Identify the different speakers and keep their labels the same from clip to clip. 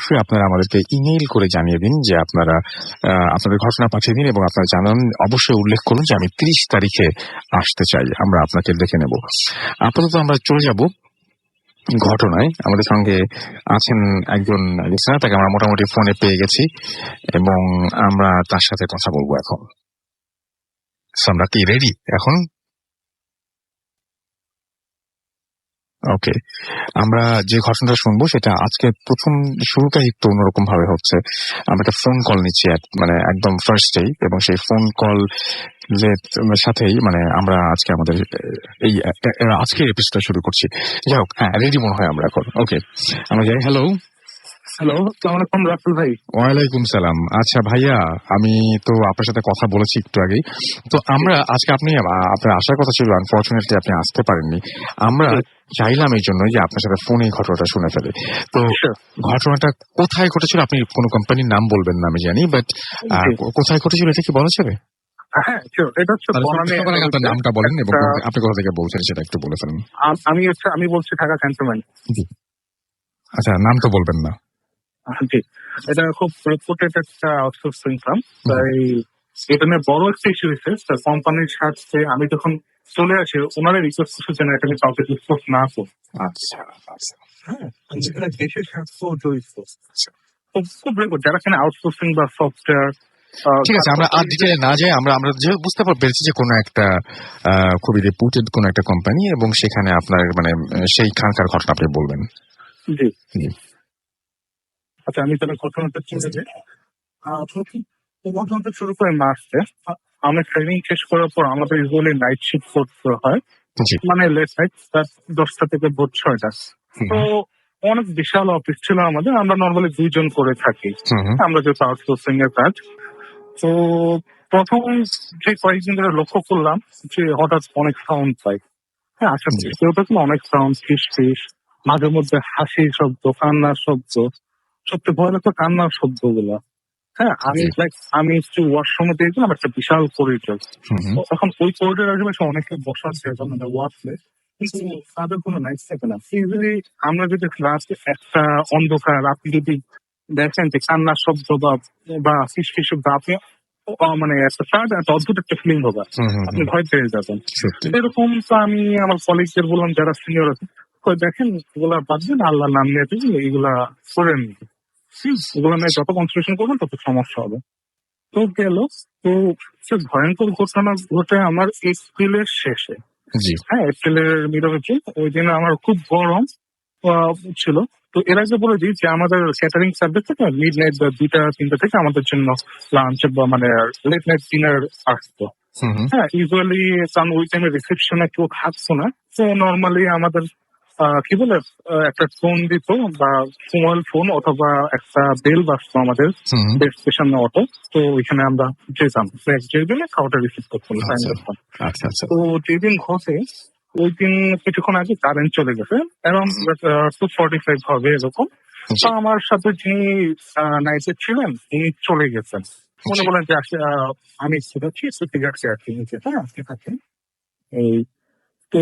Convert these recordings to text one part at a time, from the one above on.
Speaker 1: অবশ্যই আপনারা আমাদেরকে ইমেইল করে জানিয়ে দিন যে আপনারা আপনাদের ঘটনা পাঠিয়ে দিন এবং আপনারা জানান, অবশ্যই উল্লেখ করুন যে আমি 30 তারিখে আসতে চাই। আমরা আপনাকে দেখে নেব। আপাতত আমরা চলে যাব ঘটনায়। আমাদের সঙ্গে আছেন একজন লিসেনার, তাকে আমরা মোটামুটি ফোনে পেয়ে গেছি এবং আমরা তার সাথে কথা বলবো এখন। আমরা কি রেডি এখন? ওকে, আমরা যে ঘটনাটা শুনবো সেটা আজকে প্রথম শুরুটাই একটু অন্যরকম ভাবে হচ্ছে। আমরা একটা ফোন কল নিচ্ছি মানে একদম ফার্স্টেই, এবং সেই ফোন কল সাথেই মানে আমরা আজকে আমাদের এই আজকের এপিসোডটা শুরু করছি। যাই হোক, হ্যাঁ রেডি মনে হয় আমরা এখন। ওকে, আমরা যাই। হ্যালো
Speaker 2: হ্যালো, আসসালামু আলাইকুম রাসেল ভাই।
Speaker 1: ওয়ালাইকুম সালাম। আচ্ছা ভাইয়া, আমি তো আপনার সাথে কথা বলেছি একটু আগেই। তো আমরা আজকে আপনার আসার কথা ছিল, আনফরচুনেটলি আপনি আসতে পারেননি। আমরা চাইলাম এই জন্য যে আপনার সাথে ফোনে ঘটনাটা শুনে ফেলে। তো ঘটনাটা কোথায় ঘটেছিল? আপনি কোনো কোম্পানির নাম বলবেন না আমি জানি, বাট কোথায় ঘটেছিল এটা কি বলা যাবে?
Speaker 2: হ্যাঁ, এটা হচ্ছে
Speaker 1: আপনার নামটা বলেন এবং আপনি কোথা থেকে বলছেন সেটা একটু বলে ফেলেন।
Speaker 2: আমি বলছি ঢাকা ক্যান্টনমেন্ট।
Speaker 1: আচ্ছা, নাম তো বলবেন না।
Speaker 2: জি, এটা খুব রেপুটেড একটা আউটসোর্সিং ফার্ম। তাই এটা নিয়ে বড় একটা ইস্যু হয়েছে। কোম্পানির সাথে আমি যখন চলে আসি, ওনারা রিকোয়েস্ট করছে যেন এটা নিয়ে কাউকে ডিসকাস না করুন।
Speaker 1: আচ্ছা আচ্ছা,
Speaker 2: হ্যাঁ, দেশের স্বার্থ জড়িত। খুব রেপুট যারা এখানে আউটসোর্সিং বা সফটওয়্যার।
Speaker 1: ঠিক আছে, আমরা আর ডিটেইলে না যাই। আমরা যে বুঝতে পেরেছি যে কোনো একটা খুবই রেপুটেড কোনো একটা কোম্পানি, এবং সেখানে আপনার মানে সেইখানকার ঘটনা আপনি বলবেন।
Speaker 2: জি, আচ্ছা, আমি তাহলে ঘটনাটা চলে যাই। ঘটনাটা শুরু করে মার্চে। আমরা ট্রেনিং শেষ করার পর আমাদের ইউজুয়ালি নাইট শিফট করতে হয়, মানে লেট নাইট, 10টা থেকে ভোর 6টা। তো অনেক বিশাল অফিস ছিল আমাদের। আমরা নর্মালি 2 জন করে থাকি, আমরা যেহেতু আউটসোর্সিং এর কাজ। তো প্রথম যে কয়েকদিন ধরে লক্ষ্য করলাম যে হঠাৎ অনেক সাউন্ড পাই। হ্যাঁ, আচ্ছা, অনেক সাউন্ড, ফিস মাঝে মধ্যে হাসির শব্দ, কান্নার শব্দ, সবচেয়ে ভয় লাগতো কান্নার শব্দগুলো। হ্যাঁ, আমি একটু ওয়াশরুমে দেখলাম একটা বিশাল করিডোর। এখন ওই করিডোর আশেপাশে অনেকে বসা আছে ওয়াশপ্লেস, কিন্তু তাদের কোনো লাইট থাকে না। ইজিলি আমরা যদি রাতে একটা অন্ধকার, আপনি যদি দেখেন যে কান্নার শব্দ বা ফিস শব্দ, আপনি মানে একটা অদ্ভুত একটা ফিলিং হবে, আপনি ভয় পেয়ে যাবেন। এরকম তো আমি আমার কলিগদের বললাম যারা সিনিয়র আছে, দেখেন এগুলা বাদ দিন, আল্লাহ নাম নিয়ে দিন, এইগুলা করেন, এগুলো নিয়ে যত কনসেন্ট্রেশন করবেন তত সমস্যা হবে। তো গেল। তো সে ভয়ঙ্কর ঘটনা ঘটে আমার এপ্রিলের শেষে। হ্যাঁ, এপ্রিলের মিডল ওই দিন আমার খুব গরম ছিল। তো এর আগে বলে দিই যে আমাদের ক্যাটারিং সার্ভিস থেকে মিড নাইট বা 2টা-3টা থেকে আমাদের জন্য লাঞ্চ বা মানে লেট নাইট ডিনার আসতো। হ্যাঁ, ইউজুয়ালি কারণ ওই টাইমে রিসেপশনে কেউ থাকতো না। তো নর্মালি আমাদের কি বলে একটা ফোন দিত, বা মোবাইল ফোন অথবা একটা বেল বাজতো আমাদের স্টেশন অটো। তো ওইখানে আমরা যেতাম, যে দিনে খাওয়াটা রিসিভ করতাম। তো যেদিন ঘটে ওই দিন কিছুক্ষণ আগে কারেন্ট চলে গেছে, এবং 2:45 হবে এরকম। তো আমার সাথে যিনি নাইটে ছিলেন তিনি চলে গেছেন। মনে বলেন যে আমি যাচ্ছি, সিগারেট আর কি নিচে। হ্যাঁ, আপনি থাকেন এই। তো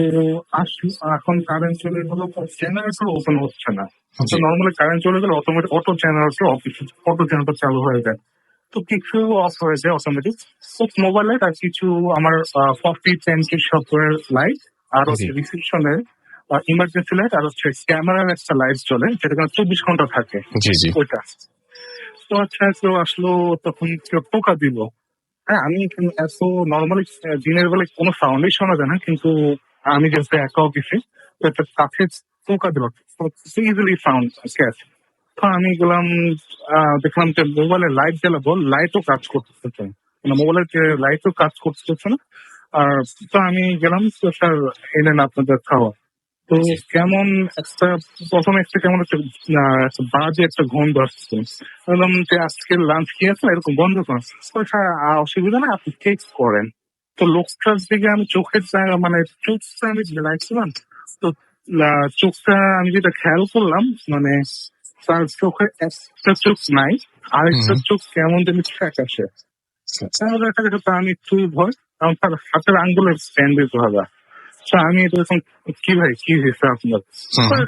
Speaker 2: এখন কারেন্ট চলে গেল, জেনারেটর ওপেন হচ্ছে না। তো নর্মালি কারেন্ট চলে গেলে অটোমেটিক অটো জেনারেটর চালু হয়ে যায়। তো কিছু অফ হয়ে যায় অটোমেটিক। মোবাইল লাইট আর কিছু আমার 40-10 সফটওয়্যার লাইট, আর হচ্ছে রিসেপশনের ইমার্জেন্সি লাইট, আর হচ্ছে ক্যামেরার একটা লাইট জ্বলে, যেটা 24 ঘন্টা থাকে ওইটা। তো আচ্ছা, কেউ আসলো, তখন কেউ টোকা দিল। হ্যাঁ, আমি এত নর্মালি দিনের বেলায় কোনো সাউন্ডই শোনা যায় না, কিন্তু আমি যেহেতু একা অফিসে, তো একটা কাছে টোকা দিল, ইজিলি সাউন্ড ক্যাচ। তো আমি গেলাম, দেখলাম যে মোবাইলের লাইট জ্বালাবো, লাইটও কাজ করতেছে, মানে মোবাইলের যে লাইটও কাজ করতেছে না। আর তো আমি গেলাম, তো স্যার এলেন আপনাদের খাওয়া। তো কেমন একটা প্রথমে একটা কেমন একটা বাজে একটা গন্ধ আসছে। বললাম যে আজকে লাঞ্চ খেয়েছেন, এরকম বন্ধ করেন। অসুবিধা না, আপনি কেক করেন। তো লোকটার দিকে আমি চোখের মানে চোখটা আমি লাগছিলাম। তো চোখটা আমি যেটা খেয়াল করলাম, মানে তার চোখে একটা চোখ নাই, আরেকটা চোখ কেমন যেন ফ্যাকাশে। আমি একটু ভয়, কারণ তার হাতের আঙ্গুলের স্ট্যান্ড দিতে হবে। আমি এরকম কি ভাই কি হয়েছে আপনার?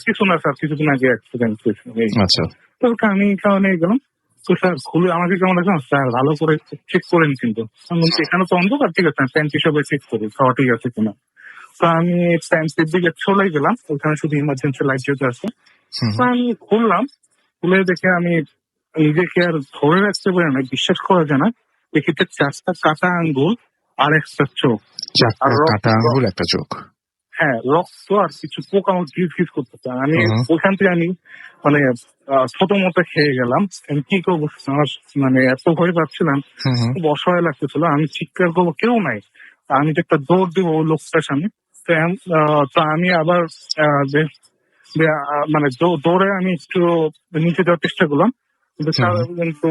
Speaker 2: কিছু না স্যার, কিছুদিন আগে অ্যাক্সিডেন্ট হয়েছে। তো তো আমি কারণে গেলাম। তো স্যার খুলে আমাকে কেমন লাগলো, স্যার ভালো করে চেক করেন কিন্তু। আমি বলছি এখানে তো অন্ধকার, ঠিক আছে প্যান্ট হিসাবে চেক করি খাওয়া ঠিক আছে কিনা। তো আমি প্যান্টের দিকে চলে গেলাম, ওখানে শুধু ইমার্জেন্সি লাইট যেতে আছে। তো আমি খুললাম, খুলে দেখে আমি নিজেকে আর ধরে রাখতে পারি না, বিশ্বাস করা যায় না। দেখি তো 4টা কাটা আঙ্গুল আর একটা চোখ আর
Speaker 1: কাটা আঙ্গুল, একটা চোখ।
Speaker 2: হ্যাঁ, রক্ত আর কিছু পোকা আমার ঘিস করতেছে। আমি ওখান থেকে আমি মানে ছোট মতো খেয়ে গেলাম। আমি কি করবো, আমার মানে এত ভয় পাচ্ছিলাম, খুব অসহায় লাগতেছিল। আমি চিৎকার করবো, কেউ নাই। আমি যে একটা দৌড় দিব ওই লোকটার সামনে। তো আমি আবার মানে দৌড়ে আমি একটু নিচে যাওয়ার চেষ্টা করলাম, কিন্তু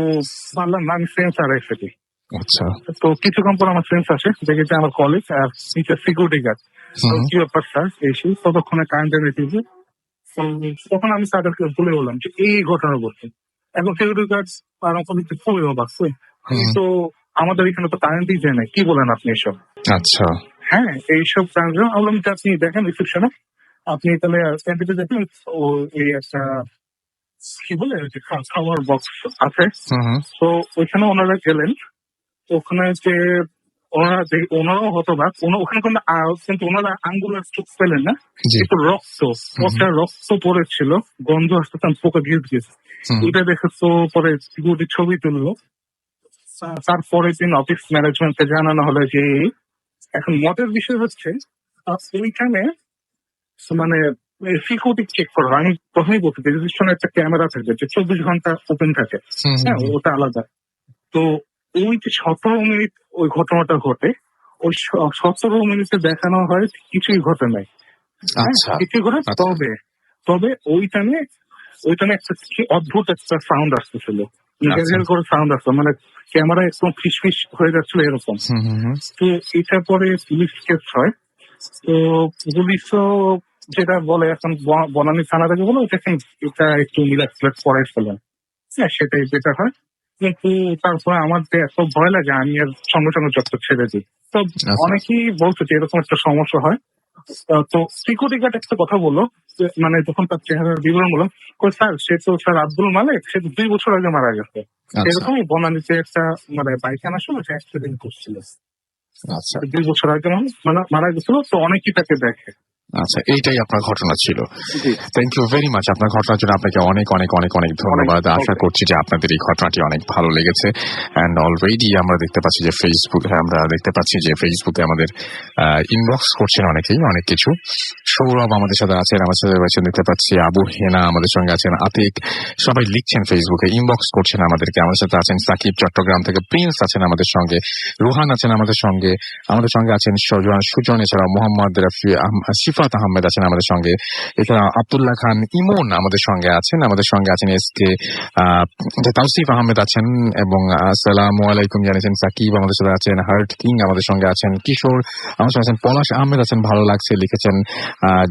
Speaker 2: পারলাম না। আমি সেন্স হারাই ফেলি।
Speaker 1: আচ্ছা।
Speaker 2: তো কিছুক্ষণ পর আমার সেন্স আসে, দেখেছি আমার কলেজ আর নিচে সিকিউরিটি গার্ড। কি ব্যাপার স্যার, এসে ততক্ষণে কারেন্ট এনে দিয়েছে। তখন আমি তাদেরকে বলে বললাম যে এই ঘটনা ঘটছে। এখন সিকিউরিটি গার্ড খুবই অবাক। তো আমাদের এখানে তো কারেন্টই যায় না, কি বলেন আপনি এসব?
Speaker 1: আচ্ছা।
Speaker 2: হ্যাঁ, এইসব কারণে বললাম যে আপনি দেখেন রিসেপশনে, আপনি তাহলে ক্যান্টিনে দেখেন ও এই একটা কি বলে খাওয়ার বক্স আছে। তো ওইখানে ওনারা গেলেন, ওখানে যে ওনারাও হতবাক। ওখানে কিন্তু ওনারা আঙ্গুলের চোখ পেলেন না, কিন্তু রক্ত, পচা রক্ত পড়েছিল, গন্ধ আসতে পোকা গিয়েছে। এটা দেখে তো পরে সিকিউরিটি ছবি তুললো। তারপরে দিন অফিস ম্যানেজমেন্টকে জানানো হলো যে এখন মতের বিষয় হচ্ছে ওইখানে মানে সিকিউরিটি চেক করা হয়। আমি প্রথমেই বলছি রেজিস্ট্রেশনে একটা ক্যামেরা থাকবে যে 24 ঘন্টা ওপেন থাকে, হ্যাঁ ওটা আলাদা। তো ওই যে 17 মিনিট ওই ঘটনাটা ঘটে, ওই 17 মিনিটে দেখানো হয় কিছুই ঘটে নাই, কিছুই ঘটে। তবে ওইখানে একটা কি অদ্ভুত একটা সাউন্ড আসতেছিল, করে সাউন্ড আসতো, মানে ক্যামেরা একদম ফিস হয়ে যাচ্ছিল এরকম। তো এটা পরে পুলিশ কেস হয়। তো পুলিশও যেটা বলে এখন বনানী থানা থেকে বলো এটা একটু মিলাক্সিলেট করাই ফেলেন, হ্যাঁ সেটাই যেটা হয়। কিন্তু তারপরে আমার যে এত ভয় লাগে, আমি আর সঙ্গে সঙ্গে যত ছেড়ে দিই। তো অনেকেই বলছে যে এরকম একটা সমস্যা হয়। তো সিকিউরিটি গার্ড একটা কথা বললো, মানে যখন তার চেহারার বিবরণ বললাম, স্যার সে তো স্যার আব্দুল মালিক, সে 2 বছর আগে মারা গেছে। এরকমই বনানীতে একটা মানে পায়খানার সময় অ্যাক্সিডেন্ট করছিল। 2 বছর আগে মানে মারা গেছিল। তো অনেকেই তাকে দেখে।
Speaker 1: আচ্ছা, এইটাই আপনার ঘটনা ছিল। থ্যাংক ইউ ভেরি মাচ আপনার ঘটনার জন্য। আপনাকে অনেক অনেক অনেক অনেক ধন্যবাদ। আশা করছি যে আপনাদের এই ঘটনাটি অনেক ভালো লেগেছে। অ্যান্ড অলরেডি আমরা দেখতে পাচ্ছি যে ফেসবুকে আমাদের ইনবক্স করছেন অনেকেই অনেক কিছু। সৌরভ আমাদের সাথে আছেন, আমাদের সাথে রয়েছেন দেখতে পাচ্ছি আবু হেনা আমাদের সঙ্গে আছেন, আতিক, সবাই লিখছেন ফেসবুকে, ইনবক্স করছেন আমাদেরকে। আমাদের সাথে আছেন সাকিব চট্টগ্রাম থেকে, প্রিন্স আছেন আমাদের সঙ্গে, রুহান আছেন আমাদের সঙ্গে আছেন সুজন, এছাড়া মোহাম্মদ রফি শিফাত আহমেদ আছেন আমাদের সঙ্গে, এছাড়া আব্দুল্লাহ খান ইমন আমাদের সঙ্গে আছেন এসকে তাওসিফ আহমেদ আছেন, এবং আসসালামু আলাইকুম জানিয়েছেন সাকিব। আমাদের সাথে আছেন হার্ট কিং, আমাদের সঙ্গে আছেন কিশোর, আমাদের সঙ্গে আছেন পলাশ আহমেদ আছেন, ভালো লাগছে লিখেছেন।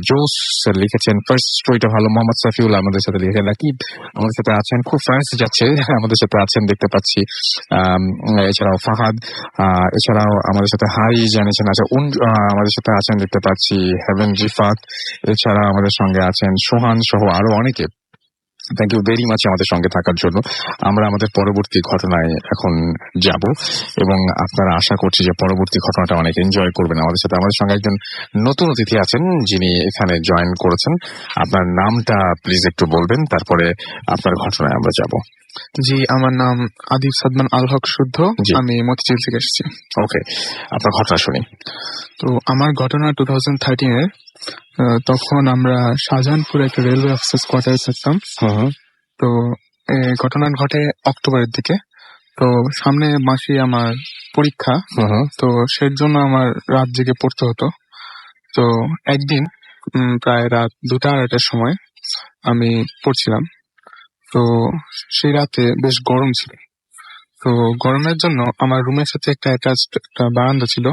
Speaker 1: জোস লিখেছেন ফার্স্ট স্টোরিটা ভালো। মোহাম্মদ সাফিউল আমাদের সাথে লিখেছেন, রাকিব আমাদের সাথে আছেন, খুব ফার্স্ট যাচ্ছে আমাদের সাথে আছেন দেখতে পাচ্ছি। এছাড়াও ফাহাদ, এছাড়াও আমাদের সাথে হাই জানিয়েছেন আছে, আমাদের সাথে আছেন দেখতে পাচ্ছি হেভেন জিফাত, এছাড়া আমাদের সঙ্গে আছেন সোহান সহ আরো অনেকে। থ্যাংক ইউ ভেরি মাচ আমাদের সঙ্গে থাকার জন্য। আমরা আমাদের পরবর্তী ঘটনায় এখন যাব এবং আপনারা আশা করছি যে পরবর্তী ঘটনাটা অনেক এনজয় করবেন আমাদের সাথে। আমাদের সঙ্গে একজন নতুন অতিথি আছেন যিনি এখানে জয়েন করেছেন। আপনার নামটা প্লিজ একটু বলবেন, তারপরে আপনার ঘটনায় আমরা যাব।
Speaker 3: জি, আমার নাম আদিব সাদমান আল হক শুদ্ধ, আমি মতিঝিল থেকে এসেছি।
Speaker 1: ওকে, আপনার ঘটনা শুনি।
Speaker 3: তো আমার ঘটনা 2013-এর। তখন আমরা শাহজাহানপুরে একটা রেলওয়ে অফিসার্স কোয়ার্টারে থাকতাম। তো ঘটনা ঘটে অক্টোবরের দিকে। তো সামনে মাসে আমার পরীক্ষা, তো সেই জন্য আমার রাত জেগে পড়তে হতো। তো একদিন প্রায় রাত 2টা-2:30টার সময় আমি পড়ছিলাম। তো সেই রাতে বেশ গরম ছিল। তো গরমের জন্য আমার রুমের সাথে একটা বারান্দা ছিল।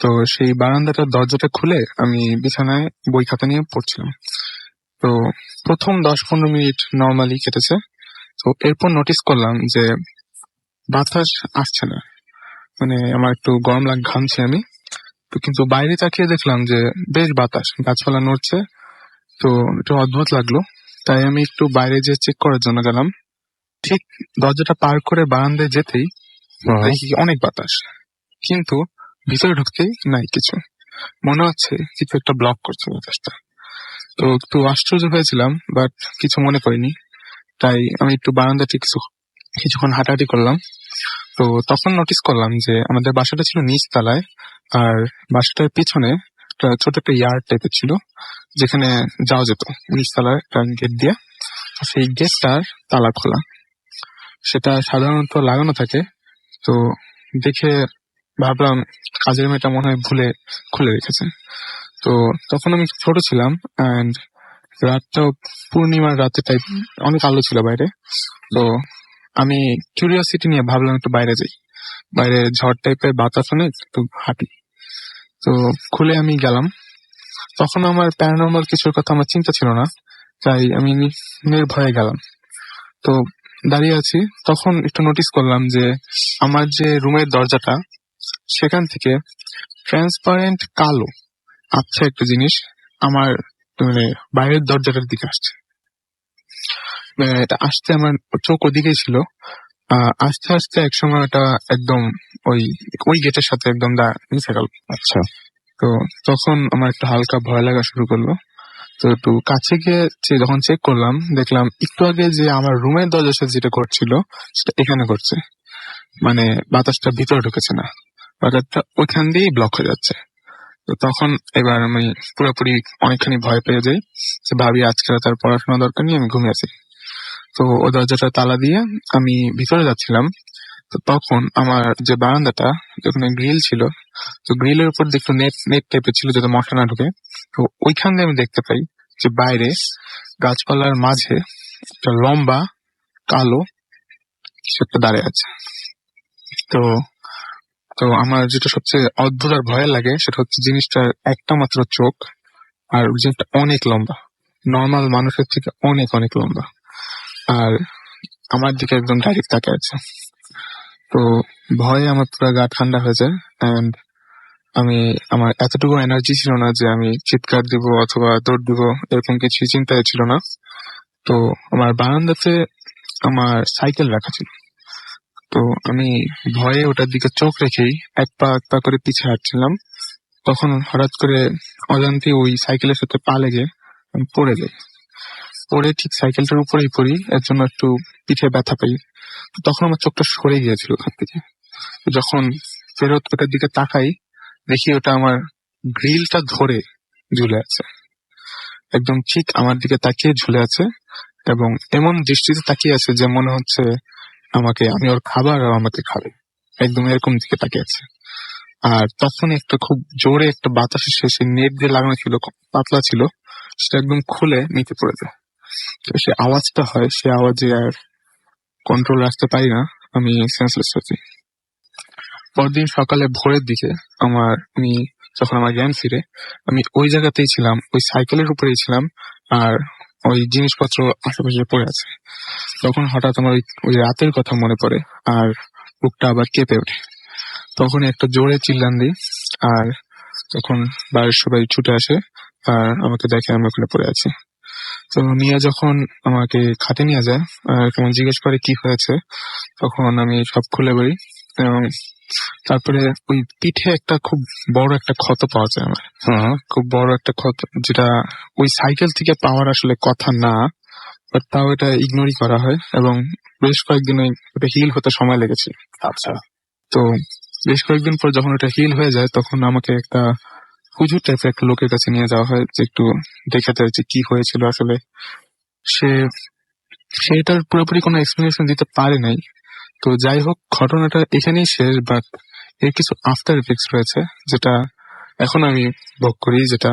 Speaker 3: তো সেই বারান্দাটার দরজাটা খুলে আমি বিছানায় বই খাতা নিয়ে পড়ছিলাম। তো প্রথম 10-15 মিনিট নর্মালি কেটেছে। তো এরপর নোটিস করলাম যে বাতাস আসছে না, মানে আমার একটু গরম ঘামছি আমি। তো কিন্তু বাইরে তাকিয়ে দেখলাম যে বেশ বাতাস, গাছপালা নড়ছে। তো একটু অদ্ভুত লাগলো। তাই আমি একটু বাইরে যেয়ে চেক করার জন্য গেলাম। ঠিক দরজাটা পার করে বারান্দায় যেতেই দেখি অনেক বাতাস, কিন্তু ভিতরে ঢুকতেই নাই কিছু। মনে হচ্ছে কিছু একটা ব্লক করছে বাতাসটা। তো একটু আশ্চর্য হয়েছিলাম, বাট কিছু মনে করিনি। তাই আমি একটু বারান্দাতে কিছুক্ষণ হাঁটাহাঁটি করলাম। তো তখন নোটিস করলাম যে আমাদের বাসাটা ছিল নিচ তলায়, আর বাসাটার পিছনে একটা ছোট একটা ইয়ার্ড টাইপের ছিল, যেখানে যাওয়া যেত নিচতলার একটা গেট দিয়ে। সেই গেটটার তালা খোলা, সেটা সাধারণত লাগানো থাকে। তো দেখে ভাবলাম কাজের মেয়েটা মনে হয় ভুলে খুলে রেখেছে। তো তখন আমি ছোট ছিলাম, অ্যান্ড রাতটাও পূর্ণিমার রাতে টাইপ, অনেক আলো ছিল বাইরে। তো আমি কিউরিয়াসিটি নিয়ে ভাবলাম একটু বাইরে যাই, বাইরে ঝড় টাইপের বাতাস অনেক, একটু হাঁটি। তো খুলে আমি গেলাম। তখন আমার প্যারানর্মাল কিছুর কথা আমার চিন্তা ছিল না, তাই আমি নির্ভয়ে গেলাম। তো দাঁড়িয়ে আছি, তখন একটু নোটিস করলাম যে আমার যে রুমের দরজাটা, সেখান থেকে ট্রান্সপারেন্ট কালো আচ্ছা একটা জিনিস আমার মানে বাইরের দরজাটার দিকে আসছে। এটা আসতে আমার চোখ ওদিকেই ছিল। আস্তে আস্তে একসময় এটা একদম ওই ওই গেটের সাথে একদম মিশে গেল।
Speaker 1: আচ্ছা,
Speaker 3: তো তখন আমার একটু হালকা ভয় লাগা শুরু করলো। তো একটু কাছে গিয়ে যখন চেক করলাম, দেখলাম একটু আগে যে আমার রুমের দরজার সাথে যেটা করছিল সেটা এখানে করছে। মানে বাতাসটা ভিতরে ঢুকেছে না, বাতাসটা ওইখান দিয়েই ব্লক হয়ে যাচ্ছে। তো তখন এবার আমি পুরোপুরি অনেকখানি ভয় পেয়ে যাই, যে ভাবি আজকে তার পড়াশোনা দরকার নিয়ে আমি ঘুমিয়েছি। তো ওই দরজাটা তালা দিয়ে আমি ভিতরে যাচ্ছিলাম। তো তখন আমার যে বারান্দাটা, যেখানে গ্রিল ছিল, তো গ্রিলের উপর একটু নেট টাইপের ছিল যাতে মশা না ঢুকে। তো ওইখান দিয়ে আমি দেখতে পাই যে বাইরে গাছপালার মাঝে একটা লম্বা কালো কিছু একটা দাঁড়িয়ে আছে। তো তো আমার যেটা সবচেয়ে অদ্ভুত আর ভয় লাগে সেটা হচ্ছে জিনিসটার একটা মাত্র চোখ, আর জিনিসটা অনেক লম্বা, নর্মাল মানুষের থেকে অনেক অনেক লম্বা, আর আমার দিকে একদম ডাইরেক্ট তাকিয়ে আছে। তো ভয়ে আমার পুরো গা ঠান্ডা হয়ে যায়, অ্যান্ড আমার এতটুকু এনার্জি ছিল না যে আমি চিৎকার দিব অথবা দৌড় দিব, এরকম কিছু চিন্তায় ছিল না। তো আমার বারান্দাতে আমার সাইকেল রাখা ছিল। তো আমি ভয়ে ওটার দিকে চোখ রেখেই এক পা করে পিছে হাঁটছিলাম। তখন হঠাৎ করে অজান্তে ওই সাইকেলের সাথে পা লেগে আমি পড়ে যাই। পড়ে ঠিক সাইকেলটার উপরেই পড়ি, এর জন্য একটু পিঠে ব্যথা পাই। তখন আমার চোখটা সরে গিয়েছিল ওখান থেকে। যখন ফেরত ওটার দিকে তাকাই, দেখি ওটা আমার গ্রিলটা ধরে ঝুলে আছে, একদম ঠিক আমার দিকে তাকিয়ে ঝুলে আছে, এবং এমন দৃষ্টিতে তাকিয়ে আছে যে মনে হচ্ছে আমি ওর খাবার আর আমাকে খাবে, একদম এরকম দিকে তাকিয়ে আছে। আর তখন একটা খুব জোরে একটা বাতাস এসে সেই নেট দিয়ে লাগানো ছিল, পাতলা ছিল, সেটা একদম খুলে নিচে পড়ে যায়। তো সে আওয়াজটা হয়, সে আওয়াজে আর কন্ট্রোল রাখতে পারি না, আমি সেন্সলেস হয়ে যাই। পরদিন সকালে ভোরের দিকে যখন আমার জ্ঞান ফিরে, আমি ওই জায়গাতেই ছিলাম, ওই সাইকেলের উপরেই ছিলাম, আর ওই জিনিসপত্র আশেপাশে পড়ে আছে। তখন হঠাৎ আমার ওই রাতের কথা মনে পড়ে, আর বুকটা আবার কেঁপে ওঠে। তখন একটা জোরে চিল্লান দিই, আর তখন বাড়ির সবাই ছুটে আসে আর আমাকে দেখে আমি ওখানে পড়ে আছি। তো নিয়ে যখন আমাকে খাটে নিয়ে যায় আর কেমন জিজ্ঞেস করে কি হয়েছে, তখন আমি সব খুলে বলি, এবং তারপরে ওই পিঠে একটা খুব বড় একটা ক্ষত পাওয়া যায় আমার, খুব বড় একটা ক্ষত, যেটা ওই সাইকেল থেকে পাওয়ার আসলে কথা না, বাট তাও এটা ইগনোরই করা হয়, এবং বেশ কয়েকদিন ওটা হিল হতে সময় লেগেছে।
Speaker 1: আচ্ছা।
Speaker 3: তো বেশ কয়েকদিন পর যখন ওটা হিল হয়ে যায়, তখন আমাকে একটা হুজুর টাইপের একটা লোকের কাছে নিয়ে যাওয়া হয়, যে একটু দেখে দেয় যে কি হয়েছিল আসলে। সে এটার পুরোপুরি কোনো এক্সপ্লেনেশন দিতে পারে নাই। তো যাই হোক, ঘটনাটা এখানেই শেষ, বাট এর কিছু আফটার এফেক্টস রয়েছে, যেটা এখন আমি ভোগ করি। যেটা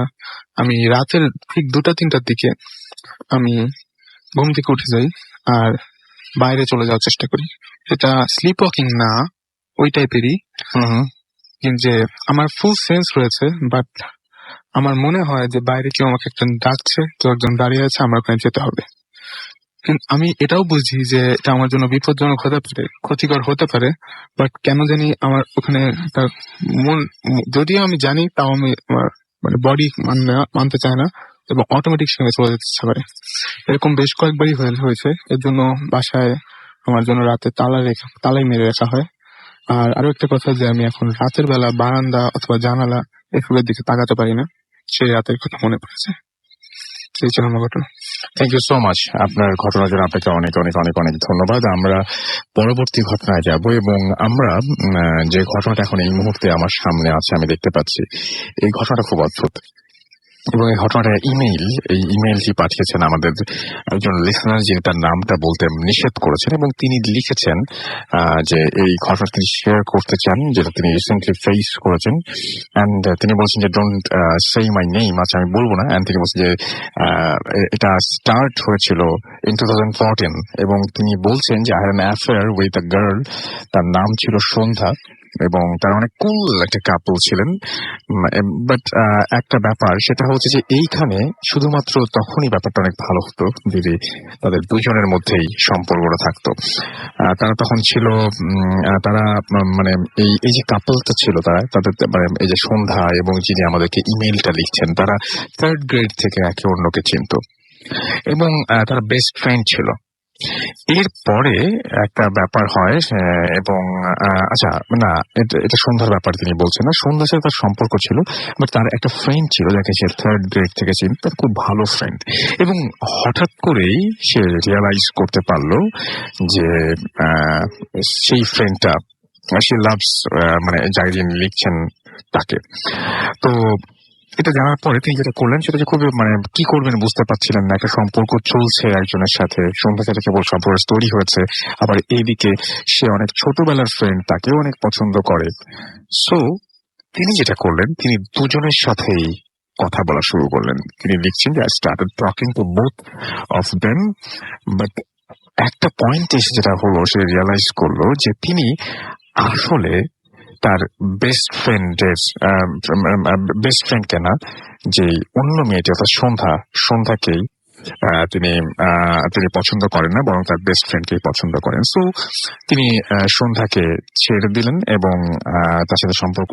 Speaker 3: আমি রাতের ঠিক 2-3টার দিকে আমি ঘুম থেকে উঠে যাই আর বাইরে চলে যাওয়ার চেষ্টা করি। এটা স্লিপ ওয়াকিং না, ওই টাইপেরই, কিন্তু যে আমার ফুল সেন্স রয়েছে, বাট আমার মনে হয় যে বাইরে কেউ আমাকে একজন ডাকছে, কেউ একজন দাঁড়িয়ে আছে, আমার ওখানে যেতে হবে। কিন্তু আমি এটাও বুঝি যে এটা আমার জন্য বিপজ্জনক হতে পারে, ক্ষতিকর হতে পারে, বাট কেন জানি আমার ওখানে যদিও আমি জানি, তাও আমি আমার বডি মানতে চায় না, এবং অটোমেটিক সঙ্গে চলে যেতে ইচ্ছা করে। এরকম বেশ কয়েকবারই হয়েছে। এর জন্য বাসায় আমার জন্য রাতে তালাই মেরে রাখা হয়। আর আরো একটা কথা যে আমি এখন রাতের বেলা বারান্দা অথবা জানালা এসবের দিকে তাকাতে পারি না। সেই রাতের কথা মনে পড়েছে। সেই ছিল আমার ঘটনা।
Speaker 1: Thank you so much. আপনার ঘটনার জন্য আপনাকে অনেক অনেক অনেক অনেক ধন্যবাদ। আমরা পরবর্তী ঘটনায় যাব এবং আমরা যে ঘটনাটা এখন এই মুহূর্তে আমার সামনে আছে আমি দেখতে পাচ্ছি, এই ঘটনাটা খুব অদ্ভুত এবং এই ঘটনাটা এই ইমেইলটি পাঠিয়েছেন আমাদের একজন লিসনার, যিনি তার নামটা বলতে নিষেধ করেছেন এবং তিনি লিখেছেন যে এই ঘটনা তিনি শেয়ার করতে চান, যেটা তিনি রিসেন্টলি ফেস করেছেন। অ্যান্ড তিনি বলছেন যে ডোন্ট সে মাই নেম, আচ্ছা আমি বলবো না। অ্যান্ড তিনি বলছেন যে এটা স্টার্ট হয়েছিল ইন 2014 এবং তিনি বলছেন যে I had an affair with a girl, তার নাম ছিল সন্ধ্যা এবং তার অনেক কুল একটা কাপল ছিলেন। বাট একটা ব্যাপার সেটা হচ্ছে যে এইখানে শুধুমাত্র তখনই ব্যাপারটা অনেক ভালো হতো যদি তাদের দুজনের মধ্যেই সম্পর্কটা থাকতো। তারা তখন ছিল তারা মানে এই যে কাপলটা ছিল তাদের মানে এই যে সন্ধ্যা এবং যিনি আমাদেরকে ইমেইলটা লিখছেন, তারা 3rd গ্রেড থেকে একে অন্যকে চিনত এবং তারা বেস্ট ফ্রেন্ড ছিল। এরপরে একটা ব্যাপার হয় এবং আচ্ছা না, এটা সন্ধ্যার ব্যাপার তিনি বলছেন না, সন্ধ্যার সাথে তার সম্পর্ক ছিল, বাট তার একটা ফ্রেন্ড ছিল যাকে সে 3rd গ্রেড থেকে চিনি, তার খুব ভালো ফ্রেন্ড। এবং হঠাৎ করেই সে রিয়ালাইজ করতে পারলো যে সেই ফ্রেন্ডটা সে লাভস মানে যাকে যিনি লিখছেন তাকে। তো এটা জানার পরে তিনি যেটা করলেন সেটা যে খুবই মানে কি করবেন বুঝতে পারছিলেন না। একটা সম্পর্ক চলছে একজনের সাথে, সন্ধ্যা সাথে কেবল সম্পর্ক তৈরি হয়েছে, আবার এইদিকে সে অনেক ছোটবেলার ফ্রেন্ড, তাকেও অনেক পছন্দ করে। সো তিনি যেটা করলেন, তিনি দুজনের সাথেই কথা বলা শুরু করলেন। তিনি লিখছেন যে I started talking to both of them, but একটা পয়েন্ট এসে যেটা হলো, সে রিয়ালাইজ করলো যে তিনি আসলে তার বেস্ট ফ্রেন্ডকে না, যে অন্য মেয়েটি অর্থাৎ সন্ধ্যাকেই তিনি পছন্দ করেন না, বরং তার বেস্ট ফ্রেন্ডকেই পছন্দ করেন। সো তিনি সন্ধ্যাকে ছেড়ে দিলেন এবং তার সাথে সম্পর্ক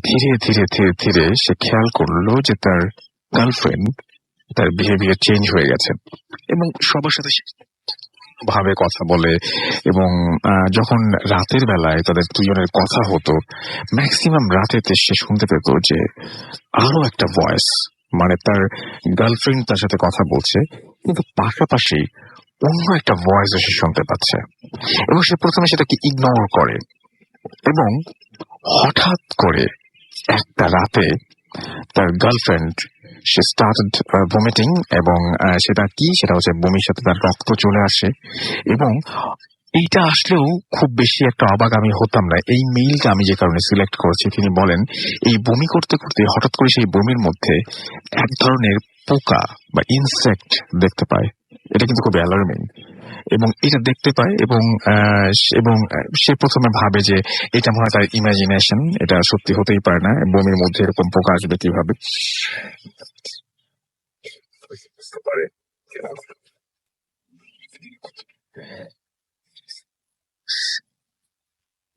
Speaker 1: ধীরে ধীরে ধীরে ধীরে সে খেয়াল করলো যে তার গার্লফ্রেন্ড, তার বিহেভিয়ার চেঞ্জ হয়ে গেছে এবং সবার সাথে ভাবে কথা বলে। এবং যখন রাতের বেলায় তাদের দুজনের কথা হতো, ম্যাক্সিমাম রাতেতে সে শুনতে পেত যে আরো একটা ভয়েস, মানে তার গার্লফ্রেন্ড তার সাথে কথা বলছে, কিন্তু পাশাপাশি অন্য একটা ভয়েস সে শুনতে পাচ্ছে এবং সে প্রথমে সেটাকে ইগনোর করে। এবং হঠাৎ করে একটা রাতে তার গার্লফ্রেন্ড সে স্টার্টেড ভমিটিং এবং সেটা হচ্ছে বমির সাথে তার রক্ত চলে আসে। এবং এইটা আসলেও খুব বেশি একটা অবাক আমি হতাম না। এই মেইলটা আমি যে কারণে সিলেক্ট করেছি, তিনি বলেন এই বমি করতে করতে হঠাৎ করে সেই বমির মধ্যে এক ধরনের পোকা বা ইনসেক্ট দেখতে পায়। এটা কিন্তু খুব অ্যালার্মিং এবং এটা দেখতে পায় এবং সে প্রথমে ভাবে যে এটা মনে হয় তার ইমাজিনেশন, এটা সত্যি হতেই পারে না, বমির মধ্যে এরকম পোকা আসবে কিভাবে।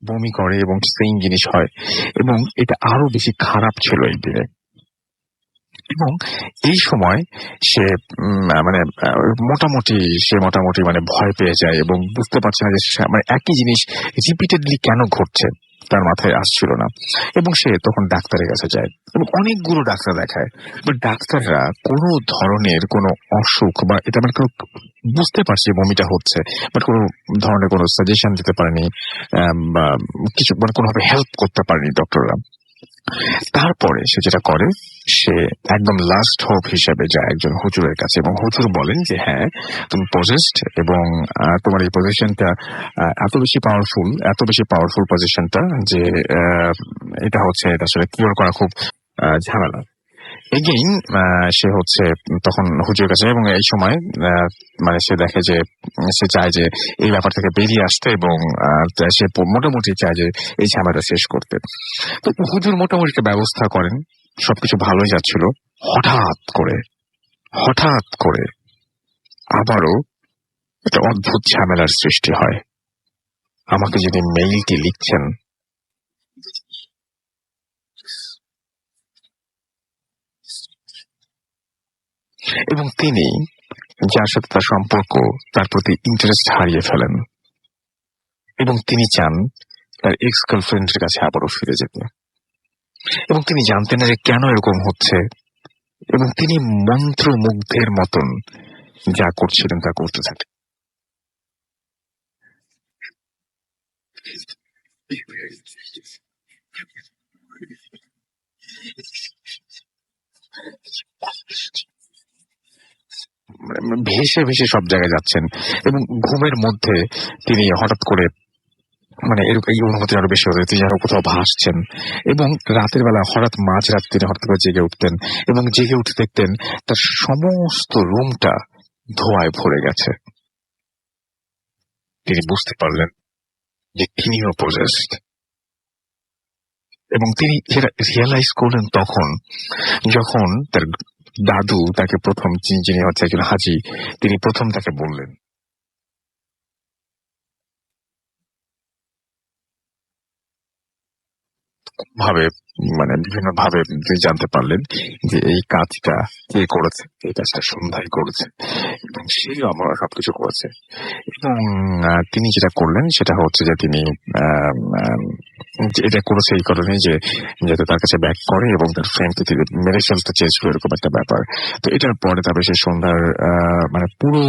Speaker 1: বমি করে এবং সেম জিনিস হয় এবং এটা আরো বেশি খারাপ ছিল এই দিনে। এবং এই সময় সে মোটামুটি মানে ভয় পেয়ে যায় এবং বুঝতে পারছে না যে মানে একই জিনিস রিপিটেডলি কেন ঘটছে, তার মাথায় আসছিল না। এবং সে তখন ডাক্তারের কাছে যায় এবং অনেকগুলো ডাক্তার দেখায়, বাট ডাক্তাররা কোনো ধরনের কোনো অসুখ বা এটা মানে কোনো বুঝতে পারছে বমিটা হচ্ছে, বাট কোনো ধরনের কোনো সাজেশন দিতে পারেনি বা কিছু মানে কোনোভাবে হেল্প করতে পারেনি ডক্টররা। তারপরে সে যেটা করে, সে একদম লাস্ট হোপ হিসেবে যায় একজন হুজুরের কাছে এবং হুজুর বলেন যে হ্যাঁ তুমি পজেসড এবং তোমার এই পজিশনটা এত বেশি পাওয়ারফুল পজিশনটা যে এটা আসলে কিওর করা খুব ঝামেলা। এগেইন সে তখন হুজুরের কাছে এবং এই সময় মানে সে দেখে যে সে চায় যে এই ব্যাপার থেকে বেরিয়ে আসতে এবং সে মোটামুটি চায় যে এই ঝামেলাটা শেষ করতে। তো হুজুর মোটামুটি একটা ব্যবস্থা করেন, সবকিছু ভালোই যাচ্ছিল। হঠাৎ করে আবারও একটা অদ্ভুত ঝামেলার সৃষ্টি হয়। আমাকে যিনি মেইলটি লিখছেন এবং তিনি যার সাথে তার সম্পর্ক, তার প্রতি ইন্টারেস্ট হারিয়ে ফেলেন এবং তিনি চান তার এক্স গার্লফ্রেন্ডের কাছে আবারও ফিরে যেতে, এবং তিনি জানতেন না যে কেন এরকম হচ্ছে, এবং তিনি মন্ত্রমুগ্ধের মতন যা করছিলেন তা করতে থাকেন। ভেসে ভেসে সব জায়গায় যাচ্ছেন এবং ঘুমের মধ্যে তিনি হঠাৎ করে এরকম এই অনুভূতি আরো বেশি হতো, তিনি আরো কোথাও ভাসছেন, এবং রাতের বেলা হঠাৎ মাঝরাত তিনি হঠাৎ করে জেগে উঠতেন এবং জেগে উঠে দেখতেন তার সমস্ত রুমটা ধোঁয়ায় ভরে গেছে। তিনি বুঝতে পারলেন যে তিনিও পজেসড, এবং তিনি রিয়েলাইজ করলেন তখন যখন তার দাদু তাকে প্রথম, যিনি হচ্ছে একজন হাজি, তিনি প্রথম তাকে বললেন ভাবে বিভিন্ন ভাবে তিনি জানতে পারলেন যে এই কাজটা কে করেছে, এই কাজটা সন্ধ্যায় করেছে এবং সেই আমরা সবকিছু করেছে। এবং তিনি যেটা করলেন সেটা হচ্ছে যে তিনি এটা করেছে এই কারণে যে যাতে তার কাছে ব্যাক করে এবং তার ফ্রেন্ডকে তিনি মেরে ফেলতে চেয়েছিল, এরকম একটা ব্যাপার। তো এটার পরে তারপরে সেই সন্ধ্যার পুরো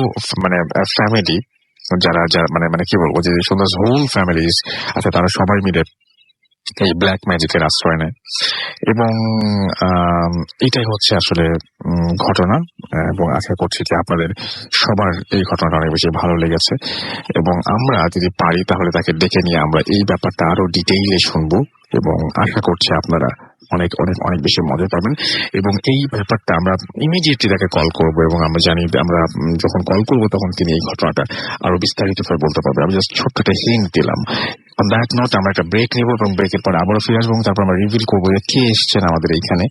Speaker 1: ফ্যামিলি, যারা কি বলবো, যে সন্ধ্যার হোল ফ্যামিলিজ আছে, তারা সবাই মিলে এই ব্ল্যাক ম্যাজিকের আশ্রয় নেয়। এবং এটাই হচ্ছে আসলে ঘটনা, এবং আশা করছি যে আপনাদের সবার এই ঘটনাটা অনেক বেশি ভালো লেগেছে, এবং আমরা যদি পারি তাহলে তাকে ডেকে নিয়ে আমরা এই ব্যাপারটা আরো ডিটেইলে শুনবো, এবং আশা করছি আপনারা অনেক অনেক অনেক বেশি মজা পাবেন। এবং এই ব্যাপারটা আমরা ইমিডিয়েটলি তাকে কল করব, এবং আমরা জানি আমরা যখন কল করব তখন তিনি এই ঘটনাটা আরো বিস্তারিতভাবে বলতে পারবে। আমি জাস্ট ছোট্ট একটা হিন্ট দিলাম। অন দ্যাট নোট আমরা একটা ব্রেক নিব, এবং ব্রেকের পরে আবারও ফিরে আসবো, এবং তারপর আমরা রিভিল করবো যে কে এসছেন আমাদের এইখানে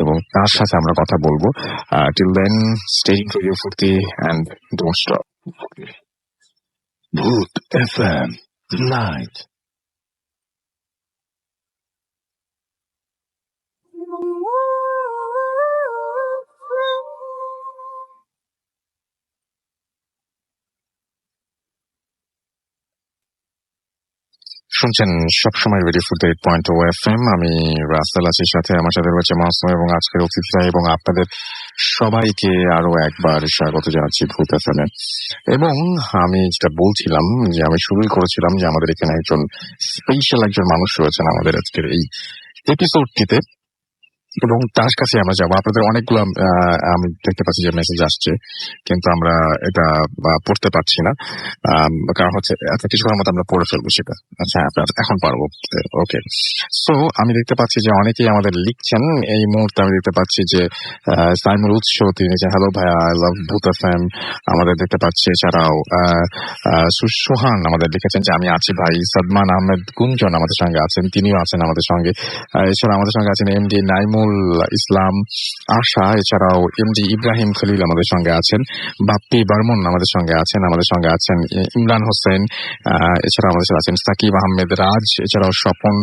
Speaker 1: এবং তার সাথে আমরা কথা বলবো। Till then stay in radio Foorti and don't stop. Bhoot FM night. শুনছেন সবসময় রেডিও ফুড 8.0 FM। আমি রাস্তাল আছি, সাথে আমার সাথে রয়েছে মাসুম এবং আজকের অতিথিরা, এবং আপনাদের সবাইকে আরো একবার স্বাগত জানাচ্ছি ভূত এফএমে। এবং আমি যেটা বলছিলাম যে আমি শুরুই করেছিলাম যে আমাদের এখানে একজন স্পেশাল একজন মানুষ রয়েছেন আমাদের আজকের এই এপিসোডটিতে, এবং তার কাছে আমরা যাবো। আপনাদের অনেকগুলো আমি দেখতে পাচ্ছি যে মেসেজ আসছে, কিন্তু আমরা এটা পড়তে পারছি না, কারণ হচ্ছে এত কিছুক্ষণের মতো আমরা পড়ে ফেলবো সেটা। আচ্ছা, এখন পারবো। ওকে, সো আমি দেখতে পাচ্ছি যে অনেকেই আমাদের লিখছেন এই মুহূর্তে। আমি দেখতে পাচ্ছি যে সাইমুল উৎস, তিনি যে হ্যালো ভাইয়া, আই লাভ ভূত এফএম আমাদের দেখতে পাচ্ছি। এছাড়াও সুহান আমাদের লিখেছেন যে আমি আছি ভাই। সাদমান আহমেদ গুঞ্জন আমাদের সঙ্গে আছেন, তিনিও আছেন আমাদের সঙ্গে। এছাড়া আমাদের সঙ্গে আছেন এমডি নাইমুল ইসলাম আশা, এছাড়াও এমডি ইব্রাহিম খলিল আমাদের সঙ্গে আছেন, বাপ্পি বর্মন আমাদের সঙ্গে আছেন, আমাদের সঙ্গে আছেন ইমরান হোসেন, এছাড়া আমাদের সাথে আছেন সাকিব আহমেদ রাজ, এছাড়াও স্বপন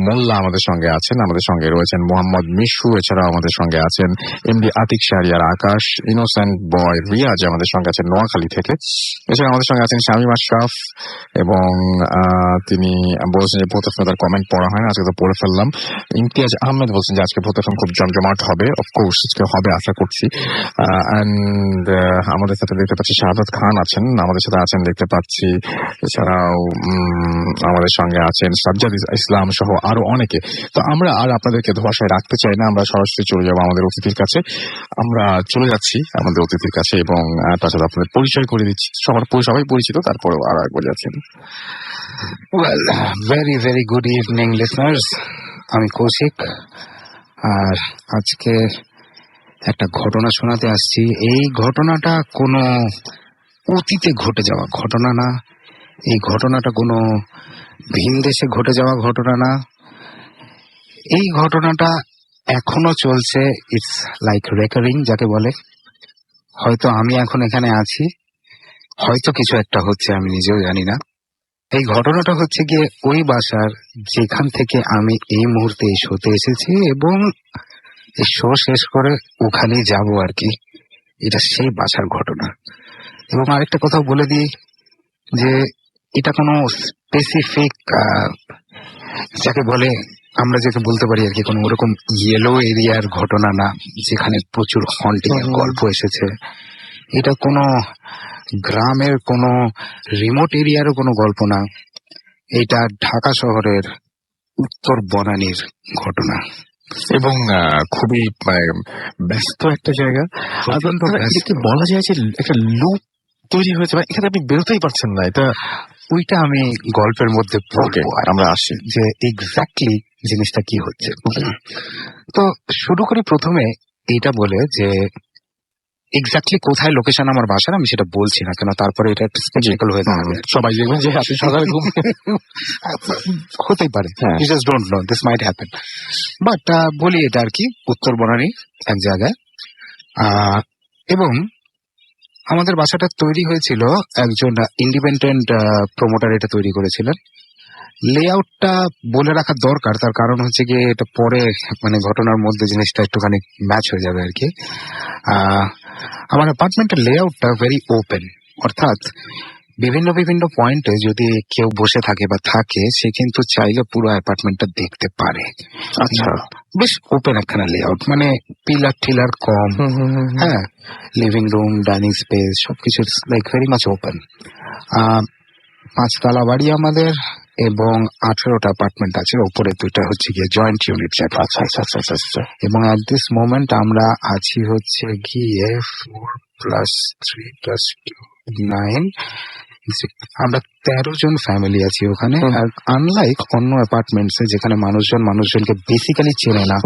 Speaker 1: মোল্লা আমাদের সঙ্গে আছেন, আমাদের সঙ্গে রয়েছেন মোহাম্মদ মিশু, এছাড়াও আমাদের সঙ্গে আছেন এমডি আতিক শাহরিয়ার আকাশ, ইনোসেন্ট বয় রিয়াজ আমাদের সঙ্গে আছেন নোয়াখালী থেকে। এছাড়া আমাদের সঙ্গে আছেন শামীম আশরাফ, এবং তিনি বলছেন যে ভূত এফএম তার কমেন্ট পড়া হয় না, আজকে তো পড়ে ফেললাম। ইমতিয়াজ আহমেদ বলছেন যে আজকে ভূত এফএম খুব জমজমাট হবে, অফকোর্স আজকে হবে আশা করছি। অ্যান্ড আমাদের সাথে দেখতে পাচ্ছি শাহাদাত খান আছেন, আমাদের সাথে আছেন দেখতে পাচ্ছি। এছাড়াও আমাদের সঙ্গে আছেন সাজ্জাদ ইসলাম সহ আরো অনেকে। তো আমরা আর আপনাদেরকে ধোঁয়াশায় রাখতে চাই না, আমরা সরাসরি চলে যাবো আমাদের অতিথির কাছে। আমরা চলে যাচ্ছি আমাদের অতিথির কাছে, এবং তার সাথে আপনাদের পরিচয় করে দিচ্ছি। সবাই পরিচিত, তারপরেও আরো একবার যাচ্ছেন।
Speaker 4: Well, very, very good evening, listeners. আমি কৌশিক, আর আজকে একটা ঘটনা শোনাতে আসছি। এই ঘটনাটা কোনো অতীতে ঘটে যাওয়া ঘটনা না, এই ঘটনাটা কোনো ভিন দেশে ঘটে যাওয়া ঘটনা না, এই ঘটনাটা এখনো চলছে। ইটস লাইক রেকারিং যাকে বলে। হয়তো আমি এখন এখানে আছি, হয়তো কিছু একটা হচ্ছে, আমি নিজেও জানি না। এই ঘটনাটা হচ্ছে গিয়ে ওই বাসার যেখান থেকে আমি এই মুহূর্তে এই শোতে এসেছি, এবং এই শো শেষ করে ওখানেই যাব আর কি। এটা সেই বাসার ঘটনা। এবং আরেকটা কথা বলে দিই যে এটা কোনো স্পেসিফিক যাকে বলে, আমরা যাকে বলতে পারি আর কি, কোনো ওরকম ইয়েলো এরিয়ার ঘটনা না যেখানে প্রচুর হন্টিং এর গল্প এসেছে। এটা কোনো গ্রামের কোনো রিমোট এরিয়ারও কোনো গল্প না। এটা ঢাকা শহরের উত্তর বনানীর ঘটনা,
Speaker 1: এবং খুবই ব্যস্ত একটা জায়গা।
Speaker 4: প্রচন্ড
Speaker 1: এটা
Speaker 4: ব্যস্ত।
Speaker 1: কি বলা যায় যে একটা লুপ তৈরি হয়েছে, মানে এখানে আপনি বেরোতেই পারছেন না? এটা
Speaker 4: ওইটা আমি গল্পের মধ্যে পড়বো আর
Speaker 1: আমরা আসি।
Speaker 4: যে এক্স্যাক্টলি জিনিসটা কি হচ্ছে। তো শুরু করি প্রথমে এইটা বলে যে এক্স্যাক্টলি কোথায় লোকেশন আমার বাসার আমি সেটা বলছি না, কেন তারপরে এটা একটা স্পেসিফিক্যাল হয়ে দাঁড়াবে।
Speaker 1: সবাই দেখবেন যে আপনি সকালে ঘুম
Speaker 4: হতেই পারে, you just don't know, this might happen. But বলি এটা আর কি উত্তর বনানী এক জায়গায়। এবং আমাদের বাসাটা তৈরি হয়েছিল একজন ইন্ডিপেন্ডেন্ট প্রমোটার, এটা তৈরি করেছিলেন। লেআউটটা বলে রাখা দরকার, তার কারণ হচ্ছে গিয়ে এটা পরে মানে ঘটনার মধ্যে জিনিসটা একটুখানি ম্যাচ হয়ে যাবে আর কি। আমার অ্যাপার্টমেন্টের লেআউটটা ভেরি ওপেন, অর্থাৎ বিভিন্ন বিভিন্ন পয়েন্টে যদি কেউ বসে থাকে বা থাকে, সে কিন্তু চাইলে পুরো অ্যাপার্টমেন্টটা দেখতে পারে।
Speaker 1: আচ্ছা,
Speaker 4: বেশ ওপেন একখানা লেআউট, মানে পিলার টিলার কম। হ্যাঁ, লিভিং রুম, ডাইনিং স্পেস সবকিছু লাইক ভেরি মাচ ওপেন। 5 তলা বাড়ি আমাদের, এবং 18টা অ্যাপার্টমেন্ট আছে। ওপরে 2টা হচ্ছে গিয়ে জয়েন্ট ইউনিট।
Speaker 1: আচ্ছা আচ্ছা আচ্ছা আচ্ছা আচ্ছা।
Speaker 4: এবং অ্যাট দিস মোমেন্ট আমরা আছি হচ্ছে গিয়ে 4+3+2=9, আমরা 13 জন ফ্যামিলি আছি ওখানে। আর আনলাইক অন্য অ্যাপার্টমেন্টস যেখানে মানুষজনকে বেসিক্যালি চেনে না,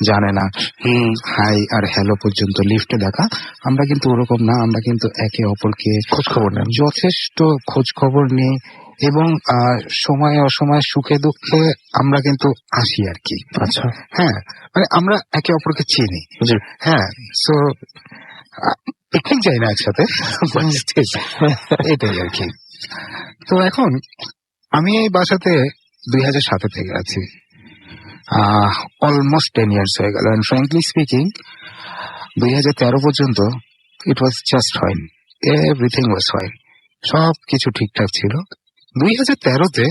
Speaker 4: জানে না, হাই আর হ্যালো পর্যন্ত লিফটে দেখা, আমরা কিন্তু ওরকম না। আমরা কিন্তু একে অপরকে
Speaker 1: খোঁজ খবর নেন,
Speaker 4: যথেষ্ট খোঁজ খবর নিই, এবং সময়ে অসময়ে সুখে দুঃখে আমরা কিন্তু আসি আর কি।
Speaker 1: আচ্ছা,
Speaker 4: হ্যাঁ, মানে আমরা একে অপরকে চিনি। হ্যাঁ, সো পিকনিক যাই না একসাথে, এটাই আর কি। তো এখন আমি এই বাসাতে 2007 থেকে আছি, অলমোস্ট 10 years হয়ে গেল। এন্ড ফ্র্যাঙ্কলি স্পিকিং 2013 পর্যন্ত it was just fine, everything was fine, সব কিছু ঠিকঠাক ছিল। 2013-তে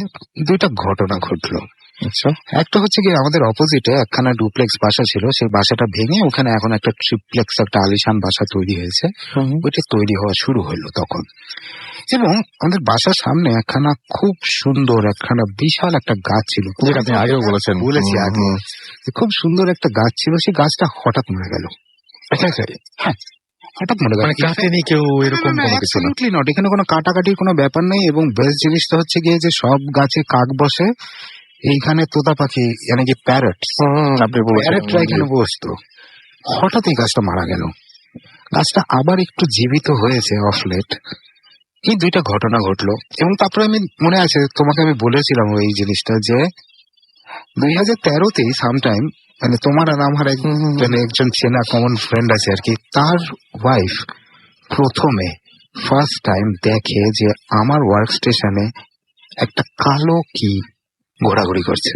Speaker 4: 2টা ঘটনা ঘটলো।
Speaker 1: আচ্ছা,
Speaker 4: একটা হচ্ছে কি, আমাদের অপোজিটে একখানা ডুপ্লেক্স বাসা ছিল, সেই বাসাটা ভেঙে ওখানে এখন একটা ট্রিপ্লেক্স, একটা আলিশান বাসা তৈরি হয়েছে। ওইটা তৈরি হওয়া শুরু হলো তখন। এবং আমাদের বাসার সামনে একখানা খুব সুন্দর একখানা বিশাল একটা গাছ ছিল,
Speaker 1: যেটা আপনি আগেও বলেছেন।
Speaker 4: বলেছি আগে, খুব সুন্দর একটা গাছ ছিল। সেই গাছটা হঠাৎ মরে গেল। হ্যাঁ, হঠাৎ মরে গেল।
Speaker 1: মানে কাটেনি কেউ এরকম কোনো কিছু না?
Speaker 4: অ্যাবসলিউটলি নট, এখানে কোনো কাটাকাটির কোনো ব্যাপার নেই। এবং বেস্ট জিনিসটা হচ্ছে গিয়ে যে সব গাছে কাক বসে, এইখানে তোতা পাখি মানে কি প্যারট,
Speaker 1: আপনি বলেছেন
Speaker 4: প্যারটরা এখানে বসতো। হঠাৎ এই গাছটা মারা গেল। গাছটা আবার একটু জীবিত হয়েছে অফ লেট। এই 2টা ঘটনা ঘটলো। এবং তারপরে আমি মনে আছে তোমাকে আমি বলেছিলাম ওই জিনিসটা যে 2013-তেই সামটাইম, মানে তোমার আর আমার একজন চেনা কমন ফ্রেন্ড আছে আর কি, তার ওয়াইফ ফার্স্ট টাইম দেখে যে আমার ওয়ার্ক স্টেশনে একটা কালো কি ঘোরাঘুরি করছে।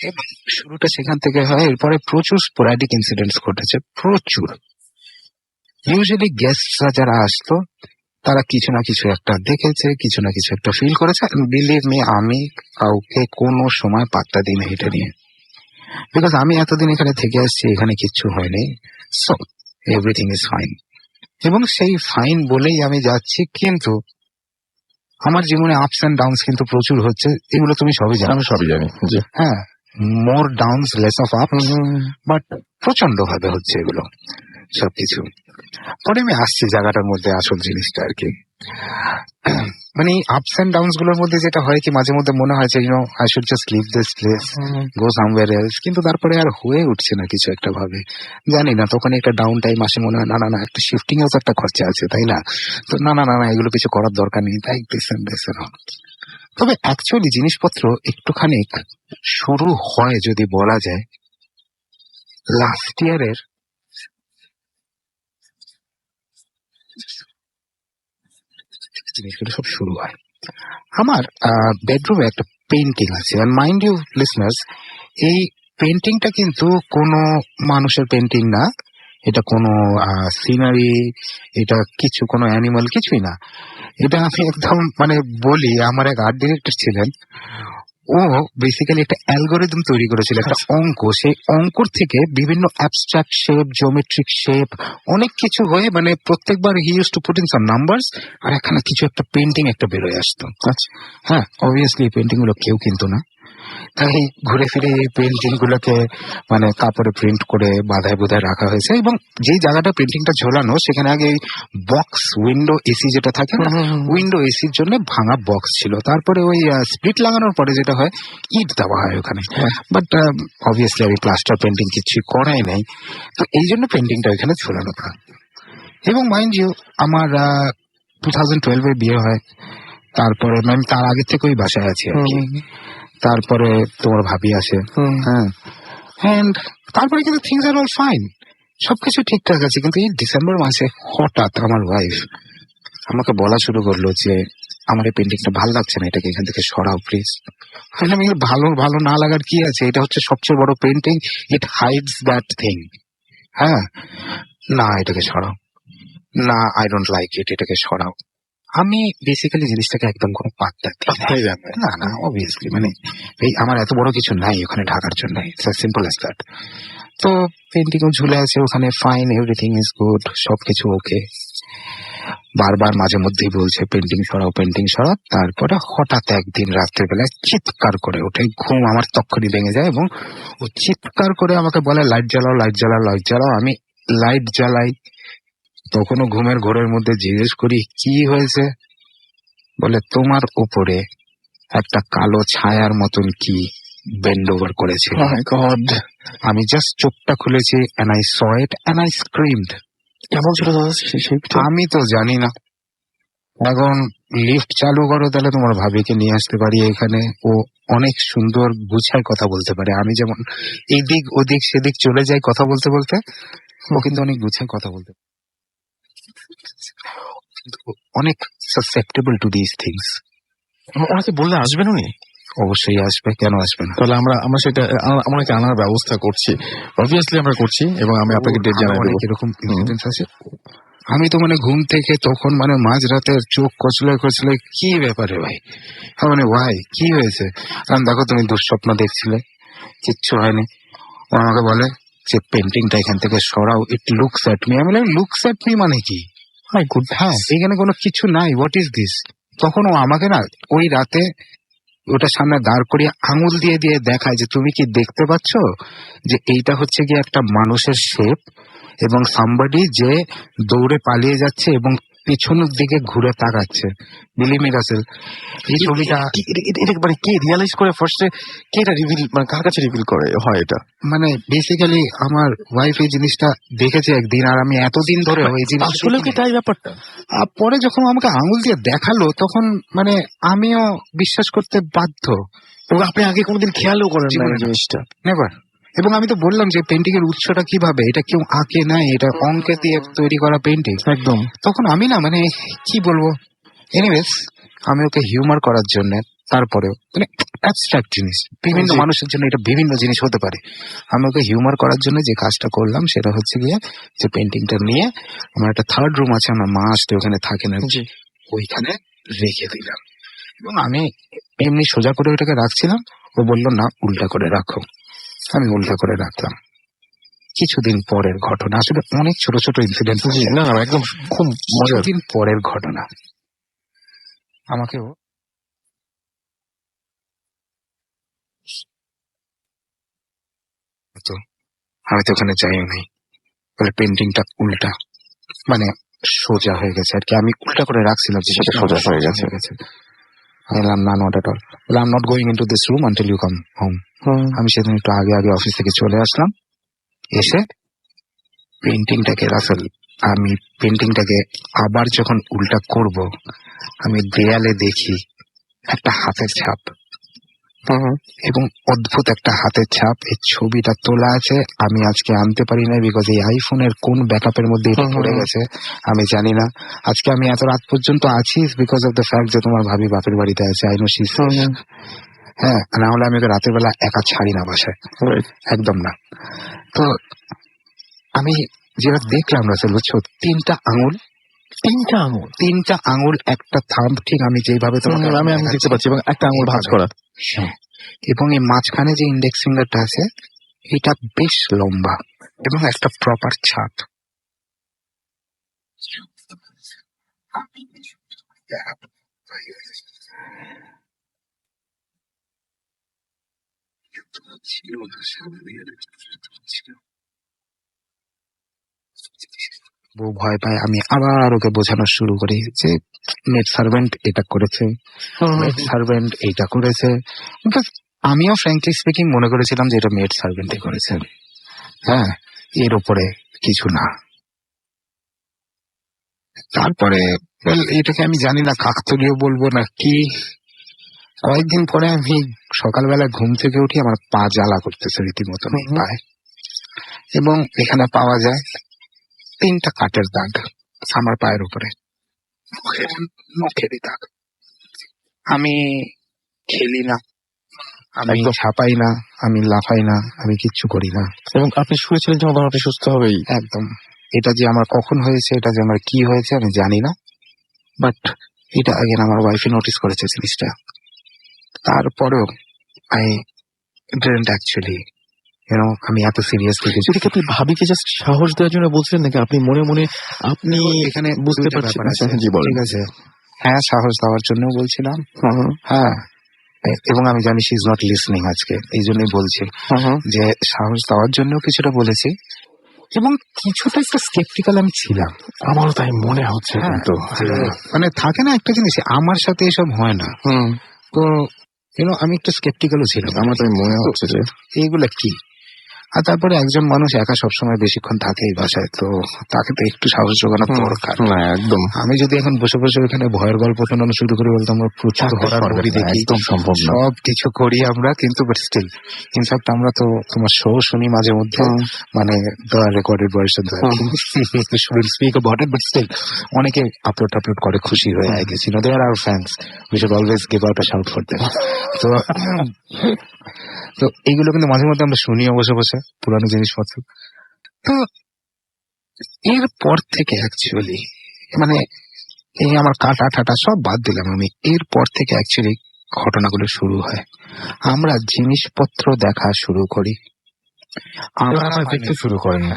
Speaker 4: এবং শুরুটা সেখান থেকে হয়। এরপরে প্রচুর স্পোরাডিক ইনসিডেন্টস ঘটেছে, প্রচুর। ইউজুয়ালি গেস্টরা যারা আসতো তারা কিছু না কিছু একটা দেখেছে, কিছু না কিছু একটা ফিল করেছে। বিলিভ মি, আমি কাউকে কোনো সময় পাত্তা দিই না এটা নিয়ে, বিকজ আমি এতদিন এখানে থেকে আসছি, এখানে কিচ্ছু হয়নি, সো এভরিথিং ইজ ফাইন। এবং সেই ফাইন বলেই আমি যাচ্ছি। কিন্তু আমার জীবনে আপস অ্যান্ড ডাউনস কিন্তু প্রচুর হচ্ছে, এগুলো তুমি সবই জানো।
Speaker 1: আমি সবই জানি।
Speaker 4: হ্যাঁ, more downs less of up, but প্রচন্ড ভাবে হচ্ছে এগুলো সবকিছু। পরে আমি আসছি জায়গাটার মধ্যে আসল জিনিসটা আর কি। মানে আপস অ্যান্ড ডাউনস গুলোর মধ্যে যেটা হয় কি, মাঝে মধ্যে মনে হয় যে I should just leave this place, go somewhere else, কিন্তু তারপরে আর হয়ে উঠছে না কিছু একটা ভাবে, জানি না। তখন একটা ডাউন টাইম আসে, মনে হয় না না না একটা শিফটিং এও তো একটা খরচা আছে, তাই না? তো না না না না এগুলো কিছু করার দরকার নেই, তাই তবে অ্যাকচুয়ালি জিনিসপত্র একটুখানি শুরু হয় যদি বলা যায় লাস্ট ইয়ারের জিনিসগুলো সব শুরু হয়। আমার বেডরুমে একটা পেন্টিং আছে, আর মাইন্ড ইউ লিসনার্স, এই পেন্টিংটা কিন্তু কোনো মানুষের পেন্টিং না, এটা কোনো সিনারি, এটা কিছু কোনো অ্যানিমাল কিছুই না। এটা আমি একদম মানে বলি, আমার এক আর্ট ডিরেক্টর ছিলেন, ও বেসিক্যালি একটা অ্যালগোরিদম তৈরি করেছিল, একটা অঙ্ক। সেই অঙ্কর থেকে বিভিন্ন অ্যাবস্ট্রাক্ট শেপ, জিওমেট্রিক শেপ, অনেক কিছু হয়ে মানে প্রত্যেকবার he use to put in some numbers, আর এখানে কিছু একটা পেন্টিং একটা বেরোয় আসতো। হ্যাঁ, অবভিয়াসলি এই পেন্টিং গুলো কেউ কিনতো না, তাই ঘুরে ফিরে এই পেন্টিং গুলোকে মানে কাপড়ে প্রিন্ট করে বাধায় বোধায় রাখা হয়েছে। এবং যে জায়গাটা পেন্টিংটা ঝোলানো, সেখানে আগে বক্স উইন্ডো এসি যেটা থাকে না, উইন্ডো এসির জন্য ভাঙা বক্স ছিল। তারপরে ওই স্প্লিট লাগানোর পরে যেটা হয়, ইট দেওয়া হয় ওখানে। বাট অবভিয়াসলি আমি প্লাস্টার পেন্টিং কিছু করাই নাই, তো এই জন্য পেন্টিংটা ওইখানে ঝোলানো থাকে। এবং মাইন্ড ইউ, আমার 2012-এ বিয়ে হয়, তারপরে আমি তার আগে থেকে ওই বাসায় আছি আর কি। তারপরে তোমার ভাবি আসে, হ্যাঁ, এন্ড তারপরে কিন্তু থিংস আর অল ফাইন, সবকিছু ঠিকঠাক আছে। কিন্তু এই ডিসেম্বর মাসে হঠাৎ আমার ওয়াইফ আমাকে বলা শুরু করলো যে আমার এই পেন্টিংটা ভালো লাগছে না, এটাকে এখান থেকে সরাও প্লিজ। আমি ভালো ভালো না লাগার কি আছে, এটা হচ্ছে সবচেয়ে বড় painting, it hides that thing. হ্যাঁ, না এটাকে সরাও, না আই ডোন্ট লাইক ইট, এটাকে সরাও। আমি বেসিক্যালি জিনিসটাকে একদম কোনো পাত্তা দিই না, না অবভিয়াসলি মানে এই আমার এত বড় কিছু নাই ওখানে ঢাকার জন্য, সিম্পল অ্যাজ দ্যাট। তো পেন্টিংও ঝুলে আছে ওখানে, ফাইন, এভরিথিং ইজ গুড, সবকিছু ওকে। বারবার মাঝে মধ্যেই বলছে পেন্টিং সরাও, পেন্টিং সরাও। তারপরে হঠাৎ একদিন রাত্রেবেলায় চিৎকার করে ওঠে, ঘুম আমার তক্ষুনি ভেঙে যায়, এবং ও চিৎকার করে আমাকে বলে লাইট জ্বালাও, লাইট জ্বালাও, লাইট জ্বালাও। আমি লাইট জ্বালাই, তখনও ঘুমের ঘোরের মধ্যে জিজ্ঞেস করি কি হয়েছে, বলে তোমার উপরে একটা কালো ছায়ার মতন কি বেন্ড ওভার করেছে। আমি জাস্ট চোখটা খুলেছি, and I saw it and I screamed.
Speaker 1: কেমন ছিল
Speaker 4: আমি তো জানি না। এখন লিফট চালু করো, তাহলে তোমার ভাবিকে নিয়ে আসতে পারি এখানে, ও অনেক সুন্দর গুছায় কথা বলতে পারে। আমি যেমন এদিক ওদিক সেদিক চলে যাই কথা বলতে বলতে, ও কিন্তু অনেক গুছায় কথা বলতে পারে, অনেক সাসেপ্টেবল টু দিস থিংস।
Speaker 1: ওনাকে বললে আসবেন উনি?
Speaker 4: অবশ্যই আসবে, কেন আসবে না?
Speaker 1: তাহলে আমরা সেটা আমাকে আনার ব্যবস্থা করছি, অবভিয়াসলি আমরা করছি, এবং আমি আপনাকে ডেট জানাই দেবো।
Speaker 4: এরকম ইনসিডেন্স আছে। আমি তো মানে ঘুম থেকে তখন মানে মাঝরাতে চোখ কচলে কচলে, কি ব্যাপারে ভাই, মানে ভাই কি হয়েছে? কারণ দেখো তুমি দুঃস্বপ্ন দেখছিলে, কিচ্ছু হয়নি। ও আমাকে বলে যে পেন্টিংটা এখান থেকে সরাও, ইট লুকস অ্যাট মি। আমি লুকস অ্যাট মি মানে কি? হ্যাঁ, এখানে কোনো কিছু নাই, হোয়াট ইজ দিস? তখন ও আমাকে না ওই রাতে ওটা সামনে দাঁড় করিয়ে আঙুল দিয়ে দিয়ে দেখায় যে তুমি কি দেখতে পাচ্ছ যে এইটা হচ্ছে গিয়ে একটা মানুষের শেপ, এবং সামবডি যে দৌড়ে পালিয়ে যাচ্ছে এবং পেছনের দিকে ঘুরে তাকাচ্ছে। বিলিভ মি রাসেল, এই ছবিটা
Speaker 1: মানে কে রিয়ালাইজ করে ফার্স্টে, কে এটা রিভিল, মানে কার কাছে রিভিল করে হয় এটা?
Speaker 4: মানে বেসিক্যালি আমার ওয়াইফ এই জিনিসটা দেখেছে একদিন, আর আমি এতদিন ধরে এই জিনিস
Speaker 1: আসলে কি তাই ব্যাপারটা?
Speaker 4: পরে যখন আমাকে আঙুল দিয়ে দেখালো, তখন মানে আমিও বিশ্বাস করতে বাধ্য।
Speaker 1: এবং আপনি আগে কোনোদিন খেয়ালও করেন না এই জিনিসটা?
Speaker 4: নেভার। এবং আমি তো বললাম যে পেন্টিং এর উৎসটা কিভাবে, এটা কেউ আঁকে নাই, এটা অঙ্কে দিয়ে তৈরি করা পেন্টিং
Speaker 1: একদম।
Speaker 4: তখন আমি না মানে কি বলবো, এনিওয়েজ আমি ওকে হিউমার করার জন্য, তারপরেও মানে অ্যাবস্ট্রাক্ট জিনিস বিভিন্ন মানুষের জন্য এটা বিভিন্ন জিনিস হতে পারে, আমি ওকে হিউমার করার জন্য যে কাজটা করলাম সেটা হচ্ছে গিয়ে যে পেন্টিংটা নিয়ে আমার একটা থার্ড রুম আছে, আমার মা আসতে ওখানে থাকে না, ওইখানে রেখে দিলাম। এবং আমি এমনি সোজা করে ওইটাকে রাখছিলাম, ও বললো না উল্টা করে রাখো, আমি উল্টা করে রাখলাম। কিছুদিন পরের ঘটনা, আসলে অনেক ছোট ছোট ইনসিডেন্ট,
Speaker 1: না একদম খুব মজার।
Speaker 4: দিন পরের ঘটনা, আমাকেও আমি তো ওখানে যাইও নাই, বলে পেন্টিংটা উল্টা মানে সোজা হয়ে গেছে আর কি, আমি উল্টা করে রাখছিলাম,
Speaker 1: সেটা সোজা হয়ে গেছে।
Speaker 4: বললাম না, নট এট অল, বলে I am not going into this room until you come home. আমি সেদিন একটু আগে আগে অফিস থেকে চলে আসলাম, এসে পেন্টিংটাকে রাসেল, আমি পেন্টিংটাকে আবার যখন উল্টা করব, আমি দেয়ালে দেখি একটা হাতের ছাপ, এবং অদ্ভুত একটা হাতের ছাপ। এই ছবিটা তোলা আছে, আমি আজকে আনতে পারি না বিকজ এই আইফোনের কোন ব্যাকআপের মধ্যে এটা পড়ে গেছে আমি জানি না। আজকে আমি এত রাত পর্যন্ত আছি বিকজ অফ দ্য ফ্যাক্ট যে তোমার ভাবি বাপের বাড়িতে আছে। আই নো শি, হ্যাঁ, না হলে আমি ওকে রাতের বেলা একা ছাড়ি না বাসায়, একদম না। তো আমি যেটা দেখলাম রাসেল, বুঝছো, তিনটা আঙুল, একটা থাম্ব, ঠিক আমি যেভাবে তোমাকে
Speaker 1: আমি দেখতে পাচ্ছি, এবং একটা আঙুল ভাঁজ করা।
Speaker 4: হ্যাঁ, এবং এই মাঝখানে যে ইন্ডেক্স ফিঙ্গারটা আছে এটা বেশ লম্বা এবং একটা প্রপার ছাপ। বউ ভয় পায়, আমি আবার ওকে বোঝানো শুরু করি যে মেড সার্ভেন্ট এটা করেছে, মেড সার্ভেন্ট এইটা করেছে। আমিও ফ্র্যাঙ্কলি স্পিকিং মনে করেছিলাম যে এটা মেড সার্ভেন্টই করেছে, হ্যাঁ, এর উপরে কিছু না। তারপরে এটাকে আমি জানি না কাকতালীয় বলবো না কি, কয়েকদিন পরে আমি সকালবেলা ঘুম থেকে উঠি, আমার পা জ্বালা করতেছে রীতিমতো পায়ে, এবং এখানে পাওয়া যায় 3টা কাটের দাগ আমার পায়ের উপরে, নখেরই দাগ। আমি খেলি না, আমি ছাপাই না, আমি লাফাই না, আমি কিচ্ছু করি না।
Speaker 1: এবং আপনি শুয়েছিলেন যখন আপনি সুস্থ হবেই।
Speaker 4: একদম। এটা যে আমার কখন হয়েছে, এটা যে আমার কি হয়েছে আমি জানি না, বাট এটা আগেন আমার ওয়াইফে নোটিস করেছে জিনিসটা। তারপরেও আই ডিডন্ট অ্যাকচুয়ালি, আমি এত সিরিয়াসলি কিছু।
Speaker 1: আপনি ভাবিকে জাস্ট সাহস দেওয়ার জন্য বলছিলেন নাকি আপনি মনে মনে আপনি
Speaker 4: এখানে
Speaker 1: বুঝতে পারছেন?
Speaker 4: ঠিক আছে, হ্যাঁ, সাহস দেওয়ার জন্য বলছিলাম, হ্যাঁ, এবং আমি জানি শি ইজ নট লিসনিং আজকে, এই জন্যই বলছি যে সাহস দেওয়ার জন্য কিছুটা বলেছি, এবং কিছুটা একটা স্কেপটিক্যাল আমি ছিলাম।
Speaker 1: আমারও তাই মনে হচ্ছে, কিন্তু
Speaker 4: মানে থাকে না একটা জিনিস, আমার সাথে এসব হয় না, তো আমি একটু স্কেপটিক্যালও ছিলাম।
Speaker 1: আমার তাই মনে হচ্ছে যে
Speaker 4: এইগুলা কি। আর তারপরে একজন মানুষ একা সবসময় বেশিক্ষণ থাকে এই বাসায়, তো তাকে তো একটু সাহস জোগানোর দরকার।
Speaker 1: একদম।
Speaker 4: আমি যদি এখন বসে বসে এখানে ভয়ের গল্প শোনানো শুরু করি, বলতে আমরা প্রচুর হরার মুভি দেখি,
Speaker 1: একদম সম্ভব না,
Speaker 4: সব কিছু করি আমরা, কিন্তু বাট স্টিল, ইনফ্যাক্ট আমরা তো তোমার শো শুনি মাঝে মধ্যে, মানে recorded version, speak about it, but still অনেকে আপলোড করে খুশি হয়ে, I guess they are our fans, we should always give out a shout for them. তো এইগুলো কিন্তু মাঝে মধ্যে আমরা শুনিও বসে বসে, পুরানো জিনিসপত্র। তো এরপর থেকে অ্যাকচুয়ালি, মানে এই আমার কাটা ঠাটা সব বাদ দিলাম আমি, এরপর থেকে অ্যাকচুয়ালি ঘটনাগুলো শুরু হয়। আমরা জিনিসপত্র দেখা শুরু করি,
Speaker 1: দেখতে শুরু করেন না।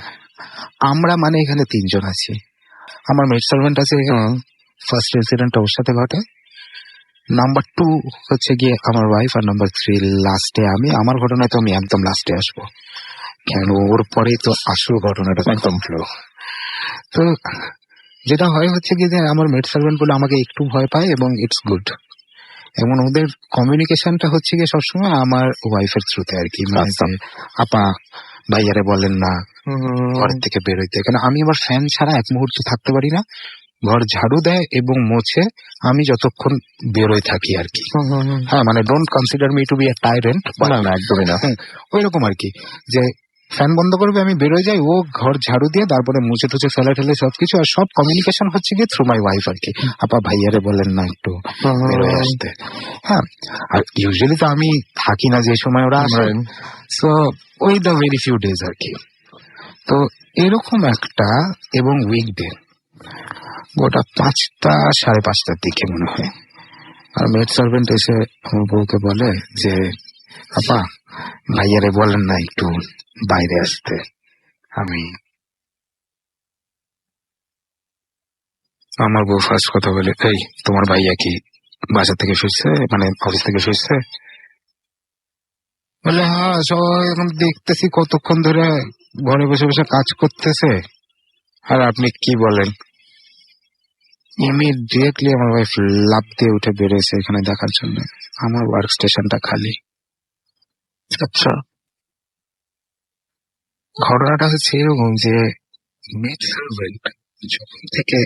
Speaker 4: আমরা মানে এখানে 3 জন আছি, আমার মেড সার্ভেন্ট আছে, ফার্স্ট ইনসিডেন্ট ওর সাথে ঘটে, নাম্বার 2 হচ্ছে গিয়ে আমার ওয়াইফ, আর নাম্বার 3 লাস্টে আমি। আমার ঘটনায় তো আমি একদম লাস্টে আসবো, কেন ওর পরে তো আসল ঘটনাটা একদম ফ্লো। তো যেটা হয় হচ্ছে কি, যে আমার মেড সার্ভেন্ট বলে আমাকে একটু ভয় পায়, এবং ইটস গুড, এবং ওদের কমিউনিকেশনটা হচ্ছে গিয়ে সবসময় আমার ওয়াইফের থ্রুতে আর কি, মানে আপা ভাইয়ারে বলেন না ঘরের থেকে বেরোইতে, কেন আমি আমার ফ্যান ছাড়া এক মুহূর্ত থাকতে পারি না, ঘর ঝাড়ু দেয় এবং মোছে আমি যতক্ষণ বেরোয় থাকি আর কি। হ্যাঁ, মানে don't consider me two be a টাইরেন্ট,
Speaker 1: একদমই না,
Speaker 4: ওই রকম আর কি, যে ফ্যান বন্ধ করবে, আমি বেরোয় যাই, ও ঘর ঝাড়ু দিয়ে তারপরে মুছে টুছে ফেলে ঠেলে সবকিছু, আর সব কমিউনিকেশন হচ্ছে গিয়ে থ্রু মাই ওয়াইফ আর কি, আপা ভাইয়ারে বলেন না একটু বেরোয় আসতে। হ্যাঁ, আর ইউজুয়ালি তো আমি থাকি না যে সময় ওরা আসে, সো ওই দ্য ভেরি ফিউ ডেজ আর কি। তো এরকম একটা, এবং উইকডে গোটা 5টা 5:30টার দিকে মনে হয়, আর মেড সার্ভেন্ট এসে আমার বউকে বলে যে আপা ভাইয়ারে বলেন না একটু বাইরে আসতে। আমার বউ ফার্স্ট কথা বলে, এই তোমার ভাইয়া কি বাসা থেকে ফিরছে, মানে অফিস থেকে ফিরছে? বলে হ্যাঁ, সবাই এখন দেখতেছি কতক্ষণ ধরে ঘরে বসে বসে কাজ করতেছে, আর আপনি কি বলেন? ইমিডিয়েটলি আমার ওয়াইফ লাফ দিয়ে উঠে বেরিয়েছে এখানে দেখার জন্য, আমার ওয়ার্ক স্টেশনটা খালি। আচ্ছা, ঘটনাটা হচ্ছে এরকম যে মেড সার্ভেন্ট যখন থেকে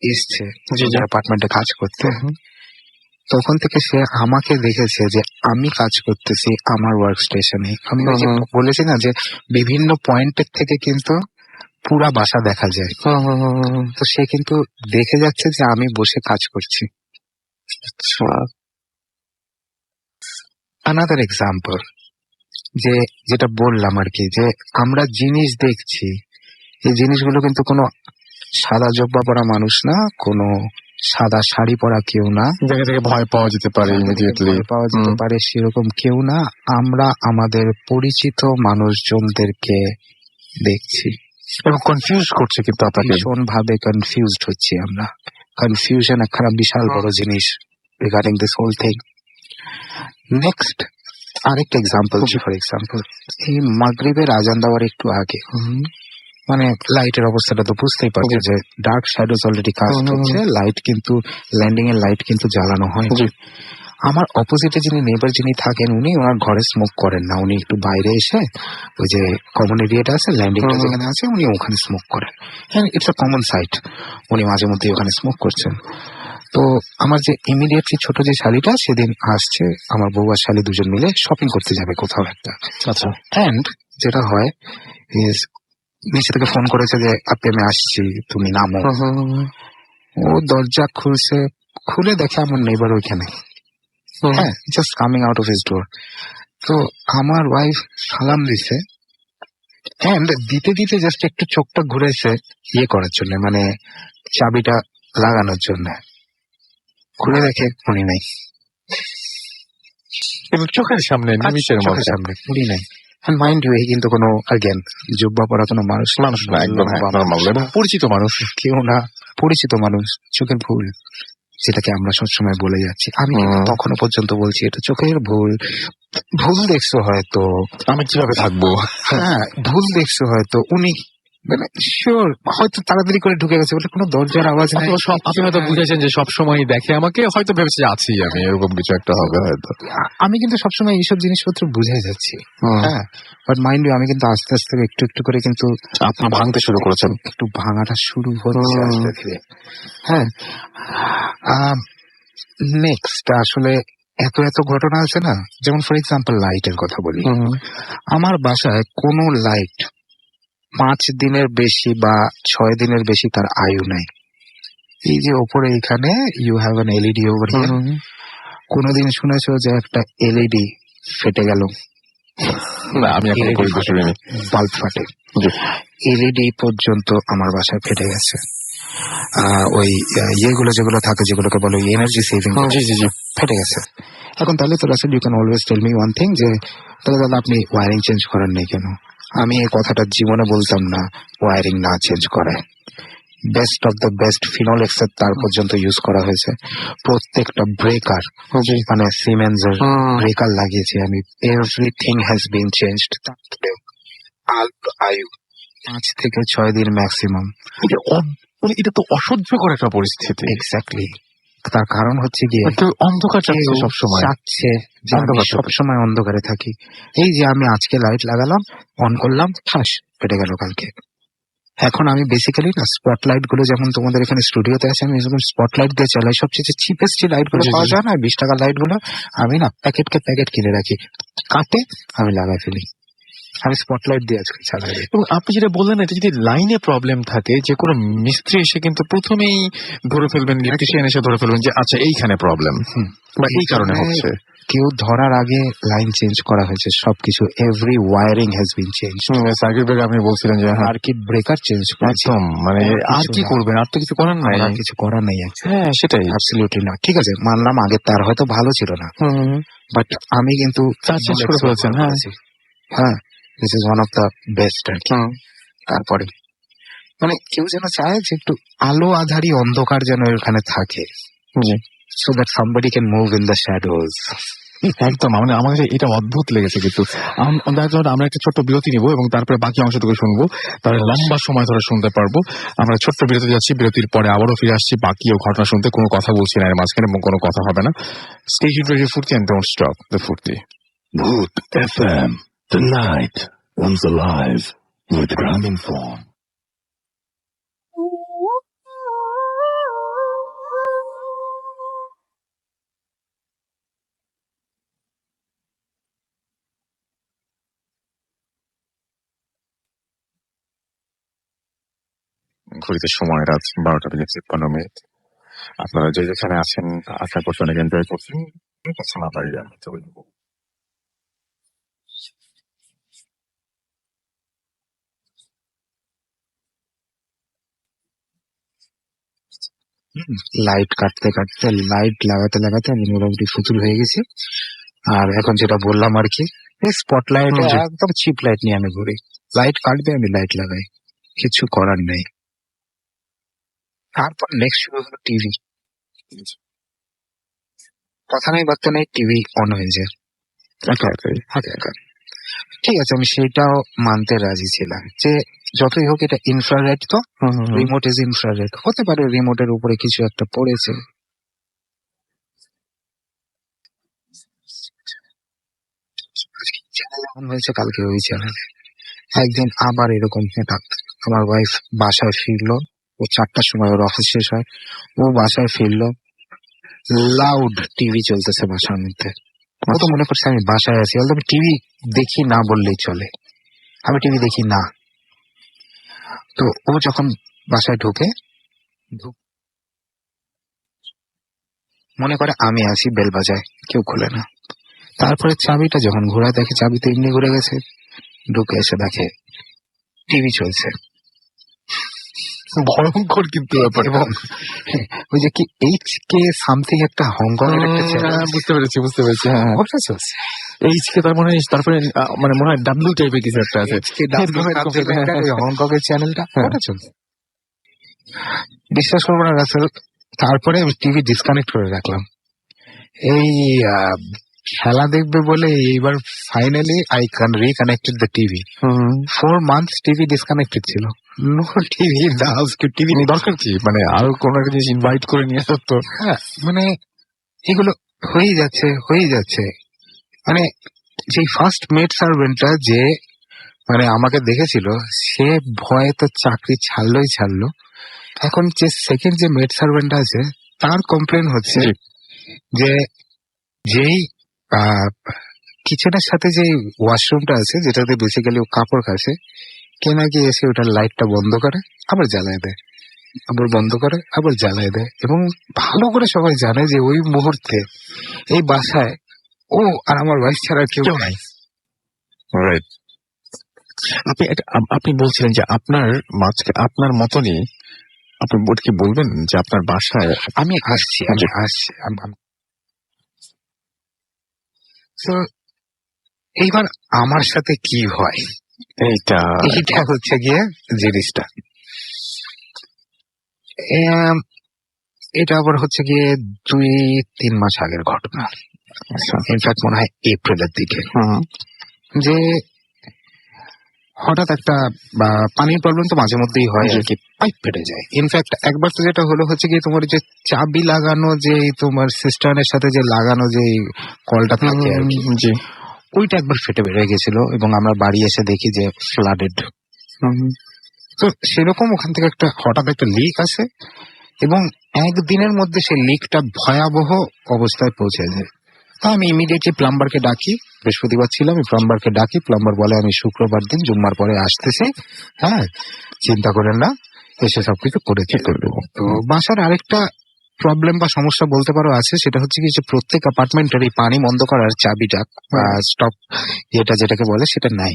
Speaker 4: এসছে অ্যাপার্টমেন্টে কাজ করতে, তখন থেকে সে আমাকে দেখেছে যে আমি কাজ করতেছি আমার ওয়ার্ক স্টেশনে। আমি ওই যে বলেছি না যে বিভিন্ন পয়েন্টের থেকে কিন্তু পুরা বাসা দেখা যায়। তো সে কিন্তু দেখে যাচ্ছে যে আমি বসে কাজ করছি। আনাদার এক্সাম্পল, যে যেটা বললাম আর কি, যে আমরা জিনিস দেখছি, এই জিনিসগুলো কিন্তু কোনো সাদা জব্বা পরা মানুষ না, কোনো সাদা শাড়ি পরা কেউ না,
Speaker 1: জায়গা থেকে ভয় পাওয়া যেতে পারে ইমিডিয়েটলি,
Speaker 4: ভয় পাওয়া যেতে পারে সেরকম কেউ না। আমরা আমাদের পরিচিত মানুষজনদেরকে দেখছি
Speaker 1: এবং কনফিউজ করছে কিন্তু আপনাকে।
Speaker 4: ভীষণ ভাবে কনফিউজড হচ্ছি আমরা। কনফিউশন একখানা বিশাল বড় জিনিস regarding this whole thing. Next আরেকটা এক্সাম্পল, ফর এক্সাম্পল এই মাগরিবের আজান দেওয়ার একটু আগে, মানে লাইটের অবস্থাটা তো বুঝতেই পারছো যে ডার্ক শ্যাডোজ অলরেডি কাস্ট হচ্ছে, লাইট কিন্তু ল্যান্ডিং এর লাইট কিন্তু জ্বালানো হয়। আমার অপোজিটে যিনি নেবার যিনি থাকেন, উনি ওনার ঘরে স্মোক করেন না, উনি একটু বাইরে এসে ওই যে কমন এরিয়াটা আছে, ল্যান্ডিংটা যেখানে আছে, উনি ওখানে স্মোক করেন। হ্যাঁ, ইটস আ কমন সাইট, উনি মাঝে মধ্যে ওখানে স্মোক করছেন। তো আমার যে ইমিডিয়েটলি ছোট যে শালিটা সেদিন আসছে, আমার বউ আর শালি দুজন মিলে শপিং করতে যাবে কোথাও একটা।
Speaker 1: আচ্ছা,
Speaker 4: অ্যান্ড যেটা হয় ইজ নিচে থেকে ফোন করেছে যে আপনি আমি আসছি, তুমি নামো। ও দরজা খুলছে, খুলে দেখে আমার নেইবার ওইখানে, হ্যাঁ, just coming out of his door. তো আমার ওয়াইফ সালাম দিছে, এন্ড দিতে দিতে জাস্ট একটু চোখটা ঘুরেছে ইয়ে করার জন্য, মানে চাবিটা লাগানোর জন্য। খুলে দেখে উনি নাই,
Speaker 1: এবং চোখের সামনে নিমিষের
Speaker 4: চোখের
Speaker 1: মধ্যে
Speaker 4: সামনে উনি নাই। And mind you, এই কিন্তু কোনো again জুব্বা পরা কোনো মানুষ
Speaker 1: না, একদম নরমাল এবং পরিচিত মানুষ,
Speaker 4: কেউ না, পরিচিত মানুষ। চোখের ভুল, যেটাকে আমরা সবসময় বলে যাচ্ছি। আমি কিন্তু তখনো পর্যন্ত বলছি এটা চোখের ভুল। ভুল দেখছো হয়তো,
Speaker 1: আমি কিভাবে থাকবো?
Speaker 4: হ্যাঁ, ভুল দেখছো হয়তো, উনি মানে শিওর হয়তো তাড়াতাড়ি করে ঢুকে গেছে বলে কোনো দরজার আওয়াজ নাই।
Speaker 1: আপনি হয়তো বুঝেছেন যে সবসময় দেখে আমাকে, হয়তো ভেবেছে যে আছি আমি, এরকম কিছু একটা হবে হয়তো।
Speaker 4: আমি কিন্তু সবসময় এইসব জিনিসপত্র বুঝে যাচ্ছি, হ্যাঁ, বাট মাইন্ড ইউ আমি কিন্তু আস্তে আস্তে একটু একটু করে কিন্তু
Speaker 1: আপনি ভাঙতে শুরু করেছেন,
Speaker 4: একটু ভাঙাটা শুরু হচ্ছে আস্তে ধীরে। হ্যাঁ, নেক্সট আসলে এত এত ঘটনা আছে না, যেমন ফর এক্সাম্পল লাইটের কথা বলি। আমার বাসায় কোনো লাইট 5 দিনের বেশি বা 6 দিনের বেশি তার আয়ু নাই। এই যে ওপরে এখানে you have an LED over here, কোনোদিন শুনেছো যে একটা এলইডি ফেটে গেল?
Speaker 1: না, আমি এখন পর্যন্ত শুনিনি।
Speaker 4: বাল্ব ফাটে, এলইডি পর্যন্ত আমার বাসায় ফেটে গেছে। ওই ইয়েগুলো যেগুলো থাকে, যেগুলোকে বলো এনার্জি সেভিং, ফেটে গেছে। এখন তাহলে তো Rasel you can always tell me one thing, যে তাহলে দাদা আপনি ওয়ারিং চেঞ্জ করেন নাই কেন? আমি এই কথাটা জীবনে বলতাম না ওয়ারিং না চেঞ্জ করে। Best of the best Finolex এর তার পর্যন্ত ইউজ করা হয়েছে। প্রত্যেকটা ব্রেকার, মানে সিমেন্স এর ব্রেকার লাগিয়েছি আমি। Everything has been changed. আয়ু 5 থেকে 6 দিন ম্যাক্সিমাম।
Speaker 1: এটা তো অসহ্যকর একটা পরিস্থিতি।
Speaker 4: এক্স্যাক্টলি, তার কারণ হচ্ছে গিয়ে
Speaker 1: অন্ধকার চাচ্ছে সবসময়,
Speaker 4: চাচ্ছে যে আমি সবসময় অন্ধকারে থাকি। এই যে আমি আজকে লাইট লাগালাম, অন করলাম, ঠাস ফেটে গেল কালকে। এখন আমি বেসিক্যালি না স্পটলাইট গুলো, যেমন তোমাদের এখানে স্টুডিওতে আছে, আমি এরকম স্পটলাইট দিয়ে চালাই। সবচেয়ে চিপেস্ট যে লাইট গুলো পাওয়া যায় না, 20 টাকার লাইট গুলো, আমি না প্যাকেট কিনে রাখি, কাটে আমি লাগাই ফেলি। আমি স্পটলাইট দিয়ে আজকে চালাই।
Speaker 1: এবং আপনি যেটা বললেন, এটা যদি লাইনে প্রবলেম থাকে, যে কোনো মিস্ত্রি এসে কিন্তু প্রথমেই ধরে ফেলবেন, ইলেকট্রিশিয়ান এসে ধরে ফেলবেন যে আচ্ছা এইখানে প্রবলেম, বা এই কারণে হচ্ছে।
Speaker 4: কেউ ধরার আগে লাইন চেঞ্জ করা হয়েছে সবকিছু, every wiring has been change.
Speaker 1: Circuit breaker আপনি বলছিলেন যে
Speaker 4: সার্কিট ব্রেকার চেঞ্জ করেছি,
Speaker 1: একদম, মানে আর কি করবেন, আর তো কিছু করার নাই,
Speaker 4: আর কিছু করার নেই।
Speaker 1: হ্যাঁ, সেটাই,
Speaker 4: অ্যাবসলিউটলি না। ঠিক আছে, মানলাম আগের তার হয়তো ভালো ছিল না, বাট আমি কিন্তু
Speaker 1: চেঞ্জ করে ফেলেছেন।
Speaker 4: হ্যাঁ, this is one of the best আর কি। তারপরে মানে কেউ যেন চায় যে একটু আলো আধারি অন্ধকার যেন এখানে থাকে, so that somebody can move in the shadows.
Speaker 1: একদম, আমার কাছে এটা অদ্ভুত লেগেছে। কিন্তু আমরা একটা ছোট্ট বিরতি নিব এবং তারপরে বাকি অংশটুকু শুনবো, তাহলে লম্বা সময় ধরে শুনতে পারবো। আমরা ছোট্ট বিরতি যাচ্ছি, বিরতির পরে আবারও ফিরে আসছি বাকিও ঘটনা শুনতে। কোনো কথা বলছি না এর মাঝখানে এবং কোনো কথা হবে না। Stay tuned to Furti and don't stop the Furti.
Speaker 5: Bhoot FM, the night comes alive with Graminphone.
Speaker 1: ঘড়িতে সময় রাত 12:53। আপনারা যে যেখানে আছেন আশা করছি অনেক এনজয় করছেন। কথা না বাড়িয়ে আমরা চলে যাবো।
Speaker 4: লাইট কাটতে কাটতে, লাইট লাগাতে লাগাতে আমি মোটামুটি ফুতুল হয়ে গেছি। আর এখন যেটা বললাম আর কি, স্পটলাইট
Speaker 1: জি।
Speaker 4: একদম চিপ লাইট নিয়ে আমি ঘুরি। লাইট কাটবে আমি লাইট লাগাই, কিছু করার নেই। তারপর নেক্সট শুরু হলো টিভি। কথা নেই বার্তা নেই, টিভি অন হয়ে যায়
Speaker 1: একা একাই।
Speaker 4: হাতে একা। ঠিক আছে, আমি সেটাও মানতে রাজি ছিলাম যে যতই হোক এটা ইনফ্রারেড, তো রিমোট ইজ ইনফ্রারেড, হতে পারে রিমোটের উপরে কিছু একটা পড়েছে। চ্যানেল অন হয়েছে, কালকে ওই চ্যানেলে। একদিন আবার এরকম হঠাৎ আমার ওয়াইফ বাসায় ফিরলো, ও 4টার সময় ওর অফিস শেষ হয়, ও বাসায় ফিরলো, লাউড টিভি চলতেছে বাসার মধ্যে। ও তো মনে করছে আমি বাসায় আছি, আমি টিভি দেখি না বললেই চলে, আমি টিভি দেখি না। তো ও যখন বাসায় ঢুকে মনে করে আমি আছি, বেল বাজায়, কেউ খুলে না। তারপরে চাবিটা যখন ঘোরায় দেখে চাবি তো এমনি ঘুরে গেছে, ঢুকে এসে দেখে টিভি চলছে।
Speaker 1: ভয়ঙ্কর কিন্তু ব্যাপার।
Speaker 4: এবং ওই যে কি HK সামথিং একটা হংকং এর একটা চ্যানেল,
Speaker 1: বুঝতে পেরেছি। হ্যাঁ,
Speaker 4: ওটা চলছে।
Speaker 1: এইচকে তার মানে তারপরে মানে মনে হয় ডাব্লিউ টাইপের কিছু একটা আছে।
Speaker 4: হংকং এর চ্যানেলটা
Speaker 1: হ্যাঁ।
Speaker 4: ওটা চলছে। বিশ্বাস করবো না রাসেল, তারপরে আমি টিভি ডিসকানেক্ট করে রাখলাম। এই খেলা দেখবে বলে এইবার finally I can reconnected the TV. 4 months TV disconnected ছিল, no TV in the house. TV
Speaker 1: দরকার কি, মানে আরো কোনো একটা জিনিস ইনভাইট করে নিয়ে আসতো তো।
Speaker 4: হ্যাঁ, মানে এগুলো হয়েই যাচ্ছে। মানে যে ফার্স্ট মেড সার্ভেন্টটা যে মানে আমাকে দেখেছিল, সে ভয়ে তো চাকরি ছাড়লো। এখন যে সেকেন্ড যে মেড সার্ভেন্ট আছে, তার কমপ্লেন হচ্ছে যে যেই কিচেনের সাথে যে ওয়াশরুমটা আছে, যেটাতে বেসিক্যালি ও কাপড় কাচে, কে নাকি এসে ওটার লাইটটা বন্ধ করে আবার জ্বালায় দেয়, আবার বন্ধ করে আবার জ্বালায় দেয়। এবং ভালো করে সবাই জানে যে ওই মুহূর্তে এই বাসায় ও আর আমার ওয়াইফ ছাড়া কেউ নাই।
Speaker 1: রাইট। আপনি বলছিলেন যে আপনার মতনই, আপনি কি বলবেন যে আপনার বাসায়
Speaker 4: আমি আসছি। তো এইবার আমার সাথে কি হয়,
Speaker 1: এইটা
Speaker 4: হচ্ছে গিয়ে জিনিসটা। এটা আবার হচ্ছে গিয়ে 2-3 মাস আগের ঘটনা। ইনফ্যাক্ট মনে হয় এপ্রিলের দিকে, যে হঠাৎ একটা পানির প্রবলেম তো মাঝে মধ্যেই হয় আর কি, পাইপ ফেটে যায়। ইনফ্যাক্ট একবার তো যেটা হলো হচ্ছে গিয়ে তোমার যে চাবি লাগানো, যে তোমার সিস্টারের সাথে যে লাগানো যে কলটা থাকে আর কি, ওইটা একবার ফেটে বেড়ে গেছিল এবং আমরা বাড়ি এসে দেখি যে ফ্লাডেড। তো সেরকম ওখান থেকে হঠাৎ একটা লিক আসে এবং একদিনের মধ্যে সেই লিকটা ভয়াবহ অবস্থায় পৌঁছে যায়। তা আমি ইমিডিয়েটলি প্লাম্বারকে ডাকি, বৃহস্পতিবার ছিল, আমি প্লাম্বারকে ডাকি। প্লাম্বার বলে আমি শুক্রবার দিন জুম্মার পরে আসতেছি, হ্যাঁ চিন্তা করেন না, এসে সবকিছু করে ঠিক করে দেবো। তো বাসার আরেকটা প্রবলেম বা সমস্যা বলতে পারো আছে, সেটা হচ্ছে কি যে প্রত্যেক অ্যাপার্টমেন্টের এই পানি বন্ধ করার চাবিটা স্টপ যেটাকে বলে সেটা নাই।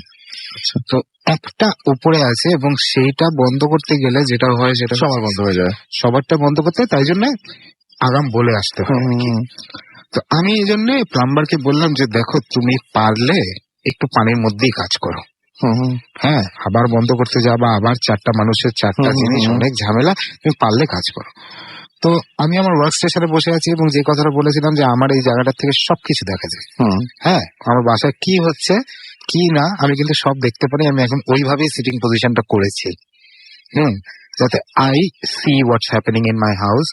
Speaker 4: তো একটা উপরে আছে এবং সেইটা বন্ধ করতে গেলে যেটা হয় সেটা
Speaker 1: সবার বন্ধ হয়ে যায়,
Speaker 4: সবারটা বন্ধ করতে, তাই জন্য আগাম বলে আসতে হয়। তো আমি এই জন্য প্লাম্বারকে বললাম যে দেখো, তুমি পারলে একটু পানির মধ্যেই কাজ করো। হ্যাঁ, আবার বন্ধ করতে যাবা, আবার 4টা মানুষের 4টা জিনিস, অনেক ঝামেলা, তুমি পারলে কাজ করো। তো আমি আমার ওয়ার্ক স্টেশনে বসে আছি এবং যে কথাটা বলেছিলাম যে আমার এই জায়গাটা থেকে সবকিছু দেখা যায়, হ্যাঁ আমার বাসায় কি হচ্ছে কি না আমি কিন্তু সব দেখতে পারি। আমি এখন ওইভাবেই সিটিং পজিশনটা করেছি, যাতে I see what's happening in my house,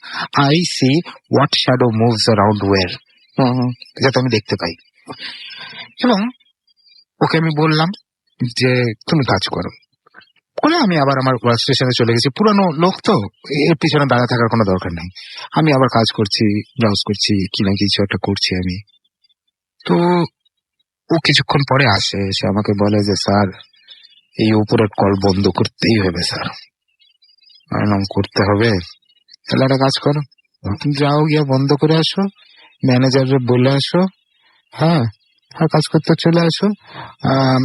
Speaker 4: I see what shadow moves around where, যাতে আমি দেখতে পাই। এবং ওকে আমি বললাম যে তুমি কাজ করো করে, আমি আবার আমার ওয়ার্ক স্টেশনে চলে গেছি। পুরানো লোক তো, এর পিছনে দাঁড়া থাকার কোনো দরকার নেই। আমি আবার কাজ করছি, ব্রাউজ করছি, কি না কিছু একটা করছি আমি। তো ও কিছুক্ষণ পরে আসে, এসে আমাকে বলে যে স্যার এই উপরের কল বন্ধ করতেই হবে স্যার। আমি করতে হবে, তাহলে একটা কাজ করো, যাও গিয়ে বন্ধ করে আসো, ম্যানেজারে বলে আসো, হ্যাঁ, আর কাজ করতে চলে আসো। আম,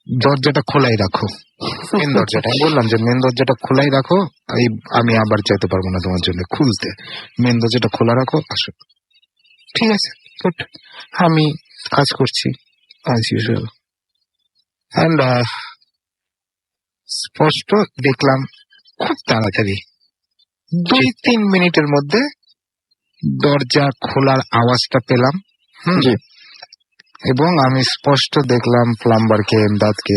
Speaker 4: দরজাটা খোলাই রাখো, মেন দরজাটা। আমি বললাম যে মেন দরজাটা খোলাই রাখো, এই আমি আবার যেতে পারবো না তোমার জন্য খুলতে, মেন দরজাটা খোলা রাখো, আসো। ঠিক আছে, গুড। আমি কাজ করছি অ্যাজ ইউজুয়াল, অ্যান্ড স্পষ্ট দেখলাম খুব তাড়াতাড়ি 2-3 মিনিটের মধ্যে দরজা খোলার আওয়াজটা পেলাম। এবং আমি স্পষ্ট দেখলাম প্লাম্বারকে, এমদাদকে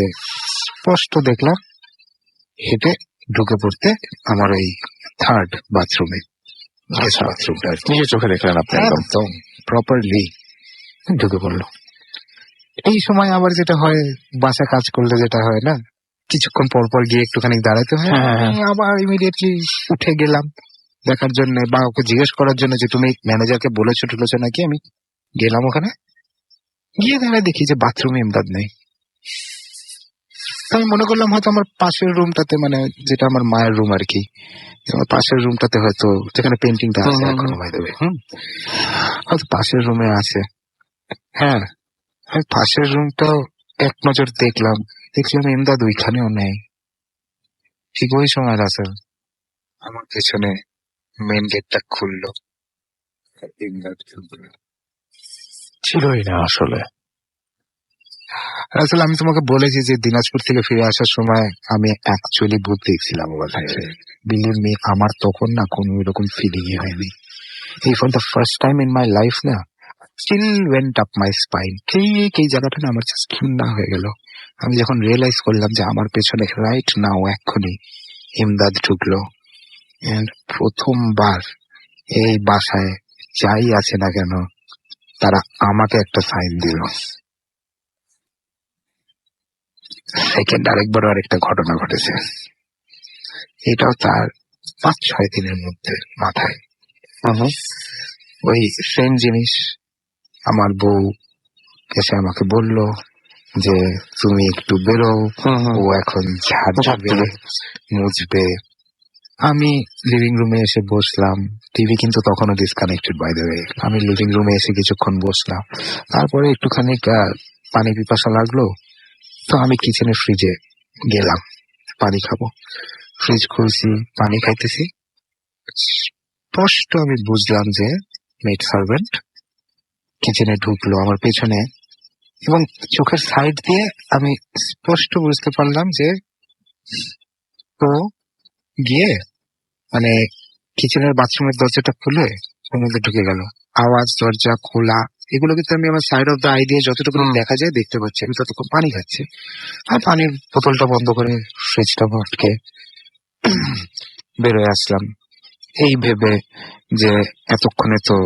Speaker 4: স্পষ্ট দেখলাম হেঁটে ঢুকে পড়তে আমার ওই থার্ড বাথরুমে, বাথরুমটা
Speaker 1: নিজের চোখে দেখলেন আপনি একদম।
Speaker 4: একদম প্রপারলি ঢুকে পড়লো। এই সময় আবার যেটা হয়, বাসা কাজ করলে যেটা হয় না, কিছুক্ষণ পর পর গিয়ে একটুখানি দাঁড়াতে হয়। আমি আবার ইমিডিয়েটলি উঠে গেলাম দেখার জন্য, বা ওকে জিজ্ঞেস করার জন্য যে তুমি ম্যানেজারকে বলেছো টুলেছো নাকি। আমি গেলাম ওখানে, গিয়ে দাঁড়ায় দেখি যে বাথরুমে ইমদাদ নেই। আমি মনে করলাম হয়তো আমার পাশের রুমটাতে, মানে যেটা আমার মায়ের রুম আর কি, আমার পাশের রুমটাতে হয়তো, যেখানে পেন্টিংটা আছে এখনো বাই দ্য ওয়ে, হয়তো পাশের রুমে আছে। হ্যাঁ, আমি পাশের রুমটাও এক নজর দেখলাম, দেখলাম ইমদাদ ওইখানেও নেই। ঠিক ওই সময় রাসেল আমার পেছনে মেন গেটটা খুললো, ইমদাদ
Speaker 1: ছিলই না আসলে।
Speaker 4: আসলে আমি তোমাকে বলেছি যে দিনাজপুর থেকে ফিরে আসার সময় আমি অ্যাকচুয়ালি ভূত দেখছিলাম ওর কাছে। বিলিভ মি, আমার তখন না কোনো এরকম ফিলিংই হয়নি। এই for the first time in my life না, still went up my spine. এই জায়গাটা না আমার জাস্ট ঠান্ডা হয়ে গেল। আমি যখন রিয়েলাইজ করলাম যে আমার পেছনে রাইট নাও এক্ষুনি ইমদাদ ঢুকলো, এন্ড প্রথমবার এই বাসায় যাই আছে না কেন তারা আমাকে একটা সাইন দিল। সেকেন্ড আরেকবার আরেকটা ঘটনা ঘটেছে, এটাও তার 5-6 দিনের মধ্যে মাথায়। ওই সেম জিনিস আমার বউ এসে আমাকে বলল যে তুমি একটু বেরো, ও এখন ঝাড় দেবে, মুছবে। আমি লিভিং রুমে এসে বসলাম, টিভি কিন্তু তখনও ডিসকানেক্টেড বাই দ্য ওয়ে। আমি লিভিং রুমে এসে কিছুক্ষণ বসলাম, তারপরে একটুখানি পানি পিপাসা লাগলো, তো আমি কিচেনের ফ্রিজে গেলাম পানি খাবো। ফ্রিজ খুলছি, পানি খাইতেছি, স্পষ্ট আমি বুঝলাম যে মেড সার্ভেন্ট কিচেনে ঢুকলো আমার পেছনে, এবং চোখের সাইড দিয়ে আমি স্পষ্ট বুঝতে পারলাম যে ও গিয়ে মানে কিচেনের বাথরুমের দরজাটা খুলে ওর মধ্যে ঢুকে গেল। আওয়াজ, দরজা খোলা, এগুলো কিন্তু আমি আমার সাইড অফ দ্য আই দিয়ে যতটুকু দেখা যায় দেখতে পাচ্ছি। আমি ততক্ষণ পানি খাচ্ছি, আর পানির বোতলটা বন্ধ করে ফ্রিজটা আটকে বেরোয় আসলাম, এই ভেবে যে এতক্ষণে তো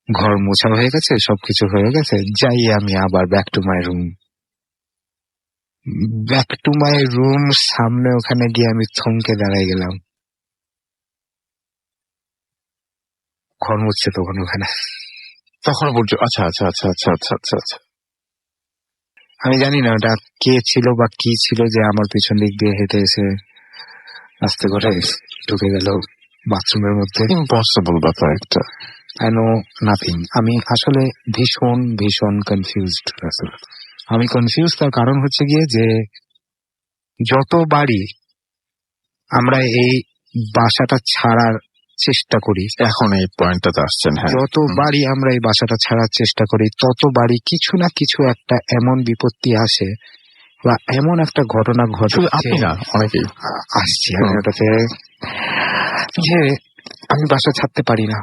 Speaker 4: ঘর মোছা হয়ে গেছে, সবকিছু হয়ে গেছে, যাই আমি আবার ব্যাক টু মাই রুম। সামনে ওখানে গিয়ে আমি থমকে দাঁড়ায় গেলাম। ঘর মুছছে তখন ওখানে।
Speaker 1: তখন পর্যন্ত আচ্ছা আচ্ছা আচ্ছা আচ্ছা আচ্ছা আচ্ছা আচ্ছা
Speaker 4: আমি জানি না ওটা কে ছিল বা কি ছিল যে আমার পিছন দিক দিয়ে হেঁটে এসে আস্তে করে ঢুকে গেল বাথরুমের মধ্যে।
Speaker 1: ইম্পসিবল ব্যাপার একটা।
Speaker 4: I know nothing. আমি আসলে ভীষণ ভীষণ কনফিউজড। আমি কনফিউজ, তার কারণ হচ্ছে গিয়ে যে যতবারই আমরা এই বাসাটা ছাড়ার চেষ্টা করি,
Speaker 1: এখন এই পয়েন্টটাতে আসছেন, হ্যাঁ,
Speaker 4: যতবারই আমরা এই বাসাটা ছাড়ার চেষ্টা করি ততবারই কিছু না কিছু একটা এমন বিপত্তি আসে বা এমন একটা ঘটনা ঘটে,
Speaker 1: আপনি না অনেকেই
Speaker 4: আসছে ওটাতে, যে আমি বাসা ছাড়তে পারি না।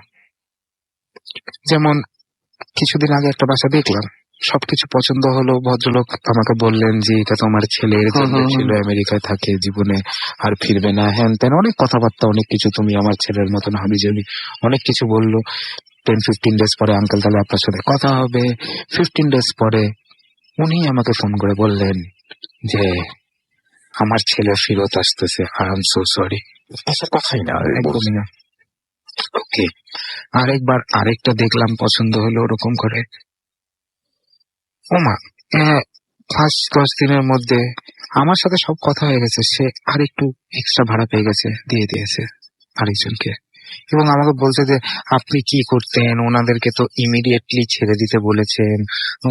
Speaker 4: যেমন কিছুদিন আগে একটা বাসা দেখলাম, সবকিছু পছন্দ হলো, ভদ্রলোক আমাকে বললেন যে এটা তোমার ছেলের ছিল, আমেরিকায় থাকে, জীবনে আর ফিরবে না, হ্যান ত্যান, অনেক কথাবার্তা, অনেক কিছু, তুমি আমার ছেলের মতন হাবি যাবি, অনেক কিছু বললো। 10-15 ডেজ পরে আঙ্কেল তাহলে আপনার সাথে কথা হবে। 15 ডেজ পরে উনি আমাকে ফোন করে বললেন যে আমার ছেলে ফেরত আসতেছে। I am so sorry.
Speaker 1: আচ্ছা, কথাই না,
Speaker 4: একদমই না। ওকে, আরেকবার আরেকটা দেখলাম, পছন্দ হলো ওরকম করে। ওমা, 5-10 দিনের মধ্যে আমার সাথে সব কথা হয়ে গেছে, সে আর একটু এক্সট্রা ভাড়া পেয়ে গেছে, দিয়ে দিয়েছে আরেকজনকে। এবং আমাকে বলছে যে আপনি কি করতেন, ওনাদেরকে তো ইমিডিয়েটলি ছেড়ে দিতে বলেছেন,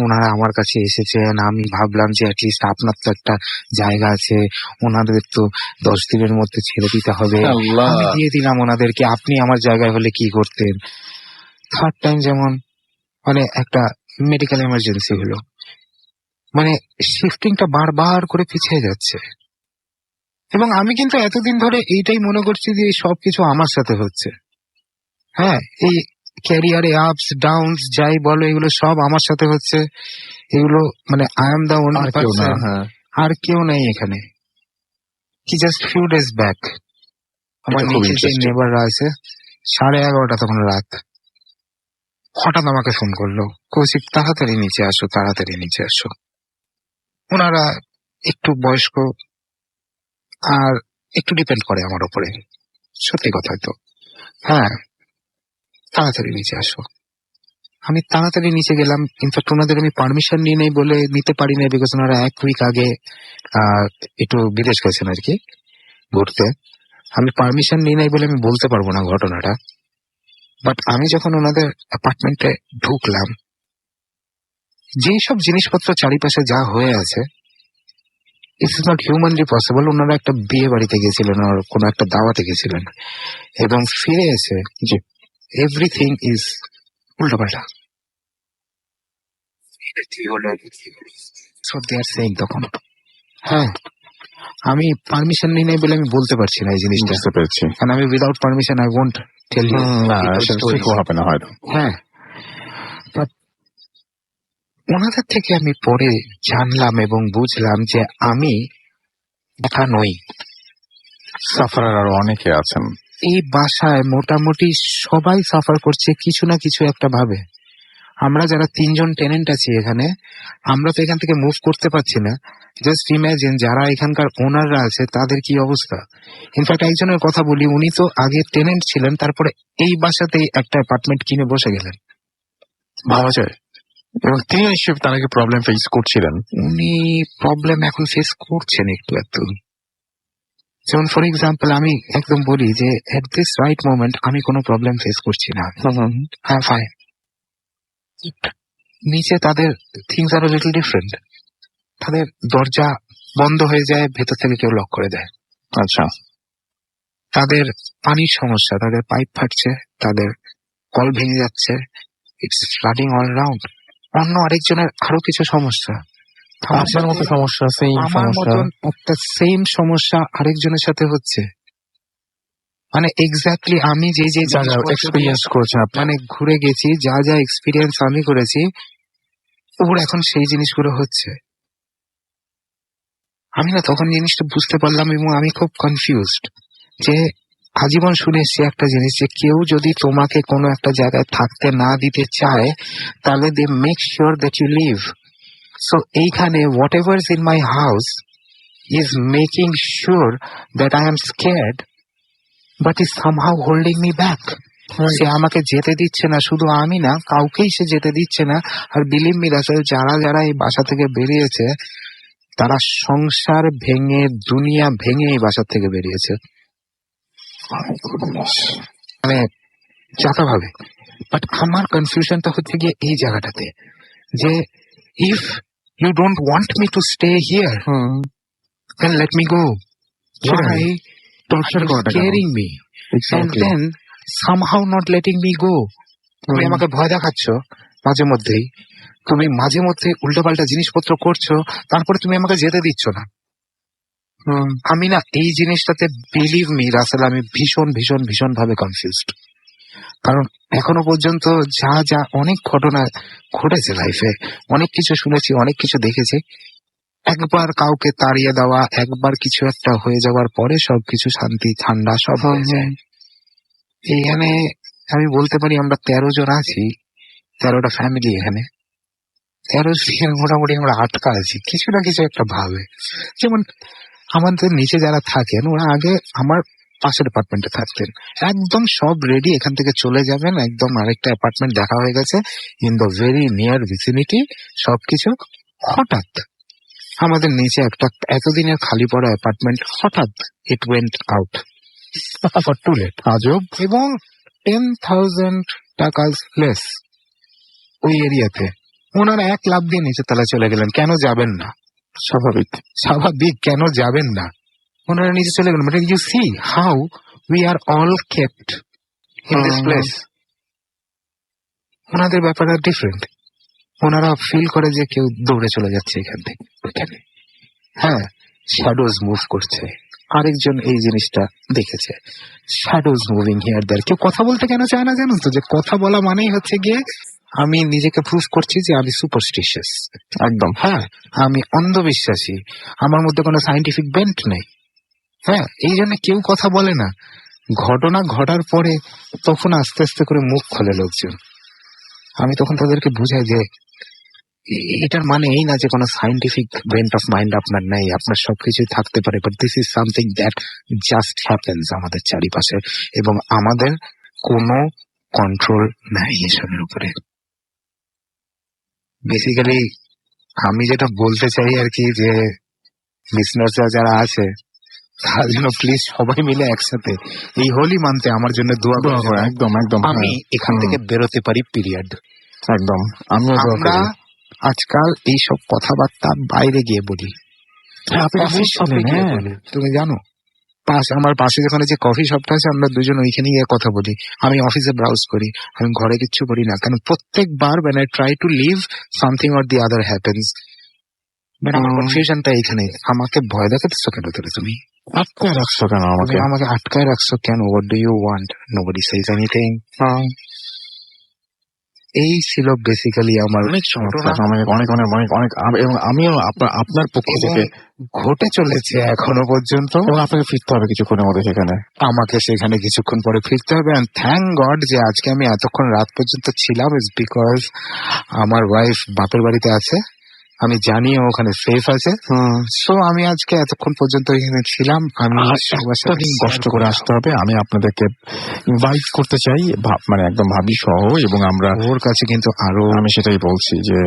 Speaker 4: ওনারা আমার কাছে এসেছেন, আমি ভাবলাম যে অ্যাটলিস্ট আপনার তো একটা জায়গা আছে, ওনাদের তো 10 দিনের মধ্যে ছেড়ে দিতে হবে।
Speaker 1: আল্লাহ।
Speaker 4: আমি দিয়ে দিলাম ওনাদেরকে, আপনি আমার জায়গায় হলে কি করতেন। থার্ড টাইম যেমন মানে একটা মেডিকেল এমার্জেন্সি হলো, মানে শিফটিংটা বারবার করে পিছিয়ে যাচ্ছে। এবং আমি কিন্তু এতদিন ধরে এইটাই মনে করছি যে এই সবকিছু আমার সাথে হচ্ছে। হ্যাঁ, এই ক্যারিয়ারে আপস ডাউনস যাই বলো, এগুলো সব আমার সাথে হচ্ছে। এগুলো মানে আই এম দা ওনলি
Speaker 1: আর কেউ না।
Speaker 4: পারসন,
Speaker 1: হ্যাঁ,
Speaker 4: আর কেউ নেই এখানে। কি জাস্ট ফিউ ডেজ ব্যাক আমার
Speaker 1: এটা খুব
Speaker 4: নিচে যে
Speaker 1: ইন্টারেস্টিং।
Speaker 4: নেবাররা আছে, 11:30 তখন রাত, হঠাৎ আমাকে ফোন করলো, কৌশিক তাড়াতাড়ি নিচে আসো, তাড়াতাড়ি নিচে আসো। ওনারা একটু বয়স্ক আর একটু ডিপেন্ড করে আমার উপরে, সত্যি কথা তো। হ্যাঁ, তাড়াতাড়ি নিচে আসো। আমি তাড়াতাড়ি নিচে গেলাম। ইনফ্যাক্ট ওনাদের আমি পারমিশন নিয়ে নেই বলে নিতে পারি না, বিকজ ওনারা 1 উইক আগে একটু বিদেশ গেছেন আর কি ঘুরতে। আমি পারমিশন নিয়ে নেই বলে আমি বলতে পারবো না ঘটনাটা। বাট আমি যখন ওনাদের অ্যাপার্টমেন্টে ঢুকলাম, যেই সব জিনিসপত্র চারিপাশে যা হয়ে আছে, ইটস নট হিউম্যানলি পসিবল। ওনারা একটা বিয়ে বাড়িতে গেছিলেন, আর কোনো একটা দাওয়াতে গেছিলেন, এবং ফিরে এসে যে এভরিথিং ইজ উল্টোপাল্টা। So they are saying তখন, হ্যাঁ, আমি পারমিশন নিয়ে নেই বলে আমি বলতে পারছি না এই জিনিসটা,
Speaker 1: বুঝতে পেরেছি।
Speaker 4: কারণ আমি without permission I won't tell you.
Speaker 1: না, সেটা ঠিকও হবে না হয়তো।
Speaker 4: হ্যাঁ, but ওনাদের থেকে আমি পরে জানলাম এবং বুঝলাম যে আমি একা নই।
Speaker 1: সাফারার আরো অনেকে আছেন।
Speaker 4: এই বাসায় মোটামুটি সবাই সাফার করছে কিছু না কিছু একটা ভাবে। আমরা যারা 3 জন টেনেন্ট আছি এখানে, আমরা তো এখান থেকে মুভ করতে পারছি না। জাস্ট ইমাজিন যারা এখানকার ওনাররা আছে তাদের কি অবস্থা। ইনফ্যাক্ট একজনের কথা বলি, উনি তো আগে টেনেন্ট ছিলেন, তারপরে এই বাসাতেই একটা অ্যাপার্টমেন্ট কিনে বসে গেলেন।
Speaker 1: ভাবা যায়। এবং তিনি নিশ্চয়ই তার আগে প্রবলেম ফেস করছিলেন।
Speaker 4: উনি প্রবলেম এখন ফেস করছেন একটু একটু। যেমন ফর এক্সাম্পল আমি একদম বলি যে এট দিস রাইট মোমেন্ট আমি কোনো প্রবলেম ফেস করছি না, হ্যাঁ ফাইন। নিচে তাদের থিংস আর লিটল ডিফারেন্ট। তাদের দরজা বন্ধ হয়ে যায়, ভেতর থেকে কেউ লক করে দেয়।
Speaker 1: আচ্ছা।
Speaker 4: তাদের পানির সমস্যা, তাদের পাইপ ফাটছে, তাদের কল ভেঙে যাচ্ছে, ইটস ফ্লাডিং অল রাউন্ড। অন্য আরেকজনের আরো কিছু সমস্যা,
Speaker 1: আপনার মতো সমস্যা, সেই
Speaker 4: আমার
Speaker 1: সমস্যা।
Speaker 4: মতন একটা সেম সমস্যা আরেকজনের সাথে হচ্ছে। মানে এক্স্যাক্টলি আমি যে যে
Speaker 1: যা যা
Speaker 4: জিনিসপত্র
Speaker 1: এক্সপিরিয়েন্স করেছেন আপনি।
Speaker 4: মানে ঘুরে গেছি, যা যা এক্সপিরিয়েন্স আমি করেছি, ওর এখন সেই জিনিসগুলো হচ্ছে। আমি না তখন জিনিসটা বুঝতে পারলাম এবং আমি খুব কনফিউজড যে আজীবন শুনে এসছি একটা জিনিস, যে কেউ যদি তোমাকে কোনো একটা জায়গায় থাকতে না দিতে চায়, তাহলে they make sure that you leave. So এইখানে whatever is in my house is making sure that I am scared, but is somehow holding me back. সে আমাকে যেতে দিচ্ছে না, শুধু আমি না, কাউকেই সে যেতে দিচ্ছে না। আর বিলিভ মি রাসেল, যারা যারা এই বাসা থেকে বেরিয়েছে, তারা সংসার ভেঙে, দুনিয়া ভেঙে এই বাসা থেকে বেরিয়েছে, মানে চাকা ভাবে। বাট আমার কনফিউশনটা হচ্ছে গিয়ে এই জায়গাটাতে, যে if you don't want me to stay here, then let me go. Why
Speaker 1: torture করাটা কেন?
Speaker 4: scaring me and
Speaker 1: Exactly.
Speaker 4: then somehow not letting me go? তুমি আমাকে ভয় দেখাচ্ছ মাঝে মধ্যেই, তুমি মাঝে মধ্যে উল্টোপাল্টা জিনিসপত্র করছো, তারপরে তুমি আমাকে যেতে দিচ্ছ না। আমি না এই জিনিসটাতে, বিলিভ মি রাসেল, আমি ভীষণ ভীষণ ভীষণ ভাবে কনফিউজড। কারণ এখনো পর্যন্ত যা যা অনেক ঘটনা ঘটেছে লাইফে, অনেক কিছু শুনেছি, অনেক কিছু দেখেছি। একবার কাউকে তাড়িয়ে দেওয়া, একবার কিছু একটা হয়ে যাওয়ার পরে সবকিছু শান্তি ঠান্ডা সব হয়ে যায়। এইখানে আমি বলতে পারি আমরা 13 জন আছি, 13টা ফ্যামিলি এখানে। 13 জন মোটামুটি আমরা আটকা আছি কিছু না কিছু একটা ভাবে। যেমন আমাদের নিচে যারা থাকেন, ওরা আগে আমার পাশের অ্যাপার্টমেন্টে থাকতেন, একদম সব রেডি, এখান থেকে চলে যাবেন, একদম আরেকটা অ্যাপার্টমেন্ট দেখা হয়ে গেছে in the very near vicinity, সবকিছু। হঠাৎ আমাদের নিচে একটা এতদিনের খালি পড়া অ্যাপার্টমেন্ট হঠাৎ it went out for too late,
Speaker 1: আজব।
Speaker 4: এবং 10,000 টাকা লেস ওই এরিয়াতে। ওনারা এক লাভ দিয়ে নিচে তলায় চলে গেলেন। কেন যাবেন না?
Speaker 1: স্বাভাবিক।
Speaker 4: স্বাভাবিক, কেন যাবেন না? ওনারা নিচে চলে গেলেন। But you see how we are all kept in this place. ওনাদের ব্যাপারটা ডিফারেন্ট। ওনারা ফিল করে যে কেউ দৌড়ে চলে যাচ্ছে এখান থেকে ওইখানে। হ্যাঁ, শ্যাডোজ মুভ করছে। আরেকজন এই জিনিসটা দেখেছে, শ্যাডোজ মুভিং হিয়ার দেয়ার। কেউ কথা বলতে কেন চায় না জানো তো? যে কথা বলা মানেই হচ্ছে গিয়ে আমি নিজেকে প্রুভ করছি যে আমি সুপারস্টিশিয়াস।
Speaker 1: একদম।
Speaker 4: হ্যাঁ, আমি অন্ধবিশ্বাসী, আমার মধ্যে কোনো সায়েন্টিফিক বেন্ট নেই। হ্যাঁ, এই জন্য কেউ কথা বলে না। ঘটনা ঘটার পরে তখন আস্তে আস্তে করে মুখ খোলে লোকজন। আমি তখন তাদেরকে বুঝাই যে এটার মানে এই না যে কোনো সায়েন্টিফিক বেন্ট অফ মাইন্ড আপনার নেই, আপনার সবকিছুই থাকতে পারে, but this is something that just happens আমাদের চারিপাশে, এবং আমাদের কোনো কন্ট্রোল নাই এসবের উপরে। বেসিক্যালি আমি যেটা বলতে চাই আর কি, যে লিসনার্সরা যারা আছে তারা যেন প্লিজ সবাই মিলে একসাথে এই হোলি মান্থে আমার জন্য দোয়া করে।
Speaker 1: একদম একদম।
Speaker 4: আমি এখান থেকে বেরোতে পারি, পিরিয়ড।
Speaker 1: একদম, আমিও দোয়া
Speaker 4: আমরা
Speaker 1: করি।
Speaker 4: আজকাল এইসব কথাবার্তা বাইরে গিয়ে বলি, কফি শপে গিয়ে বলি। তুমি জানো আমার পাশে যখন যে কফি শপটা আছে, আমরা দুজন ওইখানে গিয়ে কথা বলি। আমি অফিসে ব্রাউজ করি, আমি ঘরে কিচ্ছু করি না, কারণ প্রত্যেকবার when I try to leave something or the other happens। মানে আমার কনফিউশনটা এইখানে। আমাকে ভয় দেখাচ্ছ কেন তুমি?
Speaker 1: আটকায় রাখছো কেন আমাকে?
Speaker 4: আমাকে আটকায় রাখছো কেন? what do you want? nobody says anything। এই ছিল বেসিক্যালি আমার
Speaker 1: অনেক চমৎকার, অনেক অনেক অনেক অনেক অনেক, এবং আমিও আপনার পক্ষ থেকে
Speaker 4: ঘটে চলেছে এখনো পর্যন্ত।
Speaker 1: এবং আপনাকে ফিরতে হবে কিছুক্ষণের মধ্যে সেখানে।
Speaker 4: আমাকে সেখানে কিছুক্ষণ পরে ফিরতে হবে। এন্ড থ্যাংক গড যে আজকে আমি এতক্ষণ রাত পর্যন্ত ছিলাম, ইজ বিকজ আমার ওয়াইফ বাপের বাড়িতে আছে। আমি জানি ও ওখানে সেফ আছে, সো আমি আজকে এতক্ষণ পর্যন্ত এখানে ছিলাম। আমি
Speaker 1: কষ্ট করে আসতে হবে। আমি আপনাদেরকে ইনভাইট করতে চাই, মানে একদম ভাবি সহ, এবং আমরা
Speaker 4: ওর কাছে কিন্তু আরো,
Speaker 1: আমি সেটাই বলছি যে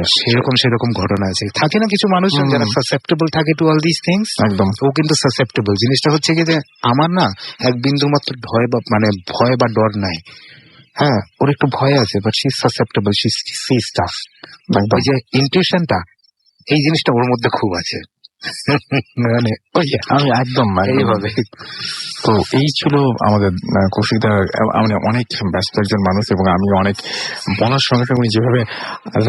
Speaker 4: সেরকম ঘটনা আছে। থাকে না কিছু মানুষ যারা সাসেপ্টেবল থাকে টু অল দিস থিংস।
Speaker 1: একদম,
Speaker 4: ও কিন্তু সাসেপ্টেবল। জিনিসটা হচ্ছে কি যে আমার না এক বিন্দু মাত্র ভয় বা ডর নাই। হ্যাঁ, ওর একটু ভয় আছে, but she is susceptible, she sees stuff. ওই যে ইনটিউশনটা, এই জিনিসটা ওর মধ্যে খুব আছে। মানে
Speaker 1: আমি একদম
Speaker 4: এইভাবে।
Speaker 1: তো এই ছিল আমাদের কৌশিকদার। মানে অনেক ব্যস্ত একজন মানুষ, এবং আমি অনেক বলার সঙ্গে সঙ্গে উনি যেভাবে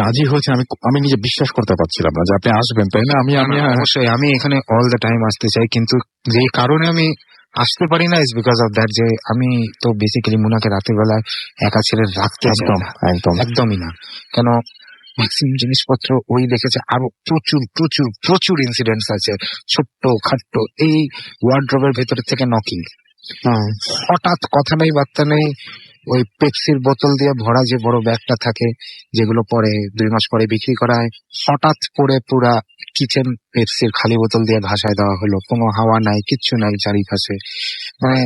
Speaker 1: রাজি হয়েছেন, আমি নিজে বিশ্বাস করতে পারছিলাম না যে আপনি আসবেন, তাই না? আমি
Speaker 4: অবশ্যই আমি এখানে অল দ্য টাইম আসতে চাই, কিন্তু যে কারণে আমি আসতে পারি না ইজ বিকজ অফ দ্যাট, যে আমি তো বেসিক্যালি মুনাকে রাতের বেলায় একা ছেড়ে রাখতে একদমই না। কেন ম্যাক্সিমাম জিনিসপত্র ওই দেখেছে, আরো প্রচুর প্রচুর প্রচুর ইনসিডেন্টস আছে ছোট্ট খাট্ট এই ওয়ার্ড্রবের ভেতর থেকে নকিং। হঠাৎ কথা নেই বার্তা নেই, ওই পেপসির বোতল দিয়ে ভরা যে বড় ব্যাগটা থাকে, যেগুলো পরে 2 মাস পরে বিক্রি করা হয়, হঠাৎ করে পুরা কিচেন পেপসির খালি বোতল দিয়ে ভাসায় দেওয়া হলো। কোনো হাওয়া নাই, কিচ্ছু নাই চারিপাশে। মানে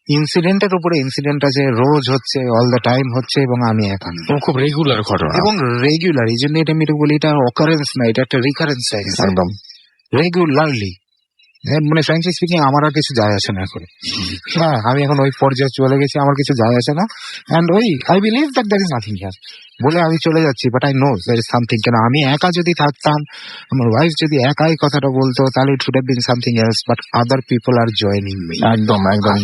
Speaker 4: ইনসিডেন্টের উপরে ইনসিডেন্ট আছে, রোজ হচ্ছে, অল দ্য টাইম হচ্ছে, এবং আমি একা না।
Speaker 1: খুব রেগুলার ঘটনা,
Speaker 4: এবং রেগুলার। এই জন্য এটা আমি বলি এটা অকারেন্স না, এটা একটা রিকারেন্স।
Speaker 1: একদম
Speaker 4: রেগুলারলি। মানে ফ্র্যাঙ্কলি স্পিকিং আমার আর কিছু যায় আসে না এখন। হ্যাঁ, আমি এখন ওই পর্যায়ে চলে গেছি, আমার কিছু যায় আসে না। And I believe that there is nothing here বলে আমি চলে যাচ্ছি, but I know there is something. কেন আমি একা যদি থাকতাম, আমার ওয়াইফ যদি একাই কথাটা বলতো, তাহলে it should have been something else, but other people are joining me.
Speaker 1: একদম একদম,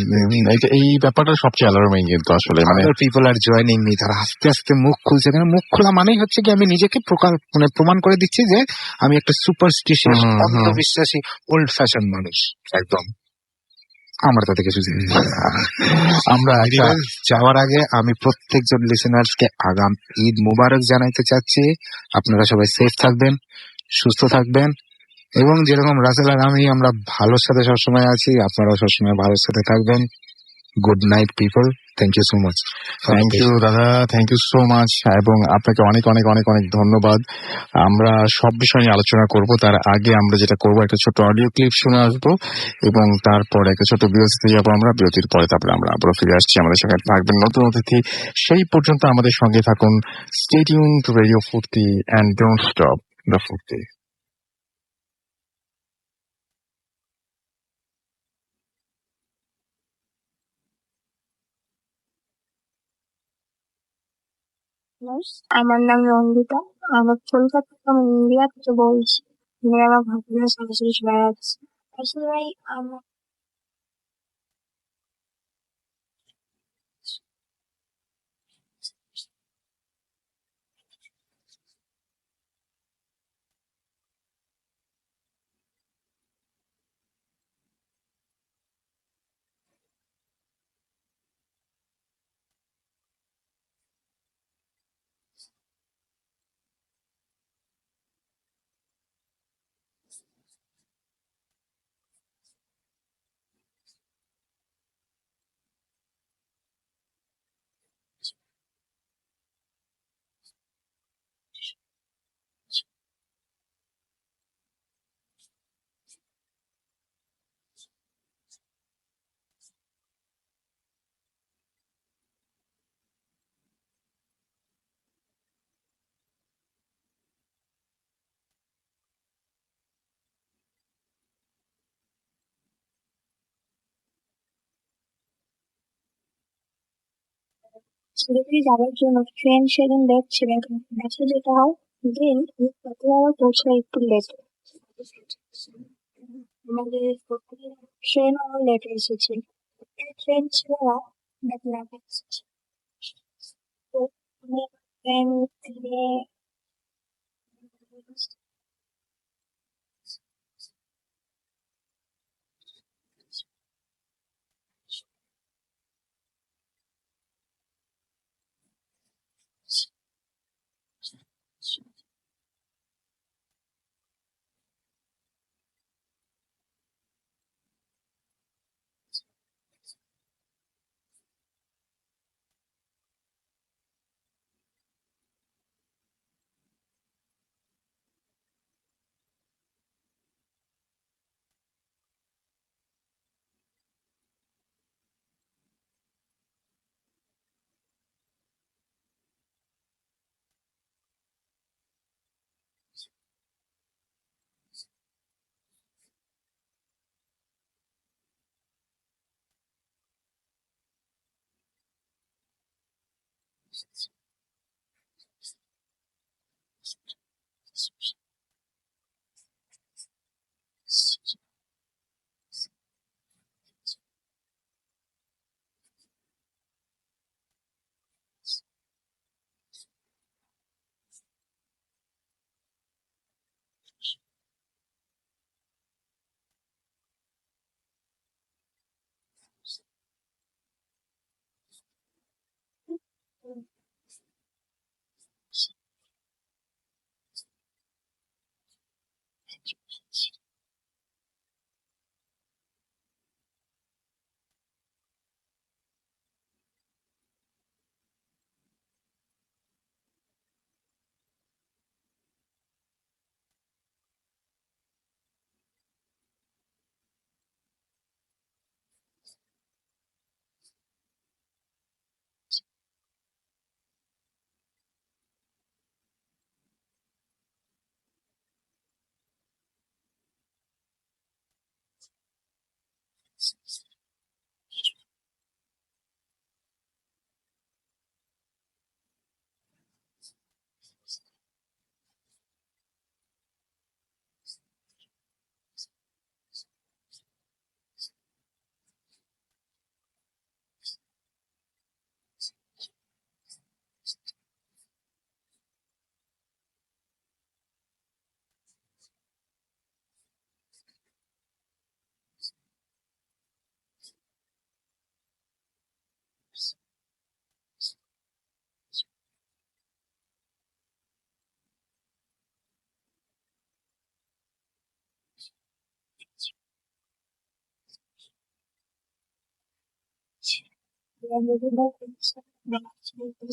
Speaker 1: এই ব্যাপারটা সবচেয়ে অ্যালার্মিং কিন্তু আসলে, মানে
Speaker 4: পিপল আর জয়েনিং মি। তারা আস্তে আস্তে মুখ খুলছে। কেন মুখ খোলা মানেই হচ্ছে কি আমি নিজেকে প্রমাণ করে দিচ্ছি যে আমি একটা সুপারস্টিশিয়াস, অন্ধবিশ্বাসী, ওল্ড ফ্যাশন মানুষ। একদম, আমার তাতে কিছু আমরা যাওয়ার আগে আমি প্রত্যেকজন লিসেনার্সকে আগাম ঈদ মুবারক জানাইতে চাচ্ছি। আপনারা সবাই সেফ থাকবেন, সুস্থ থাকবেন, এবং যেরকম রাসেল আর আমরা ভালোর সাথে সবসময় আছি, আপনারাও সবসময় ভালোর সাথে থাকবেন। Good night people, thank you so much.
Speaker 1: Thank you দাদা, থ্যাংক ইউ সো মাচ, এবং আপনাকে অনেক অনেক অনেক অনেক ধন্যবাদ। আমরা সব বিষয় নিয়ে আলোচনা করব, তার আগে আমরা যেটা করবো, একটা ছোট অডিও ক্লিপ শুনে আসবো, এবং তারপর একটা ছোট বিরতিতে যাবো আমরা। বিরতির পরে তারপরে আমরা আবার ফিরে আসছি। আমাদের সঙ্গে থাকবেন নতুন অতিথি। সেই পর্যন্ত আমাদের সঙ্গে থাকুন। Stay tuned two radio Foorti, and don't stop the ফুর্তি।
Speaker 6: আমার নাম রঙ্গিতা। আমার কলকাতা থেকে, আমি ইন্ডিয়া থেকে বলছি। আমি আমার ভাবনা সরাসরি বেড়াচ্ছি। আসলে ভাই আমার শিলিগুড়ি যাওয়ার জন্য ট্রেন সেদিন লেট ছিল, বাসে যেতে হয়। দিন কত আবার পৌঁছায় একটু লেট। আমাদের ট্রেন আমার লেট এসেছে। ট্রেন ছিল না, বাট না এসেছে। তো আমি ট্রেন থেকে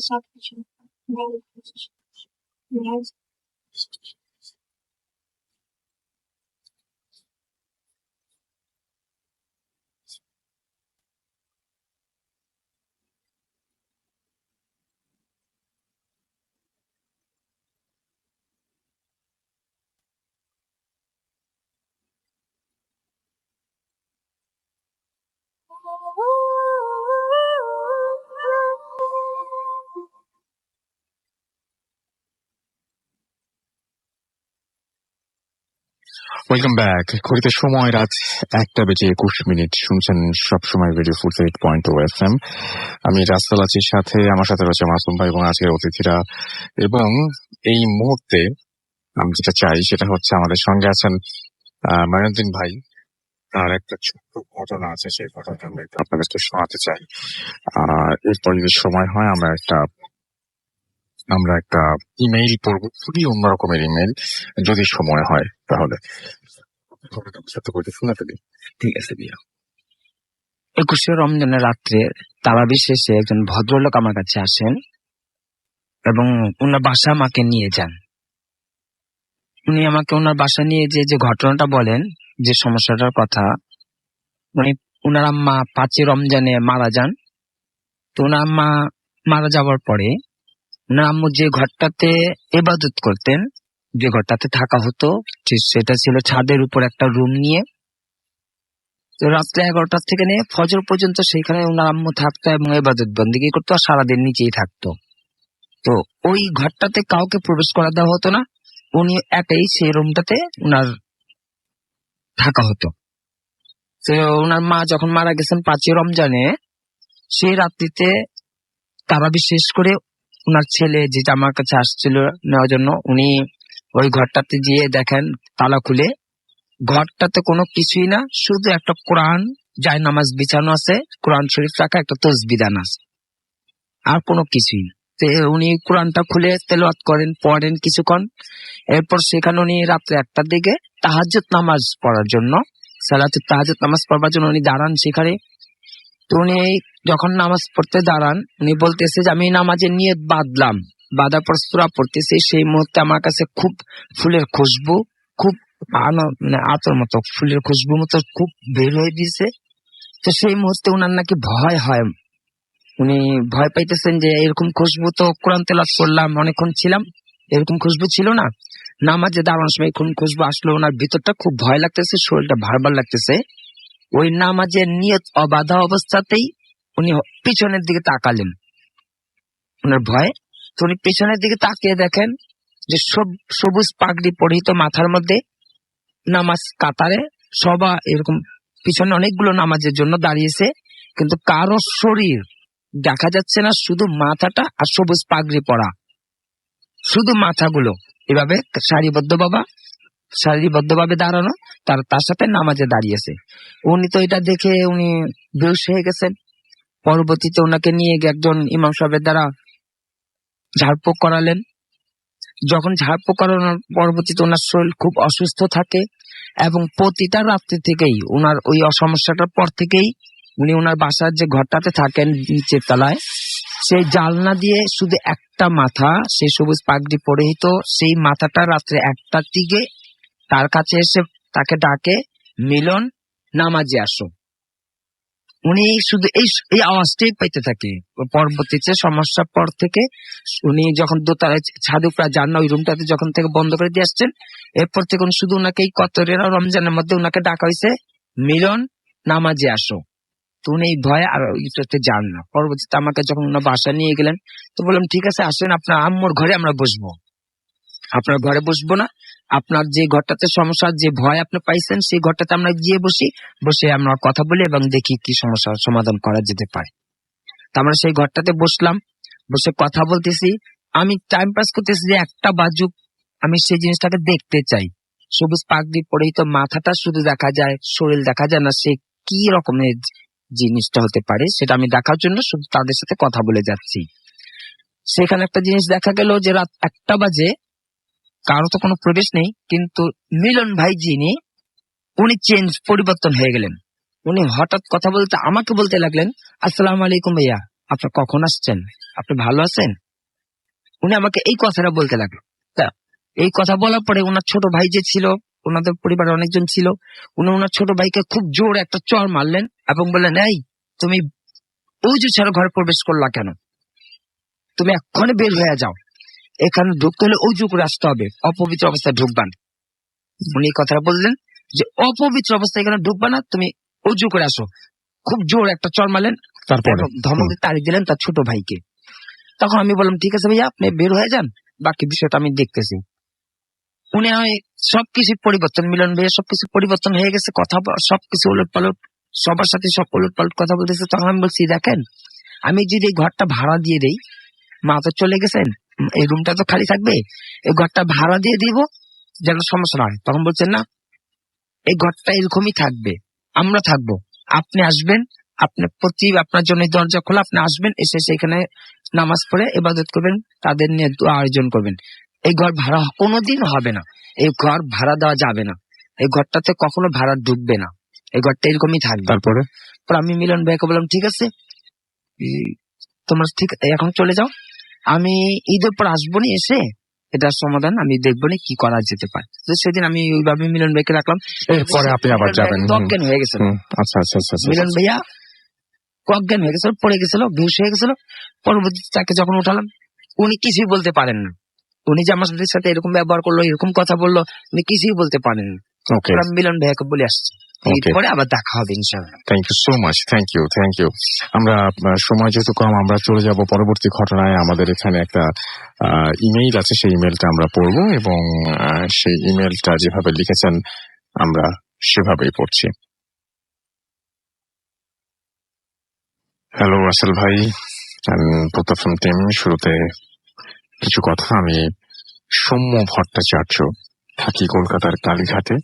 Speaker 6: সবকিছু
Speaker 1: ওয়েলকাম ব্যাক। ঘড়িতে সময় রাত 1:21 শুনছেন সবসময় রেডিও 48.2 FM। আমি রাসেল আছি, সাথে আমার সাথে রয়েছে মাসুম ভাই এবং আজকের অতিথিরা। এবং এই মুহূর্তে আমি যেটা চাই সেটা হচ্ছে আমাদের সঙ্গে আছেন মাইনুদ্দিন ভাই। তার একটা ছোট্ট ঘটনা আছে, সেই ঘটনাটা আমরা একটু আপনাদের কাছে শোনাতে চাই। আর এরপর যদি সময় হয় আমরা একটা ইমেইল পড়বো, খুবই অন্যরকমের ইমেইল, যদি সময় হয় তাহলে।
Speaker 4: ঠিক আছে ভাইয়া। 21শে রমজানের রাত্রে তারাবি শেষে একজন ভদ্রলোক আমার কাছে আসেন এবং ওনার বাসা আমাকে নিয়ে যান। উনি আমাকে ওনার বাসা নিয়ে যে ঘটনাটা বলেন, যে সমস্যাটার কথা, ওনার আম্মা 5 রমজানে মারা যান। তো ওনার আম্মা মারা যাওয়ার পরে ওনার আম্মু যে ঘরটাতে ইবাদত করতেন, যে ঘরটাতে থাকা হতো, সেটা ছিল ছাদের উপর একটা রুম নিয়ে। তো রাত্রে 11টা থেকে নিয়ে ফজর পর্যন্ত সেখানে ওনার আম্মু থাকতো এবং ইবাদত বন্দেগী করতো, আর সারাদিন নিচেই থাকতো। তো ওই ঘরটাতে কাউকে প্রবেশ করা দেওয়া হতো না, উনি একাই সেই রুমটাতে ওনার থাকা হতো। তো ওনার মা যখন মারা গেছেন 5 রমজানে, সেই রাত্রিতে তারাবি শেষ করে ওনার ছেলে যেটা আমার কাছে আসছিল নেওয়ার জন্য, উনি ওই ঘরটাতে গিয়ে দেখেন তালা খুলে, ঘরটাতে কোনো কিছুই না, শুধু একটা কোরআন জায় নামাজ বিছানো আছে, কোরআন শরীফ রাখা, একটা তসবিদান আছে, আর কোনো কিছুই না। তো উনি কোরআনটা খুলে তেলাওয়াত করেন, পড়েন কিছুক্ষণ। এরপর সেখানে উনি রাত্রে 1টার দিকে তাহাজ্জুদ নামাজ পড়ার জন্য, সালাতুত তাহাজ্জুদ নামাজ পড়বার জন্য উনি দাঁড়ান সেখানে। তো উনি যখন নামাজ পড়তে দাঁড়ান, উনি বলতেছে যে আমি নামাজের নিয়ত বাঁধলাম, বাঁধার পর সূরা পড়তেছি, সেই মুহূর্তে আমার কাছে খুব ফুলের খুশবু, খুব আতর মতো ফুলের খুশবু মতো খুব বের হয়ে দিয়েছে। তো সেই মুহূর্তে উনার নাকি ভয় হয়, উনি ভয় পাইতেছেন যে এরকম খুশবু তো কোরআন তেলাওয়াত করলাম, অনেকক্ষণ ছিলাম, এরকম খুশবু ছিল না। নামাজে দাঁড়ানোর সময় কোন খুশবু আসলো, ওনার ভিতরটা খুব ভয় লাগতেছে, শরীরটা ভারবার লাগতেছে। ওই নামাজের নিয়ত অবাধা অবস্থাতেই উনি পিছনের দিকে তাকালেন, ওনার ভয়। তো উনি পিছনের দিকে তাকিয়ে দেখেন যে সবুজ পাগড়ি পরিহিত মাথার মধ্যে নামাজ কাতারে সবা এরকম পিছনে অনেকগুলো নামাজের জন্য দাঁড়িয়েছে, কিন্তু কারো শরীর দেখা যাচ্ছে না, শুধু মাথাটা আর সবুজ পাগড়ি পরা, শুধু মাথাগুলো এভাবে সারিবদ্ধভাবে দাঁড়ানো, তার সাথে নামাজে দাঁড়িয়েছে। উনি তো এটা দেখে উনি বেহুশ হয়ে গেছেন। পরবর্তীতে ওনাকে নিয়ে গিয়ে একজন ইমাম সাহেবের দ্বারা ঝাড়ফুঁক করালেন। যখন ঝাড়ফুঁক করানোর পরবর্তীতে ওনার শরীর খুব অসুস্থ থাকে, এবং প্রতিটা রাত্রি থেকেই ওনার ওই সমস্যাটার পর থেকেই উনি ওনার বাসার যে ঘরটাতে থাকেন নিচের তলায়, সেই জালনা দিয়ে শুধু একটা মাথা, সেই সবুজ পাগড়ি পরিহিত সেই মাথাটা রাত্রে 1টার দিকে তার কাছে এসে তাকে ডাকে, মিলন নামাজে আসো। উনি শুধু এই আওয়াজটাই পাইতে থাকে। পরবর্তীতে সমস্যার পর থেকে উনি যখন দোতলায় ছাদ উপরে যান না, ওই রুমটাতে যখন থেকে বন্ধ করে দিয়ে আসছেন, এরপর থেকে উনি শুধু ওনাকে এই কতরের রমজানের মধ্যে ওনাকে ডাকা হয়েছে, মিলন নামাজে আসো। তো উনি এই ভয়ে আর ইটাতে যান না। পরবর্তীতে আমাকে যখন ওনার বাসা নিয়ে গেলেন, তো বললাম ঠিক আছে, আসেন আপনার আম্মুর ঘরে আমরা বসবো। আপনার ঘরে বসবো না, আপনার যে ঘরটাতে সমস্যা, যে ভয় আপনি পাইছেন, সেই ঘরটাতে আমরা গিয়ে বসে আমরা কথা বলি এবং দেখি কি সমস্যার সমাধান করা যেতে পারে। তা আমরা সেই ঘরটাতে বসলাম, বসে কথা বলতেছি। আমি টাইম পাস করতেছি যে একটা বাজুক, আমি সেই জিনিসটাকে দেখতে চাই। সবুজ পাগড়ি পরিহিত মাথাটা শুধু দেখা যায়, শরীর দেখা যায় না, সে কি রকমের জিনিসটা হতে পারে সেটা আমি দেখার জন্য শুধু তাদের সাথে কথা বলে যাচ্ছি। সেখানে একটা জিনিস দেখা গেল যে রাত 1টা বাজে, কারো তো কোনো প্রবেশ নেই, কিন্তু মিলন ভাই যিনি, উনি পরিবর্তন হয়ে গেলেন। উনি হঠাৎ কথা বলতে আমাকে বলতে লাগলেন, আসসালামু আলাইকুম ভাইয়া, আপনার কখন আসছেন, আপনি ভালো আছেন? উনি আমাকে এই কথাটা বলতে লাগলো। তা এই কথা বলার পরে ওনার ছোট ভাই যে ছিল, ওনাদের পরিবারে অনেকজন ছিল, উনি ওনার ছোট ভাইকে খুব জোর একটা চড় মারলেন এবং বললেন, এই তুমি ওযু ছাড়া ঘরে প্রবেশ করলা কেন? তুমি এক্ষুনি বের হয়ে যাও, এখানে ঢুকতে হলে অজু করে আসতে হবে, অপবিত্র অবস্থায় ঢুকবান। উনি এই কথাটা বললেন যে অপবিত্র অবস্থায় এখানে ঢুকবা না, তুমি অজু করে আসো। খুব জোর একটা চড় মারলেন, তারপরে ধমক তাড়ি দিলেন তার ছোট ভাইকে। তখন আমি বললাম ঠিক আছে ভাইয়া, আপনি বের হয়ে যান, বাকি বিষয়টা আমি দেখতেছি। উনি হয় সবকিছু পরিবর্তন, মিলন ভাইয়ের সবকিছু পরিবর্তন হয়ে গেছে, কথা সবকিছু উলট পালট, সবার সাথে সব উলট পালট কথা বলতেছে। তখন আমি বলছি, দেখেন আমি যদি এই ঘরটা ভাড়া দিয়ে দেই, মা তো চলে গেছেন, এই রুমটা তো খালি থাকবে, এই ঘরটা ভাড়া দিয়ে দিব যেন সমস্যা না হয়। তখন বলছেন না, এই ঘরটা এরকমই থাকবে, আমরা থাকবো, আপনি আসবেন, আপনার জন্য দরজা খোলা, আপনি আসবেন, এসে সেখানে নামাজ পড়ে ইবাদত করবেন, তাদের নিয়ে দোয়া আয়োজন করবেন। এই ঘর ভাড়া কোনোদিন হবে না, এই ঘর ভাড়া দেওয়া যাবে না, এই ঘরটাতে কখনো ভাড়া ঢুকবে না, এই ঘরটা এরকমই থাকবে।
Speaker 1: তারপরে
Speaker 4: আমি মিলন ভাইকে বললাম, ঠিক আছে তোমরা ঠিক এখন চলে যাও, আমি ঈদের পর আসবো নি, এসে এটার সমাধান আমি দেখবো নি কি করা যেতে পারে। তো সেদিন আমি ওইভাবে মিলন ভাইকে রাখলাম।
Speaker 1: পরে আপনি আবার যাবেন।
Speaker 4: অজ্ঞান হয়ে গেছিল।
Speaker 1: আচ্ছা আচ্ছা আচ্ছা।
Speaker 4: মিলন ভাইয়া অজ্ঞান হয়ে গেছিল, পড়ে গেছিল, বেহুশ হয়ে গেছিল। পরবর্তীতে তাকে যখন উঠালাম, উনি কিছুই বলতে পারেন না। উনি যে আমার সাথে এরকম ব্যবহার করলো, এরকম কথা বললো, উনি কিছুই বলতে পারেন না। আমি মিলন ভাইয়াকে বলে আসছি, পরে আবার দেখা হবে ইনশাআল্লাহ।
Speaker 1: Thank you so much, thank you. আমরা সময় যেহেতু কম, আমরা চলে যাব পরবর্তী ঘটনায়। আমাদের এখানে একটা ইমেইল আছে, সেই ইমেলটা আমরা পড়বো এবং সেই ইমেলটা যেভাবে লিখেছেন আমরা সেভাবেই পড়ছি। হ্যালো রাসেল ভাই, প্রথম টিম, শুরুতে কিছু কথা। আমি সৌম্য ভট্টাচার্য, থাকি কলকাতার কালীঘাটে।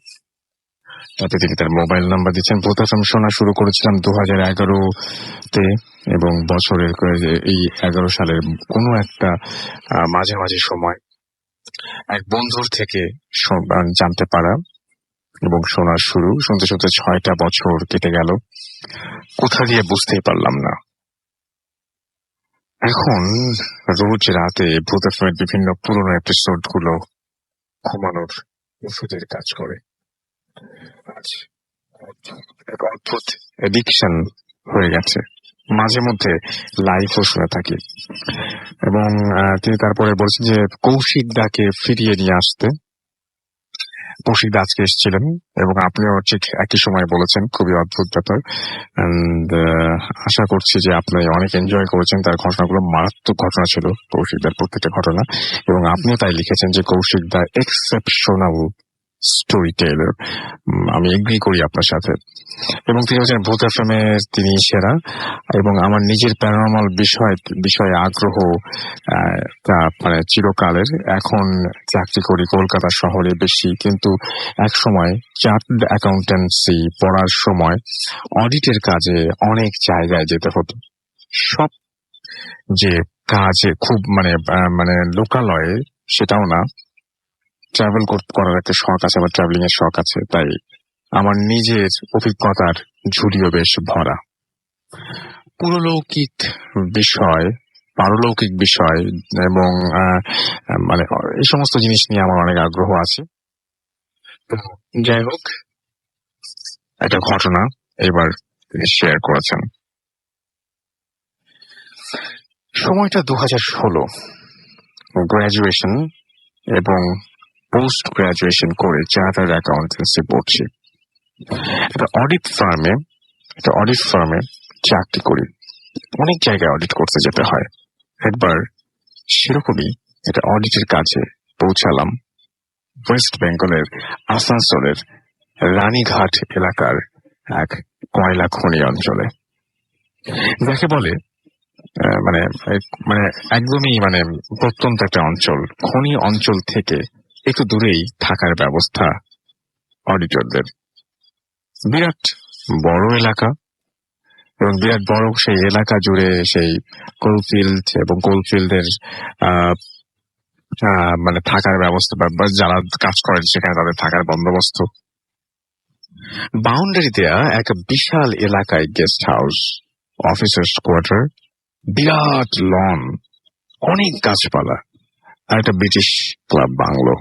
Speaker 1: তাতে তিনি তার মোবাইল নাম্বার দিচ্ছেন। প্রথম শোনা শুরু করেছিলাম 2011-তে এবং বছরের এই 11 সালের কোনো একটা মাঝামাঝি সময় এক বন্ধুর থেকে জানতে পারা এবং শোনার শুরু। শুনতে শুনতে 6টা বছর কেটে গেল, কোথা দিয়ে বুঝতেই পারলাম না। এখন রোজ রাতে ভূত এফএমের বিভিন্ন পুরনো এপিসোড গুলো ঘুমানোর ওষুধের কাজ করে। এক অদ্ভুত এডিকশন হয়ে গেছে, মাঝে মধ্যে লাইভও শুনে থাকি। এবং তিনি তারপরে বলছেন যে কৌশিক দাকে ফিরিয়ে নিয়ে আসতে। কৌশিক দা আজকে এসেছিলেন এবং আপনিও ঠিক একই সময় বলেছেন, খুবই অদ্ভুত ব্যাপার। আশা করছি যে আপনি অনেক এনজয় করেছেন তার ঘটনাগুলো। মারাত্মক ঘটনা ছিল কৌশিক দার প্রত্যেকটা ঘটনা, এবং আপনিও তাই লিখেছেন যে কৌশিক দা এক্সেপশনাল স্টোরি টেলার। আমি এগ্রি করি আপনার সাথে। এবং তিনি হচ্ছেন ভূত এফএমের তিনি সেরা। এবং আমার নিজের প্যারানর্মাল বিষয়ে আগ্রহ মানে চিরকালের। এখন চাকরি করি কলকাতা শহরে বেশি, কিন্তু এক সময় চার্টার্ড অ্যাকাউন্টেন্সি পড়ার সময় অডিটের কাজে অনেক জায়গায় যেতে হতো। সব যে কাজে খুব মানে লোকালয়ে সেটাও না, ট্রাভেল করার একটা শখ আছে, আমার ট্রাভেলিং এর শখ আছে। তাই আমার নিজের অভিজ্ঞতার ঝুলিও বেশ ভরা। পুরলৌকিক বিষয়, পারলৌকিক বিষয় এবং মানে এই সমস্ত জিনিস নিয়ে আমার অনেক আগ্রহ আছে। যাই হোক, একটা ঘটনা এবার তিনি শেয়ার করেছেন। সময়টা 2016, গ্রাজুয়েশন এবং পোস্ট গ্রাজুয়েশন করে চার্টার্ড অ্যাকাউন্টেন্সি পড়ছি। একটা অডিট ফার্মে চাকরি করি। অনেক জায়গায় অডিট করতে যেতে হয়। একবার সেরকমই একটা অডিটের কাজে পৌঁছালাম ওয়েস্ট বেঙ্গলের আসানসোলের রানীঘাট এলাকার এক কয়লা খনি অঞ্চলে, যাকে বলে মানে একদমই প্রত্যন্ত একটা অঞ্চল। খনি অঞ্চল থেকে একটু দূরেই থাকার ব্যবস্থা অডিটরদের। বিরাট বড় এলাকা এবং বিরাট বড় সেই এলাকা জুড়ে সেই কোলফিল্ড এবং কোলফিল্ডের থাকার ব্যবস্থা, বা যারা কাজ করেন সেখানে তাদের থাকার বন্দোবস্ত। বাউন্ডারি দেয়া এক বিশাল এলাকায় গেস্ট হাউস, অফিসার্স কোয়ার্টার, বিরাট লন, অনেক গাছপালা আর একটা ব্রিটিশ ক্লাব বাংলো।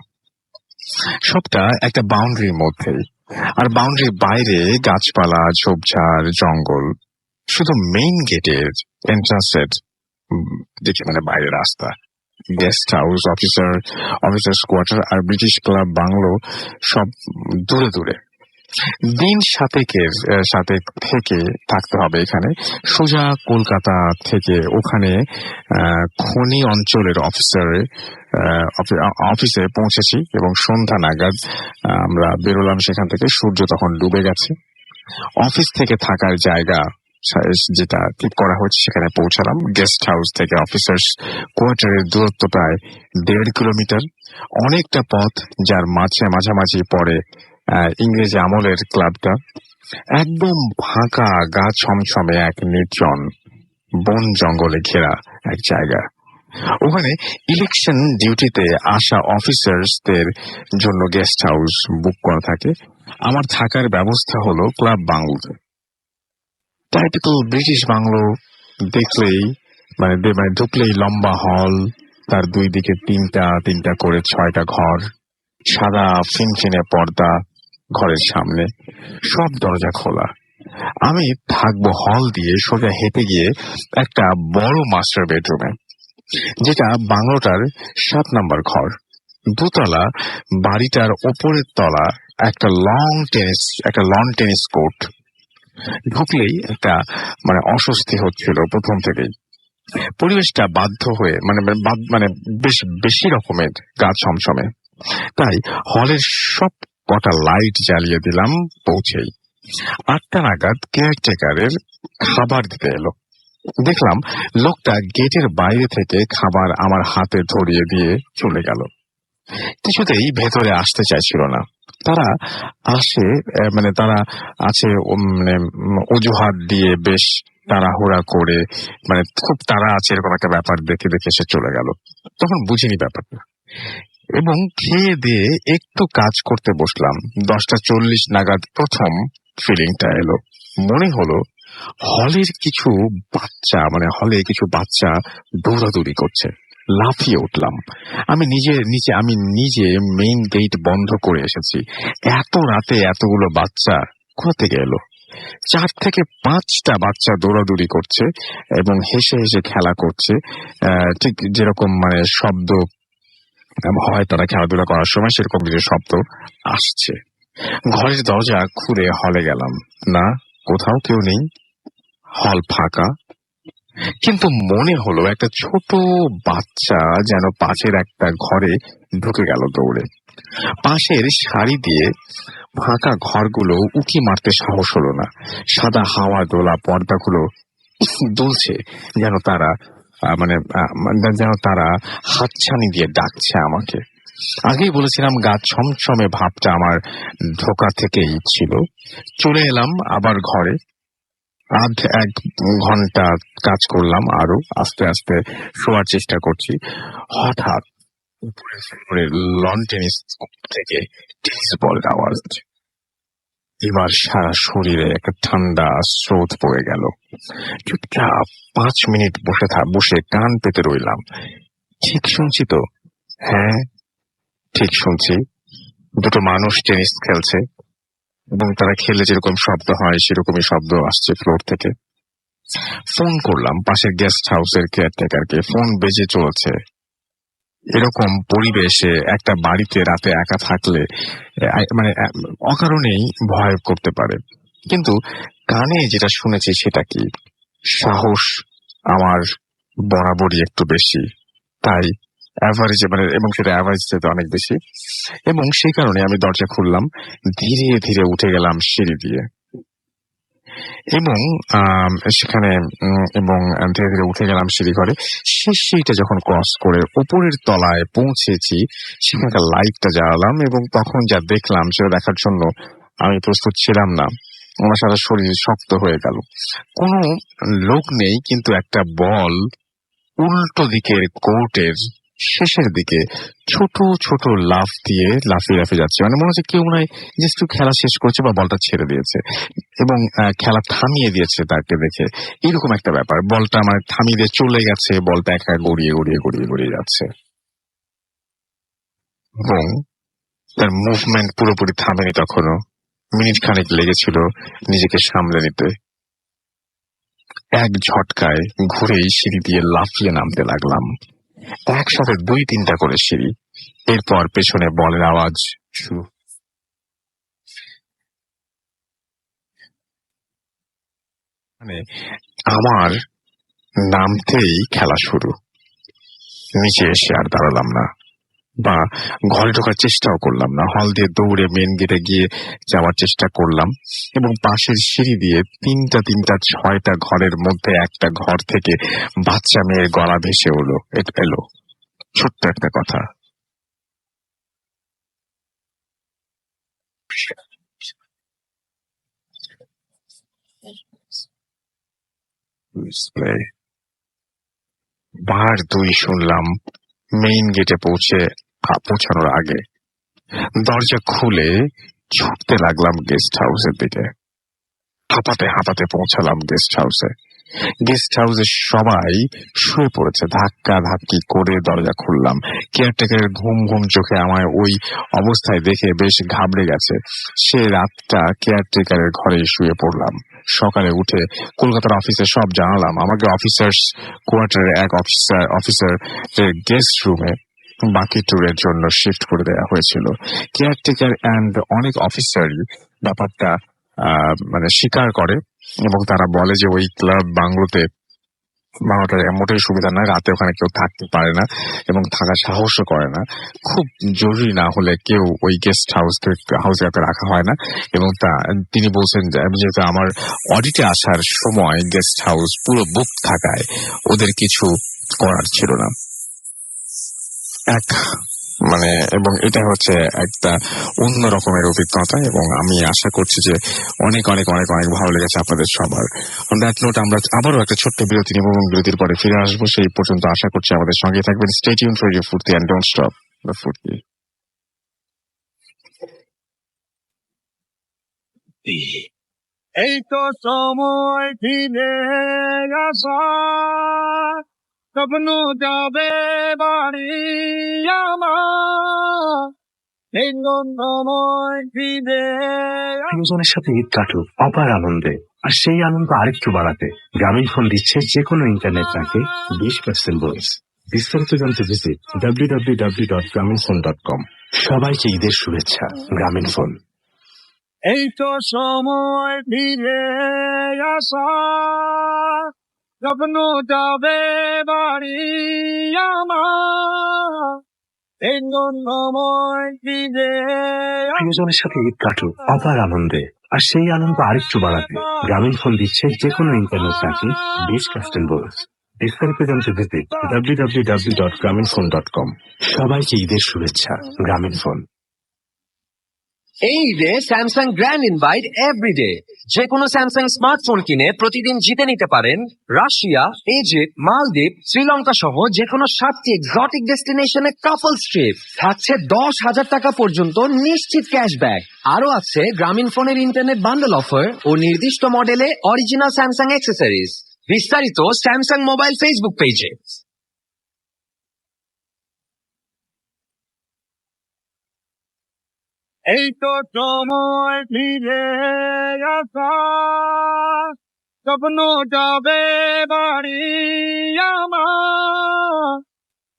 Speaker 1: সবটা একটা বাউন্ডারির মধ্যেই। আর বাউন্ডারির বাইরে গাছপালা, ঝোপঝাড়, জঙ্গল। শুধু মেইন গেটের এন্ট্রান্সের দিকে বাইরে রাস্তা। গেস্ট হাউস, অফিসার্স কোয়ার্টার আর ব্রিটিশ ক্লাব বাংলো সব দূরে দূরে। দিন সাথে থেকে থাকতে হবে এখানে। সোজা কলকাতা থেকে ওখানে খনি অঞ্চলের অফিসে পৌঁছেছি এবং সন্ধ্যা নাগাদ আমরা বেরোলাম সেখান থেকে। সূর্য তখন ডুবে গেছে। অফিস থেকে থাকার জায়গা যেটা ঠিক করা হয়েছে সেখানে পৌঁছালাম। গেস্ট হাউস থেকে অফিসার্স কোয়ার্টারের দূরত্ব প্রায় 1.5 কিলোমিটার। অনেকটা পথ, যার মাঝামাঝি পড়ে ইংরেজি আমলের ক্লাবটা। একদম ফাঁকা, গা ছমছমে এক নির্জন বন জঙ্গলে ঘেরা এক জায়গা। ওখানে ইলেকশন ডিউটিতে আসা অফিসার্সদের জন্য গেস্ট হাউস বুক করা থাকে। আমার থাকার ব্যবস্থা হলো ক্লাব বাংলোতে। টাইপিক্যাল ব্রিটিশ বাংলো দেখলেই মানে ঢুকলেই লম্বা হল, তার দুই দিকে তিনটা করে 6টা ঘর, সাদা ফিনফিনে পর্দা ঘরের সামনে, সব দরজা খোলা। আমি থাকবো হল দিয়ে সোজা হেঁটে গিয়ে একটা বড় মাস্টার বেডরুমে, যেটা বাংলোটার 7 নম্বর ঘর। 2 তলা বাড়িটার ওপরের তলা একটা লন টেনিস কোর্ট। ঢুকলেই একটা মানে অস্বস্তি হচ্ছিল প্রথম থেকেই। পরিবেশটা বাধ্য হয়ে মানে বেশ বেশি রকমের গা ছমছমে। তাই হলের সব কটা লাইট জ্বালিয়ে দিলাম পৌঁছেই। 8টা নাগাদ কেয়ারটেকারের খাবার দিতে এলো। দেখলাম লোকটা গেটের বাইরে থেকে খাবার আমার হাতে ধরিয়ে দিয়ে চলে গেল। কিছুতেই ভেতরে আসতে চাইছিল না। তারা আছে অজুহাত দিয়ে বেশ তাড়াহুড়া করে, মানে খুব তাড়া আছে এরকম একটা ব্যাপার দেখে সে চলে গেল। তখন বুঝিনি ব্যাপারটা এবং খেয়ে দিয়ে একটু কাজ করতে বসলাম। 10:40 নাগাদ প্রথম ফিলিংটা এলো। মনে হলো হলে কিছু বাচ্চা দৌড়াদৌড়ি করছে। লাফিয়ে উঠলাম। আমি নিজে মেইন গেট বন্ধ করে এসেছি। এত রাতে এতগুলো বাচ্চা কোথা থেকে এলো? 4 থেকে 5টা বাচ্চা দৌড়াদৌড়ি করছে এবং হেসে হেসে খেলা করছে, ঠিক যেরকম মানে শব্দ হয় তারা খেলাধুলা করার সময়, সেরকম কিছু শব্দ আসছে। ঘরের দরজা খুলে হলে গেলাম। না, কোথাও কেউ নেই, হল ফাঁকা। কিন্তু মনে হলো একটা ছোট বাচ্চা যেন পাশের একটা ঘরে ঢুকে গেল দৌড়ে। পাশের সারি দিয়ে ফাঁকা ঘরগুলো উঁকি মারতে সাহস হলো না। সাদা হাওয়া দোলা পর্দাগুলো দুলছে, যেন তারা হাতছানি দিয়ে ডাকছে আমাকে। আগেই বলেছিলাম গা ছমছমে ভাবটা আমার ঢোকা থেকেই ছিল। চলে এলাম আবার ঘরে। 1.5 ঘন্টা কাজ করলাম, আরো আস্তে আস্তে শোয়ার চেষ্টা করছি। হঠাৎ উপরে লন টেনিস থেকে টেনিস বলের আওয়াজ। এবার সারা শরীরে একটা ঠান্ডা স্রোত পড়ে গেল। চুপচাপ 5 মিনিট বসে কান পেতে রইলাম। ঠিক শুনছি তো? হ্যাঁ, ঠিক শুনছি। 2টো মানুষ টেনিস খেলছে এবং তারা খেলে যেরকম শব্দ হয় সেরকমই শব্দ আসছে ফ্লোর থেকে। ফোন করলাম পাশের গেস্ট হাউসের কেয়ারটেকারকে। ফোন বেজে চলেছে। এরকম পরিবেশে একটা বাড়িতে রাতে একা থাকলে মানে অকারণেই ভয় করতে পারে। কিন্তু কানে যেটা শুনেছি সেটা কি, সাহস আমার বরাবরই একটু বেশি, তাই অ্যাভারেজে এবং সেটা অ্যাভারেজ থেকে অনেক বেশি। এবং সেই কারণে আমি দরজা খুললাম, ধীরে ধীরে উঠে গেলাম সিঁড়ি দিয়ে এবং ধীরে ধীরে উঠে গেলাম সিঁড়ি ঘরে। শেষ সিঁড়িটা যখন ক্রস করে উপরের তলায় পৌঁছেছি, সেখানকার লাইটটা জ্বালালাম এবং তখন যা দেখলাম সেটা দেখার জন্য আমি প্রস্তুত ছিলাম না। আমার সারা শরীর শক্ত হয়ে গেল। কোনো লোক নেই, কিন্তু একটা বল উল্টো দিকের কোর্টের শেষের দিকে ছোট ছোট লাফিয়ে যাচ্ছে। মানে মনে হচ্ছে কেউ মনে হয় জাস্ট খেলা শেষ করছে বা বলটা ছেড়ে দিয়েছে এবং খেলা থামিয়ে দিয়েছে তাকে দেখে, এরকম একটা ব্যাপার। বলটা মানে থামিয়ে দিয়ে চলে গেছে, বলটা একা গড়িয়ে যাচ্ছে এবং তার মুভমেন্ট পুরোপুরি থামেনি তখনও। মিনিট খানেক লেগেছিল নিজেকে সামলে নিতে। এক ঝটকায় ঘুরেই সিঁড়ি দিয়ে লাফিয়ে নামতে লাগলাম। একসাথে 2-3টা করে সিঁড়ি। এরপর পেছনে বলের আওয়াজ শুরু। মানে আমার নামতেই খেলা শুরু। নিচে এসে আর দাঁড়ালাম না বা ঘরে ঢোকার চেষ্টাও করলাম না। হল দিয়ে দৌড়ে মেন গেটে গিয়ে যাওয়ার চেষ্টা করলাম এবং পাশের সিঁড়ি দিয়ে তিনটা 6টা ঘরের মধ্যে একটা ঘর থেকে বাচ্চা মেয়ের গলা ভেসে এলো। ছোট্ট একটা কথা, বার 2 শুনলাম মেইন গেটে পৌঁছানোর আগে। দরজা খুলে ছুটতে লাগলাম গেস্ট হাউসের দিকে। হাঁপাতে পৌঁছালাম গেস্ট হাউসে। গেস্ট হাউসে সবাই শুয়ে পড়েছে। ধাক্কা ধাক্কি করে দরজা খুললাম। কেয়ারটেকারের ঘুম চোখে আমায় ওই অবস্থায় দেখে বেশ ঘাবড়ে গেছে। সে রাতটা কেয়ারটেকারের ঘরে শুয়ে পড়লাম। সকালে উঠে কলকাতার অফিসে সব জানালাম। আমাকে অফিসার্স কোয়ার্টারে এক অফিসার গেস্ট রুমে বাকি ট্যুরের জন্য শিফট করে দেওয়া হয়েছিল। কেয়ারটেকার অ্যান্ড অনেক অফিসারই ব্যাপারটা মানে স্বীকার করে এবং তারা বলে যে ওই ক্লাব বাংলোটা মোটেই সুবিধা নয়। রাতে ওখানে কেউ থাকতে পারে না এবং থাকার সাহসও করে না। খুব জরুরি না হলে কেউ ওই গেস্ট হাউসে রাখা হয় না। এবং তিনি বলছেন যে যেহেতু আমার অডিটে আসার সময় গেস্ট হাউস পুরো বুক থাকায় ওদের কিছু করার ছিল না। এবং এটা হচ্ছে একটা অন্য রকমের অভিজ্ঞতা এবং আমি আশা করছি যে অনেক অনেক অনেক অনেক ভালো লেগেছে আপনাদের সবার। অন দ্যাট নোট আমরা আবারও একটা ছোট্ট বিরতি নেব এবং বিরতির পরে ফিরে আসবো। সেই পর্যন্ত আশা করছি আমাদের সঙ্গে থাকবেন। স্টে টিউনড ফর রেডিও ফুর্তি এন্ড ডোন্ট স্টপ দ্য ফুর্তি।
Speaker 2: এই তো সময় ফিরে আসা, স্বপ্ন যাবে বাড়ি আমার, এই সময় ফিরে।
Speaker 7: প্রিয়জনের সাথে ঈদ কাটুক অপার আনন্দে, আর সেই আনন্দ আরেকটু বাড়াতে গ্রামীণ ফোন দিচ্ছে যে কোনো ইন্টারনেট প্যাকে 20% বোনাস। বিস্তারিত জানতে ভিজিট www.graminphone.com। সবাইকে ঈদের শুভেচ্ছা। গ্রামীণ ফোন।
Speaker 2: এই তো সময় ফিরে আসা, স্বপ্ন যাবে বাড়ি আমার, এই সময় ফিরে।
Speaker 7: প্রিয়জনের সাথে ঈদ কাটুক অপার আনন্দে, আর সেই আনন্দ আরেকটু বাড়াতে গ্রামীণ ফোন দিচ্ছে যে কোনো ইন্টারনেট প্যাকে 20% বোনাস। বিস্তারিত জানতে ভিজিট www.graminphone.com। সবাইকে ঈদের শুভেচ্ছা। গ্রামীণ ফোন।
Speaker 8: এই ঈদে স্যামসাং গ্র্যান্ড ইনভাইট এভরিডে। যে কোনো স্যামসাং স্মার্টফোন কিনে প্রতিদিন জিতে নিতে পারেন রাশিয়া, ইজিপ্ট, মালদ্বীপ, শ্রীলঙ্কা সহ যে কোনো 7টি এক্সোটিক ডেস্টিনেশনে কাপলস ট্রিপ। থাকছে 10,000 টাকা পর্যন্ত নিশ্চিত ক্যাশব্যাক। আরও আছে গ্রামীণ ফোনের ইন্টারনেট বান্ডেল অফার ও নির্দিষ্ট মডেলে অরিজিনাল স্যামসাং অ্যাক্সেসরিজ। বিস্তারিত স্যামসাং মোবাইল ফেসবুক পেজে।
Speaker 2: এই তো সময় ফিরে আসা, স্বপ্ন যাবে বাড়ি আমার,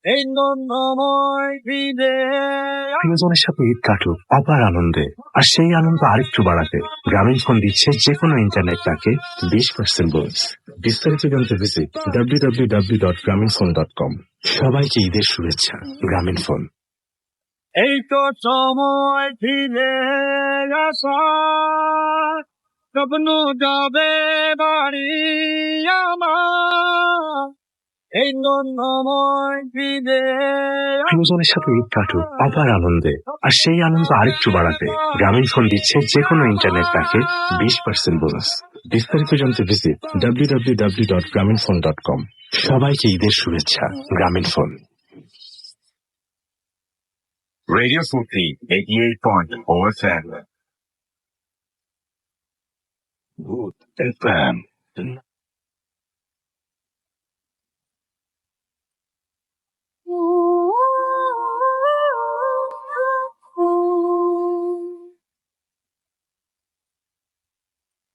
Speaker 2: এই সময় ফিরে।
Speaker 7: প্রিয়জনের সাথে ঈদ কাটুক অপার আনন্দে, আর সেই আনন্দ আরেকটু বাড়াতে গ্রামীণ ফোন দিচ্ছে যে কোনো ইন্টারনেট প্যাকে 20% বোনাস। বিস্তারিত জানতে ভিজিট www.graminphone.com। সবাইকে ঈদের শুভেচ্ছা। গ্রামীণ ফোন।
Speaker 2: এই তো সময় ফিরে আসা, স্বপ্ন যাবে বাড়ি আমার, এই সময় ফিরে।
Speaker 7: প্রিয়জনের সাথে ঈদ কাটুক অপার আনন্দে, আর সেই আনন্দ আরেকটু বাড়াতে গ্রামীণ ফোন দিচ্ছে যে কোনো ইন্টারনেট প্যাকে 20% বোনাস। বিস্তারিত জানতে ভিজিট www.graminphone.com। সবাইকে ঈদের শুভেচ্ছা। গ্রামীণ phone.
Speaker 5: Radio Futi 88.4 FM. Good FM.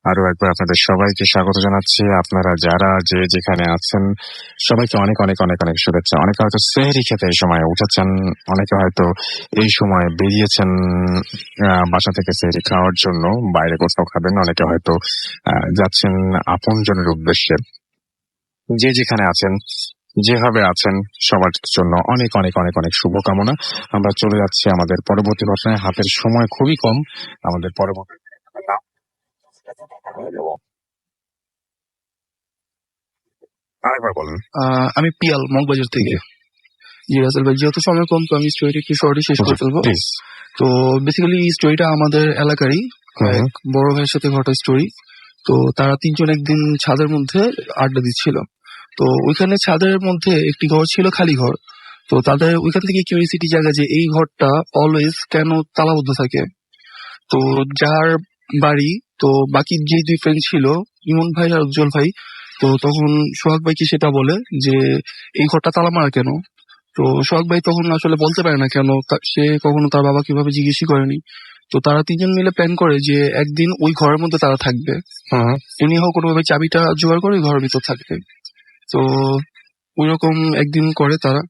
Speaker 1: আরো একবার আপনাদের সবাইকে স্বাগত জানাচ্ছি। আপনারা যারা যে যেখানে আছেন সবাইকে অনেক অনেক অনেক অনেক শুভেচ্ছা। অনেকে হয়তো সেহরি খেতে এই সময় উঠেছেন, অনেকে হয়তো এই সময় বেরিয়েছেন বাসা থেকে সেহরি খাওয়ার জন্য, বাইরে কোথাও খাবেন, অনেকে হয়তো যাচ্ছেন আপনজনের উদ্দেশ্যে। যে যেখানে আছেন, যেভাবে আছেন, সবার জন্য অনেক অনেক অনেক অনেক শুভকামনা। আমরা চলে যাচ্ছি আমাদের পরবর্তী ঘটনায়। হাতের সময় খুবই কম। আমাদের পরবর্তী আরেকবার বলেন।
Speaker 3: আমি পিয়াল মগবাজার থেকে। জি রাসেল ভাই, যেহেতু সময় কম তো আমি স্টোরিটা একটু শর্টে শেষ করে ফেলবো। তো বেসিক্যালি এই স্টোরিটা আমাদের এলাকারই এক বড় ভাইয়ের সাথে ঘটা স্টোরি। তো তারা তিনজন একদিন ছাদের মধ্যে আড্ডা দিচ্ছিল। তো ওইখানে ছাদের মধ্যে একটি ঘর ছিল, খালি ঘর। তো তাদের ওইখান থেকে কিউরিয়াসিটি জায়গা যে এই ঘরটা অলওয়েজ কেন তালাবদ্ধ থাকে। তো যার বাড়ি, তো বাকি যে দুই ফ্রেন্ড ছিল ইমন ভাই আর উজ্জ্বল ভাই, তো তখন সোহাগ ভাইকে সেটা বলে যে এই ঘরটা তালা মারা কেন। তো সোহাগ ভাই তখন আসলে বলতে পারে না কেন, সে কখনো তার বাবা কিভাবে জিজ্ঞেসই করেনি। তো তারা তিনজন মিলে প্ল্যান করে যে একদিন ওই ঘরের মধ্যে তারা থাকবে, উনি হোক কোনোভাবে চাবিটা জোগাড় করে ঘরের ভিতর থাকবে। তো ওইরকম একদিন করে তারা।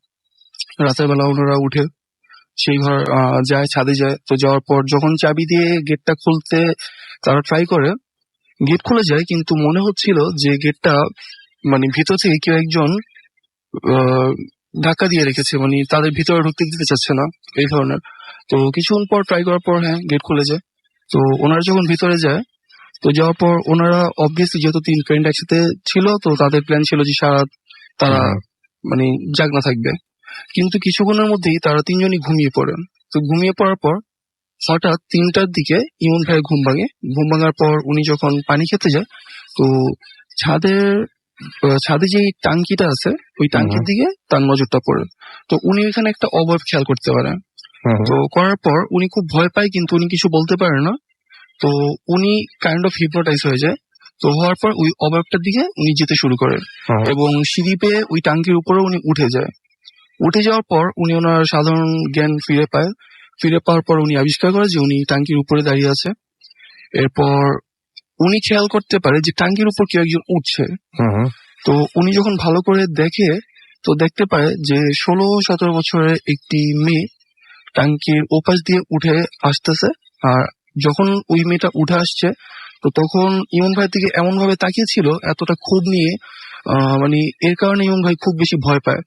Speaker 3: রাতের বেলা ওনারা উঠে সেই ঘর যায়, ছাদে যায়। তো যাওয়ার পর যখন চাবি দিয়ে গেটটা খুলতে তারা ট্রাই করে, গেট খুলে যায়, কিন্তু মনে হচ্ছিল যে গেটটা মানে ভিতর থেকে কেউ একজন ধাক্কা দিয়ে রেখেছে, মানে তাদের ভিতরে ঢুকতে দিতে চাচ্ছে না, এই ধরনের। তো কিছুক্ষণ পর ট্রাই করার পর হ্যাঁ গেট খুলে যায়। তো ওনারা যখন ভিতরে যায়, তো যাওয়ার পর ওনারা অবভিয়াসলি যেহেতু তিন ফ্রেন্ড একসাথে ছিল, তো তাদের প্ল্যান ছিল যে সারা তারা মানে জাগনা থাকবে। কিন্তু কিছুক্ষণের মধ্যেই তারা তিনজনই ঘুমিয়ে পড়েন। তো ঘুমিয়ে পড়ার পর হঠাৎ 3টার দিকে ইমন ভাইয়ের ঘুম ভাঙে। ঘুম ভাঙার পর উনি যখন পানি খেতে যায়, তো ছাদে যে টাঙ্কিটা আছে ওই টাঙ্কির দিকে তার নজরটা পড়ে। তো উনি এখানে একটা অবয়ব খেয়াল করতে পারেন। তো করার পর উনি খুব ভয় পায়, কিন্তু উনি কিছু বলতে পারে না। তো উনি কাইন্ড অফ হিপনোটাইজ হয়ে যায়। তো হওয়ার পর ওই অবয়বটার দিকে উনি যেতে শুরু করে এবং সিঁড়ি পেয়ে ওই টাঙ্কির উপরে উনি উঠে যায়। উঠে যাওয়ার পর উনি ওনার সাধারণ জ্ঞান ফিরে পায়। ফিরে পাওয়ার পর উনি আবিষ্কার করে যে উনি টাঙ্কির উপরে দাঁড়িয়ে আছে। এরপর উনি খেয়াল করতে পারে যে টাঙ্কির উপর কেউ একজন উঠছে। তো উনি যখন ভালো করে দেখে, তো দেখতে পায় যে 16-17 বছরের একটি মেয়ে টাঙ্কির ওপাশ দিয়ে উঠে আসতেছে। আর যখন ওই মেয়েটা উঠে আসছে, তো তখন ইমন ভাইয়ের দিকে এমন ভাবে তাকিয়েছিল, এতটা ক্ষোভ নিয়ে, মানে এর কারণে ইমন ভাই খুব বেশি ভয় পায়।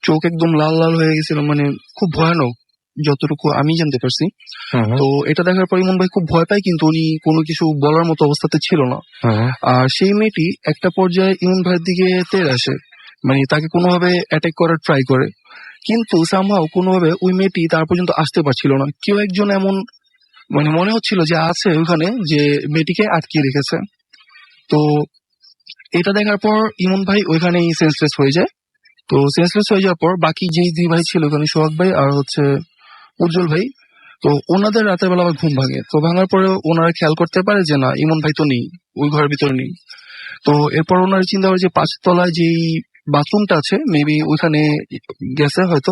Speaker 3: চোখ একদম লাল লাল হয়ে গেছিল, মানে খুব ভয়ানক যতটুকু আমি জানতে পারছি। তো এটা দেখার পর ইমন ভাই খুব ভয় পায়, কিন্তু উনি কোনো কিছু বলার মতো অবস্থাতে ছিল না। আর সেই মেয়েটি একটা পর্যায়ে ইমন ভাইয়ের দিকে তেড়ে আসে, মানে তাকে কোনোভাবে অ্যাটাক করার ট্রাই করে, কিন্তু সামহাও কোনোভাবে ওই মেয়েটি তার পর্যন্ত আসতে পারছিল না। কেউ একজন এমন মানে মনে হচ্ছিল যে আছে ওখানে, যে মেয়েটিকে আটকিয়ে রেখেছে। তো এটা দেখার পর ইমন ভাই ওইখানেই সেন্সলেস হয়ে যায়। তো সেন্সলেস হয়ে যাওয়ার পর বাকি যেই দুই ভাই ছিল ওখানে, সোহাগ ভাই আর উজ্জ্বল ভাই, তো ওনাদের রাতের বেলা আবার ঘুম ভাঙে। তো ভাঙার পরে ওনারা খেয়াল করতে পারে যে না, ইমন ভাই তো নেই, ওই ঘরের ভিতরে নেই। তো এরপর ওনারা চিন্তা করে যে 5 তলায় যেই বাথরুমটা আছে মেবি ওইখানে গেছে হয়তো।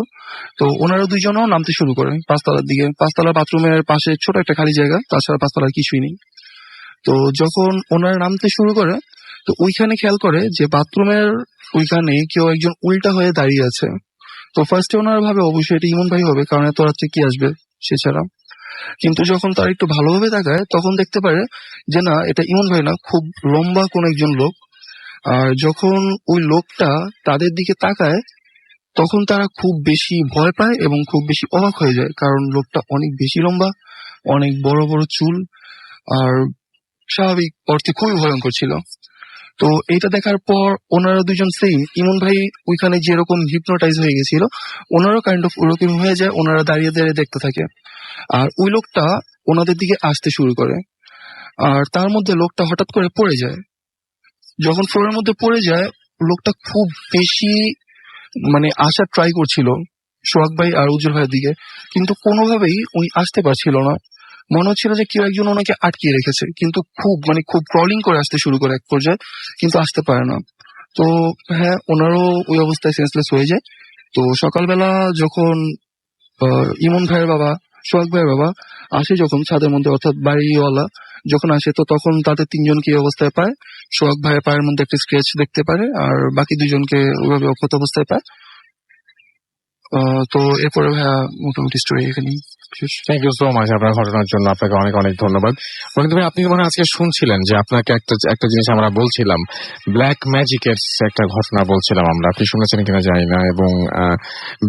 Speaker 3: তো ওনারা দুইজনও নামতে শুরু করে 5 তলার দিকে। 5 তলার বাথরুমের পাশে ছোট একটা খালি জায়গা, তাছাড়া 5 তলার কিছুই নেই। তো যখন ওনারা নামতে শুরু করে, তো ওইখানে খেয়াল করে যে বাথরুমের ওইখানে কেউ একজন উল্টা হয়ে দাঁড়িয়ে আছে। তো ফার্স্টে ওনারা ভাবে অবশ্যই এটা ইমন ভাই হবে, কারণ এত রাত্রে কি আসবে সে ছাড়া। কিন্তু যখন তার একটু ভালোভাবে তাকায়, তখন দেখতে পারে যে না, এটা ইমন ভাই না, খুব লম্বা কোন একজন লোক। আর যখন ওই লোকটা তাদের দিকে তাকায়, তখন তারা খুব বেশি ভয় পায় এবং খুব বেশি অবাক হয়ে যায়, কারণ লোকটা অনেক বেশি লম্বা, অনেক বড় বড় চুল, আর স্বাভাবিক অর্থে খুবই ভয়ঙ্কর ছিল। তো এটা দেখার পর ওনারা দুজন সেম, ইমন ভাই ওইখানে যেরকম হিপনোটাইজ হয়ে গেছিল, ওনারও কাইন্ড অফ ওরকম হয়ে যায়। ওনারা দাঁড়িয়ে দাঁড়িয়ে দেখতে থাকে, আর ওই লোকটা ওনাদের দিকে আসতে শুরু করে। আর তার মধ্যে লোকটা হঠাৎ করে পড়ে যায়। যখন ফ্লোরের মধ্যে পড়ে যায়, লোকটা খুব বেশি মানে আসার ট্রাই করছিল সোহাগ ভাই আর উজ্জ্বল ভাইয়ের দিকে, কিন্তু কোনোভাবেই উনি আসতে পারছিল না। মনে হচ্ছিল যে কেউ একজন ওনাকে আটকিয়ে রেখেছে, কিন্তু খুব ক্রলিং করে আসতে শুরু করে এক পর্যায়ে, কিন্তু আসতে পারে না। তো হ্যাঁ, ওনারও ওই অবস্থায় সেন্সলেস হয়ে যায়। তো সকালবেলা যখন ইমন ভাইয়ের বাবা, সোহাগ ভাইয়ের বাবা আসে যখন ছাদের মধ্যে, অর্থাৎ বাড়িওয়ালা যখন আসে তো তখন তাদের তিনজনকে এই অবস্থায় পায়। সোহাগ ভাইয়ের পায়ের মধ্যে একটা স্ক্র্যাচ দেখতে পারে, আর বাকি দুজনকে ওইভাবে অক্ষত অবস্থায় পায়। তো এরপরে ভাইয়া মোটামুটি স্টোরি এখানেই শেষ।
Speaker 1: থ্যাংক ইউ সো মাচ আপনার ঘটনার জন্য, আপনাকে অনেক অনেক ধন্যবাদ। রনিত ভাই, আপনি মনে হয় আজকে শুনছিলেন যে আপনাকে একটা জিনিস আমরা বলছিলাম, ব্ল্যাক ম্যাজিকের একটা ঘটনা বলছিলাম আমরা, আপনি শুনেছেন কিনা জানি না। এবং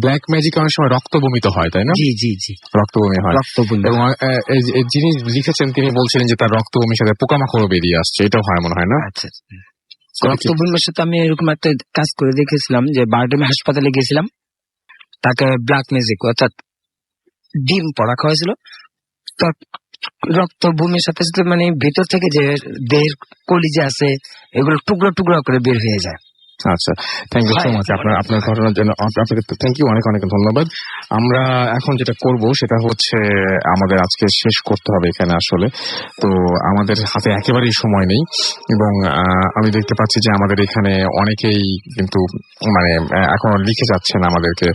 Speaker 1: ব্ল্যাক ম্যাজিক অনেক সময় রক্তবমিত হয়, তাই না?
Speaker 4: জি জি জি,
Speaker 1: রক্তবমি হয়।
Speaker 4: রক্তবমি।
Speaker 1: এবং যিনি লিখেছেন তিনি বলছিলেন যে তার রক্তবমির সাথে পোকামাকড়ও বেরিয়ে আসছে, এটাও হয় মনে হয় না?
Speaker 4: আচ্ছা, রক্তবমির সাথে আমি এরকম একটা কাজ করে দেখেছিলাম যে বারডেমে হাসপাতালে গেছিলাম, তাকে ব্ল্যাক ম্যাজিক অর্থাৎ ডিম পড়া খাওয়াইছিল। তো রক্ত বমির সাথে সাথে মানে ভেতর থেকে যে দেহের কলিজা আছে এগুলো টুকরো টুকরো করে বের হয়ে যায়।
Speaker 1: আচ্ছা, থ্যাংক ইউ সো মাচ আপনার ঘটনার জন্য, আপনাকে থ্যাংক ইউ, অনেক অনেক ধন্যবাদ। আমরা এখন যেটা করব সেটা হচ্ছে আমাদের আজকে শেষ করতে হবে এখানে আসলে। তো আমাদের হাতে একেবারেই সময় নেই, এবং আমি দেখতে পাচ্ছি যে আমাদের এখানে অনেকেই কিন্তু মানে এখনো লিখে যাচ্ছেন আমাদেরকে,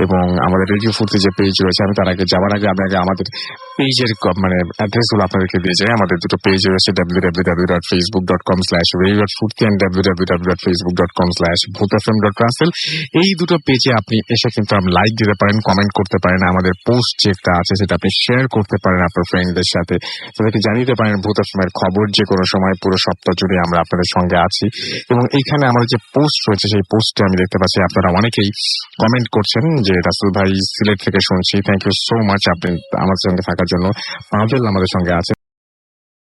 Speaker 1: এবং আমাদের রেডিও ফুর্তি যে পেজ রয়েছে, আমি তার আগে যাওয়ার আগে আপনাকে আমাদের পেজের মানে অ্যাড্রেস গুলো আপনাদেরকে দিয়ে যাই। আমাদের দুটো পেজ রয়েছে, www.facebook.com/radio.furti and www.facebook.com/bhutfm.russell। এই দুটো পেজে আপনি এসে কিন্তু আপনি লাইক দিতে পারেন, কমেন্ট করতে পারেন, আমাদের পোস্ট যেটা আছে সেটা আপনি শেয়ার করতে পারেন আপনার ফ্রেন্ডদের সাথে, তাদেরকে জানিয়ে দিতে পারেন ভূত এফএম এর খবর যে কোনো সময় পুরো সপ্তাহ জুড়ে আমরা আপনাদের সঙ্গে আছি। এবং এইখানে আমাদের যে পোস্ট রয়েছে সেই পোস্টে আমি দেখতে পাচ্ছি আপনারা অনেকেই কমেন্ট করছেন যে রাসেল ভাই সিলেট থেকে শুনছি, থ্যাংক ইউ সো মাচ আপনি আমাদের সঙ্গে থাকার জন্য। পাবেল আমাদের সঙ্গে আছে।